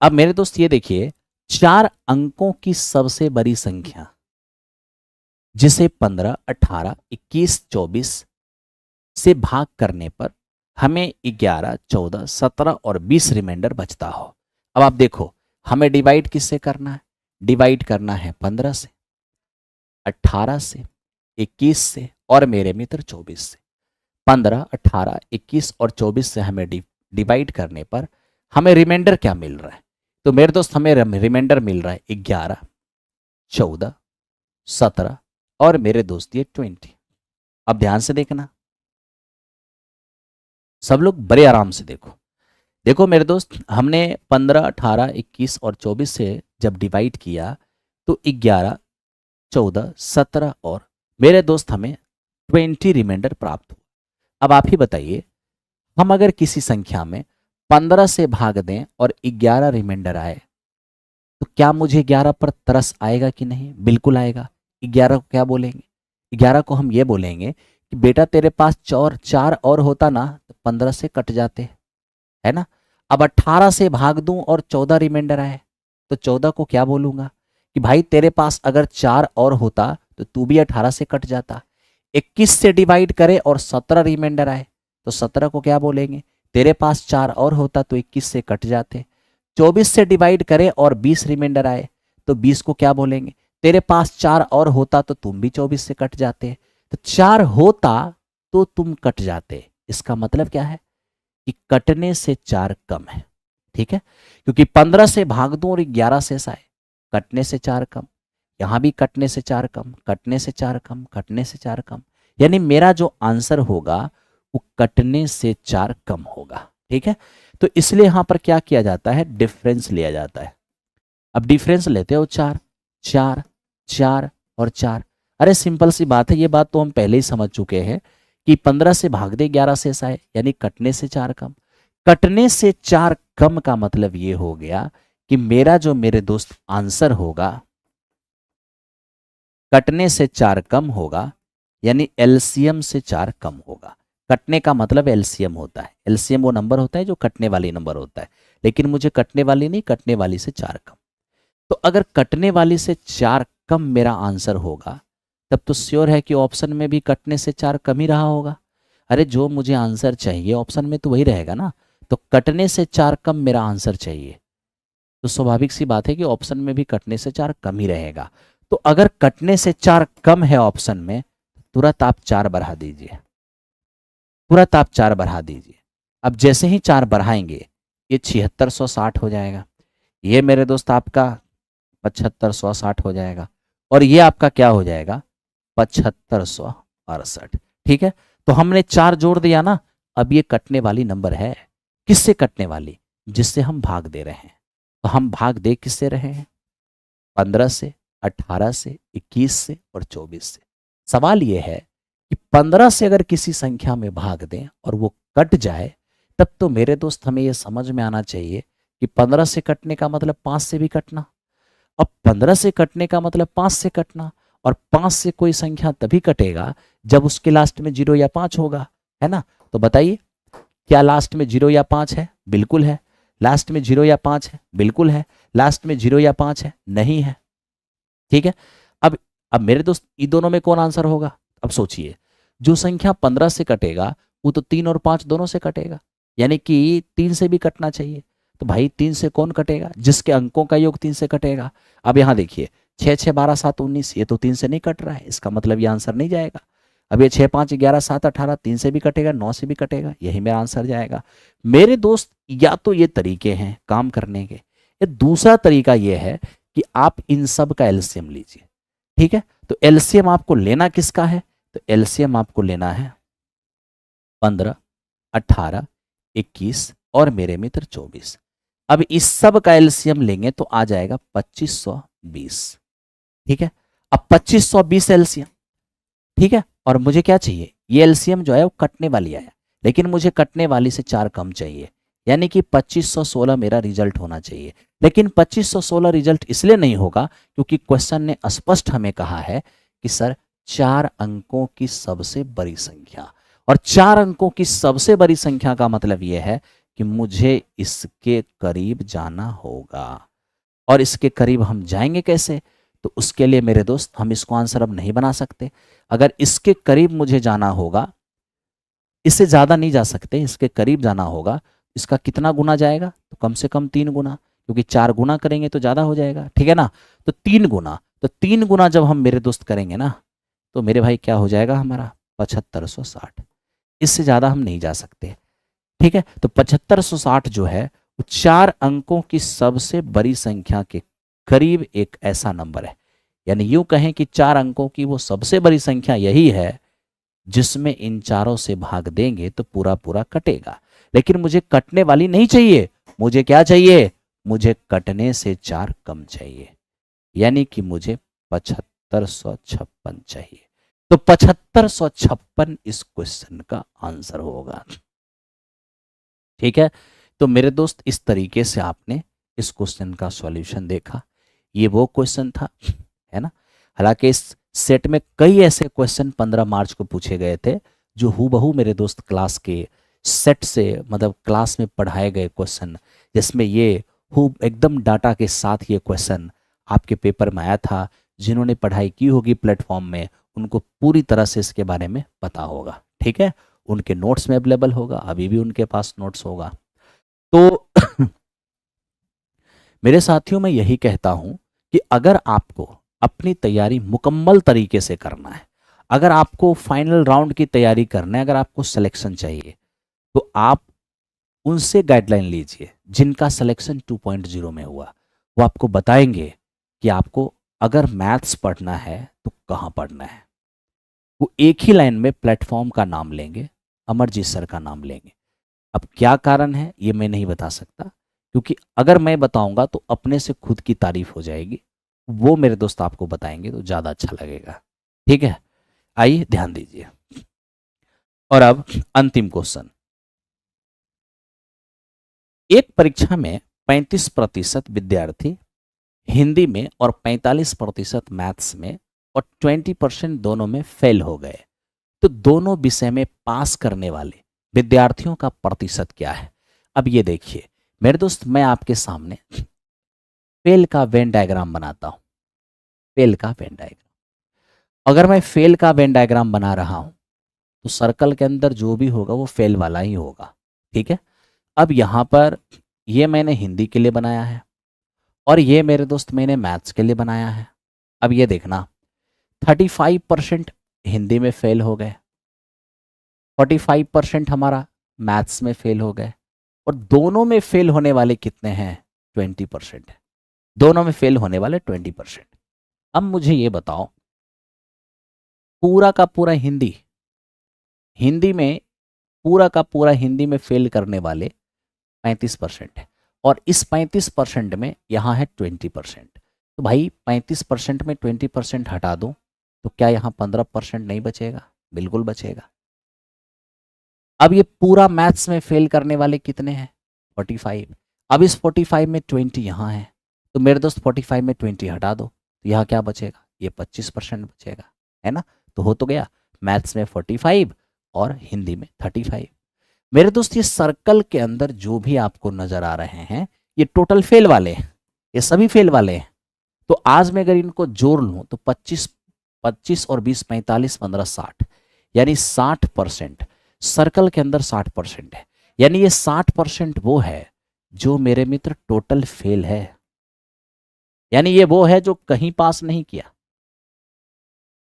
अब मेरे दोस्त ये देखिए, 4 अंकों की सबसे बड़ी संख्या जिसे 15, 18, 21, 24 से भाग करने पर हमें 11, 14, 17 और 20 रिमाइंडर बचता हो। अब आप देखो, हमें डिवाइड किससे करना है, डिवाइड करना है 15 से, 18 से, 21 से और मेरे मित्र 24 से। 15, 18, 21 और 24 से हमें डिवाइड करने पर हमें रिमाइंडर क्या मिल रहा है, तो मेरे दोस्त हमें रिमाइंडर मिल रहा है 11, 14, 17 और मेरे दोस्त ये 20। अब ध्यान से देखना, सब लोग बड़े आराम से देखो। देखो मेरे दोस्त, हमने 15, 18, 21 और 24 से जब डिवाइड किया तो 11, 14, 17 और मेरे दोस्त हमें 20 रिमाइंडर प्राप्त हुआ। अब आप ही बताइए, हम अगर किसी संख्या में 15 से भाग दें और 11 रिमाइंडर आए तो क्या मुझे 11 पर तरस आएगा कि नहीं, बिल्कुल आएगा। 11 को क्या बोलेंगे, 11 को हम ये बोलेंगे कि बेटा तेरे पास चार और होता ना तो 15 से कट जाते, है ना। अब 18 से भाग दूं और 14 रिमाइंडर आए तो 14 को क्या बोलूंगा कि भाई तेरे पास अगर 4 और होता तो तू भी 18 से कट जाता। 21 से डिवाइड करे और 17 रिमाइंडर आए तो 17 को क्या बोलेंगे, तेरे पास 4 और होता तो 21 से कट जाते। 24 से डिवाइड करे और 20 रिमाइंडर आए तो 20 को क्या बोलेंगे, तेरे पास 4 और होता तो तुम भी 24 से कट जाते। तो 4 होता तो तुम कट जाते, इसका मतलब क्या है कि कटने से 4 कम है। ठीक है, क्योंकि 15 से भाग दूं और 11 शेष आए, कटने से 4 कम, यहां भी कटने से 4 कम, कटने से 4 कम, कटने से 4 कम, यानी मेरा जो आंसर होगा वो कटने से 4 कम होगा। ठीक है, तो इसलिए यहां पर क्या किया जाता है, डिफरेंस लिया जाता है। अब डिफरेंस लेते हो 4 4 4 और 4। अरे सिंपल सी बात है, ये बात तो हम पहले ही समझ चुके हैं कि 15 से भाग दे 11 शेष आए, यानी कटने से 4 कम। कटने से 4 कम का मतलब ये हो गया कि मेरा जो मेरे दोस्त आंसर होगा कटने से 4 कम होगा, यानी एलसीएम से 4 कम होगा। कटने का मतलब एलसीएम होता है, एलसीएम वो नंबर होता है जो कटने वाली नंबर होता है, लेकिन मुझे कटने वाली नहीं, कटने वाली से 4 कम। तो अगर कटने वाली से 4 कम मेरा आंसर होगा तब तो श्योर है कि ऑप्शन में भी कटने से 4 कम ही रहा होगा। अरे जो मुझे आंसर चाहिए ऑप्शन में तो वही रहेगा ना, तो कटने से 4 कम मेरा आंसर चाहिए, तो स्वाभाविक सी बात है कि ऑप्शन में भी कटने से 4 कम ही रहेगा। तो अगर कटने से 4 कम है ऑप्शन में, तुरंत आप 4 बढ़ा दीजिए, तुरंत आप 4 बढ़ा दीजिए। अब जैसे ही 4 बढ़ाएंगे ये 7660 हो जाएगा, ये मेरे दोस्त आपका 7560 हो जाएगा, और ये आपका क्या हो जाएगा 7568। ठीक है, तो हमने 4 जोड़ दिया ना, अब ये कटने वाली नंबर है। किससे कटने वाली, जिससे हम भाग दे रहे हैं। तो हम भाग दे किससे रहे हैं, 15 से, 18 से, 21 से और 24 से। सवाल ये है कि 15 से अगर किसी संख्या में भाग दें और वो कट जाए, तब तो मेरे दोस्त हमें ये समझ में आना चाहिए कि 15 से कटने का मतलब 5 से भी कटना। अब 15 से कटने का मतलब 5 से कटना, और 5 से कोई संख्या तभी कटेगा जब उसके लास्ट में 0 या 5 होगा, है ना। तो बताइए क्या लास्ट में 0 या 5 है, बिल्कुल है। लास्ट में 0 या 5 है, बिल्कुल है। लास्ट में 0 या 5 है, नहीं है। ठीक है, अब मेरे दोस्त इन दोनों में कौन आंसर होगा। अब सोचिए, जो संख्या 15 से कटेगा वो तो 3 और 5 दोनों से कटेगा, यानी कि 3 से भी कटना चाहिए। तो भाई 3 से कौन कटेगा, जिसके अंकों का योग 3 से कटेगा। अब यहां देखिए 6 6 12 7 19, ये तो 3 से नहीं कट रहा है, इसका मतलब ये आंसर नहीं जाएगा। अब ये 6 5 11 7 18, 3 से भी कटेगा, 9 से भी कटेगा, यही मेरा आंसर जाएगा। मेरे दोस्त या तो ये तरीके हैं काम करने के, या दूसरा तरीका ये है कि आप इन सब का एलसीएम लीजिए। ठीक है, तो एलसीएम आपको लेना किसका है, तो एलसीएम आपको लेना है 15, 18, 21 और मेरे मित्र 24। अब इस सब का एलसीएम लेंगे तो आ जाएगा 2520। ठीक है, अब 2520 एलसीएम। ठीक है, और मुझे क्या चाहिए, ये एलसीएम जो है वो कटने वाली आया, लेकिन मुझे कटने वाली से 4 कम चाहिए, यानी कि 2516 मेरा रिजल्ट होना चाहिए। लेकिन 2516 रिजल्ट इसलिए नहीं होगा क्योंकि क्वेश्चन ने स्पष्ट हमें कहा है कि सर 4 अंकों की सबसे बड़ी संख्या, और 4 अंकों की सबसे बड़ी संख्या का मतलब यह है कि मुझे इसके करीब जाना होगा। और इसके करीब हम जाएंगे कैसे, तो उसके लिए मेरे दोस्त हम इसको आंसर अब नहीं बना सकते। अगर इसके करीब मुझे जाना होगा, इससे ज़्यादा नहीं जा सकते, इसके करीब जाना होगा, इसका कितना गुना जाएगा, तो कम से कम 3 गुना, क्योंकि 4 गुना करेंगे तो ज़्यादा हो जाएगा। ठीक है ना, तो 3 गुना, तो 3 गुना जब हम मेरे दोस्त करेंगे ना, तो मेरे भाई क्या हो जाएगा हमारा 7560, इससे ज़्यादा हम नहीं जा सकते। ठीक है, तो 7560 जो है वो 4 अंकों की सबसे बड़ी संख्या के करीब एक ऐसा नंबर है, यानी यूं कहें कि 4 अंकों की वो सबसे बड़ी संख्या यही है जिसमें इन चारों से भाग देंगे तो पूरा पूरा कटेगा। लेकिन मुझे कटने वाली नहीं चाहिए, मुझे क्या चाहिए, मुझे कटने से 4 कम चाहिए, यानी कि मुझे 7556 चाहिए। तो 7556 इस क्वेश्चन का आंसर होगा। ठीक है, तो मेरे दोस्त इस तरीके से आपने इस क्वेश्चन का सॉल्यूशन देखा। ये वो क्वेश्चन था, है ना। हालांकि इस सेट में कई ऐसे क्वेश्चन 15 मार्च को पूछे गए थे जो हूबहू मेरे दोस्त क्लास के सेट से, मतलब क्लास में पढ़ाए गए क्वेश्चन, जिसमें ये एकदम डाटा के साथ ये क्वेश्चन आपके पेपर में आया था। जिन्होंने पढ़ाई की होगी प्लेटफॉर्म में उनको पूरी तरह से इसके बारे में पता होगा। ठीक है, उनके नोट्स में अवेलेबल होगा, अभी भी उनके पास नोट्स होगा। तो मेरे साथियों, मैं यही कहता हूं कि अगर आपको अपनी तैयारी मुकम्मल तरीके से करना है, अगर आपको फाइनल राउंड की तैयारी करना है, अगर आपको सिलेक्शन चाहिए, तो आप उनसे गाइडलाइन लीजिए जिनका सिलेक्शन 2.0 में हुआ। वो आपको बताएंगे कि आपको अगर मैथ्स पढ़ना है तो कहाँ पढ़ना है। वो एक ही लाइन में प्लेटफॉर्म का नाम लेंगे, अमरजीत सर का नाम लेंगे। अब क्या कारण है ये मैं नहीं बता सकता, क्योंकि अगर मैं बताऊंगा तो अपने से खुद की तारीफ हो जाएगी। वो मेरे दोस्त आपको बताएंगे तो ज़्यादा अच्छा लगेगा। ठीक है, आइए ध्यान दीजिए। और अब अंतिम क्वेश्चन। एक परीक्षा में 35% विद्यार्थी हिंदी में और 45% मैथ्स में और 20% दोनों में फेल हो गए, तो दोनों विषय में पास करने वाले विद्यार्थियों का प्रतिशत क्या है? अब ये देखिए मेरे दोस्त, मैं आपके सामने फेल का वेन डायग्राम बनाता हूं। फेल का वेन डायग्राम, अगर मैं फेल का वेन डायग्राम बना रहा हूं तो सर्कल के अंदर जो भी होगा वो फेल वाला ही होगा। ठीक है, अब यहां पर ये मैंने हिंदी के लिए बनाया है और ये मेरे दोस्त मैंने मैथ्स के लिए बनाया है। अब ये देखना, 35% हिंदी में फेल हो गए, 45% हमारा मैथ्स में फेल हो गए, और दोनों में फेल होने वाले कितने हैं? 20% है। दोनों में फेल होने वाले 20%। अब मुझे ये बताओ, पूरा का पूरा हिंदी में पूरा का पूरा हिंदी में फेल करने वाले 35% है, और इस 35% में यहाँ है 20%। तो भाई 35% में 20% हटा दो तो क्या यहाँ 15% नहीं बचेगा? बिल्कुल बचेगा। अब ये पूरा मैथ्स में फेल करने वाले कितने हैं? 45। अब इस 45 में 20 यहाँ है, तो मेरे दोस्त 45 में 20 हटा दो तो यहाँ क्या बचेगा? ये 25% बचेगा, है ना? तो हो तो गया, मैथ्स में 45 और हिंदी में 35। मेरे दोस्त ये सर्कल के अंदर जो भी आपको नजर आ रहे हैं ये टोटल फेल वाले हैं, ये सभी फेल वाले हैं। तो आज मैं अगर इनको जोड़ लूं तो 25 और 20 45 15 60, यानी 60%। सर्कल के अंदर 60% है, यानी ये 60% वो है जो मेरे मित्र टोटल फेल है, यानी ये वो है जो कहीं पास नहीं किया।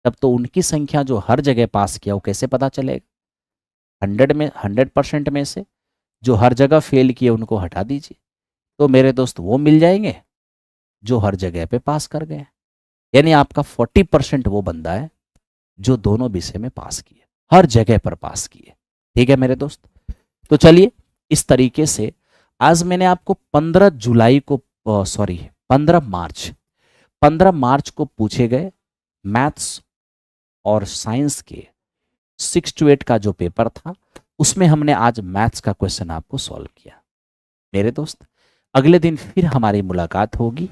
तब तो उनकी संख्या जो हर जगह पास किया वो कैसे पता चलेगा? 100% में से जो हर जगह फेल किए उनको हटा दीजिए, तो मेरे दोस्त वो मिल जाएंगे जो हर जगह पे पास कर गए। यानी आपका 40% वो बंदा है जो दोनों विषय में पास किए, हर जगह पर पास किए। ठीक है मेरे दोस्त, तो चलिए इस तरीके से आज मैंने आपको 15 मार्च को पूछे गए मैथ्स और साइंस के 6 to 8 का जो पेपर था उसमें हमने आज मैथ्स का क्वेश्चन आपको सॉल्व किया। मेरे दोस्त अगले दिन फिर हमारी मुलाकात होगी।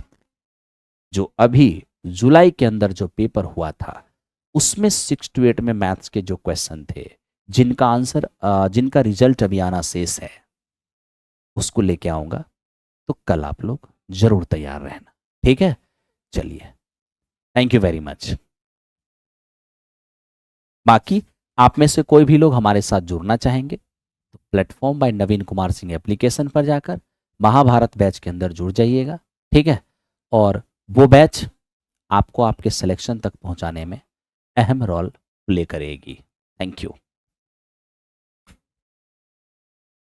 जो अभी जुलाई के अंदर जो पेपर हुआ था उसमें 6 to 8 में मैथ्स के जो क्वेश्चन थे जिनका रिजल्ट अभी आना शेष है उसको लेके आऊंगा, तो कल आप लोग जरूर तैयार रहना। ठीक है, चलिए, थैंक यू वेरी मच। बाकी आप में से कोई भी लोग हमारे साथ जुड़ना चाहेंगे तो प्लेटफॉर्म बाय नवीन कुमार सिंह एप्लीकेशन पर जाकर महाभारत बैच के अंदर जुड़ जाइएगा। ठीक है, और वो बैच आपको आपके सिलेक्शन तक पहुंचाने में अहम रोल प्ले करेगी। Thank you.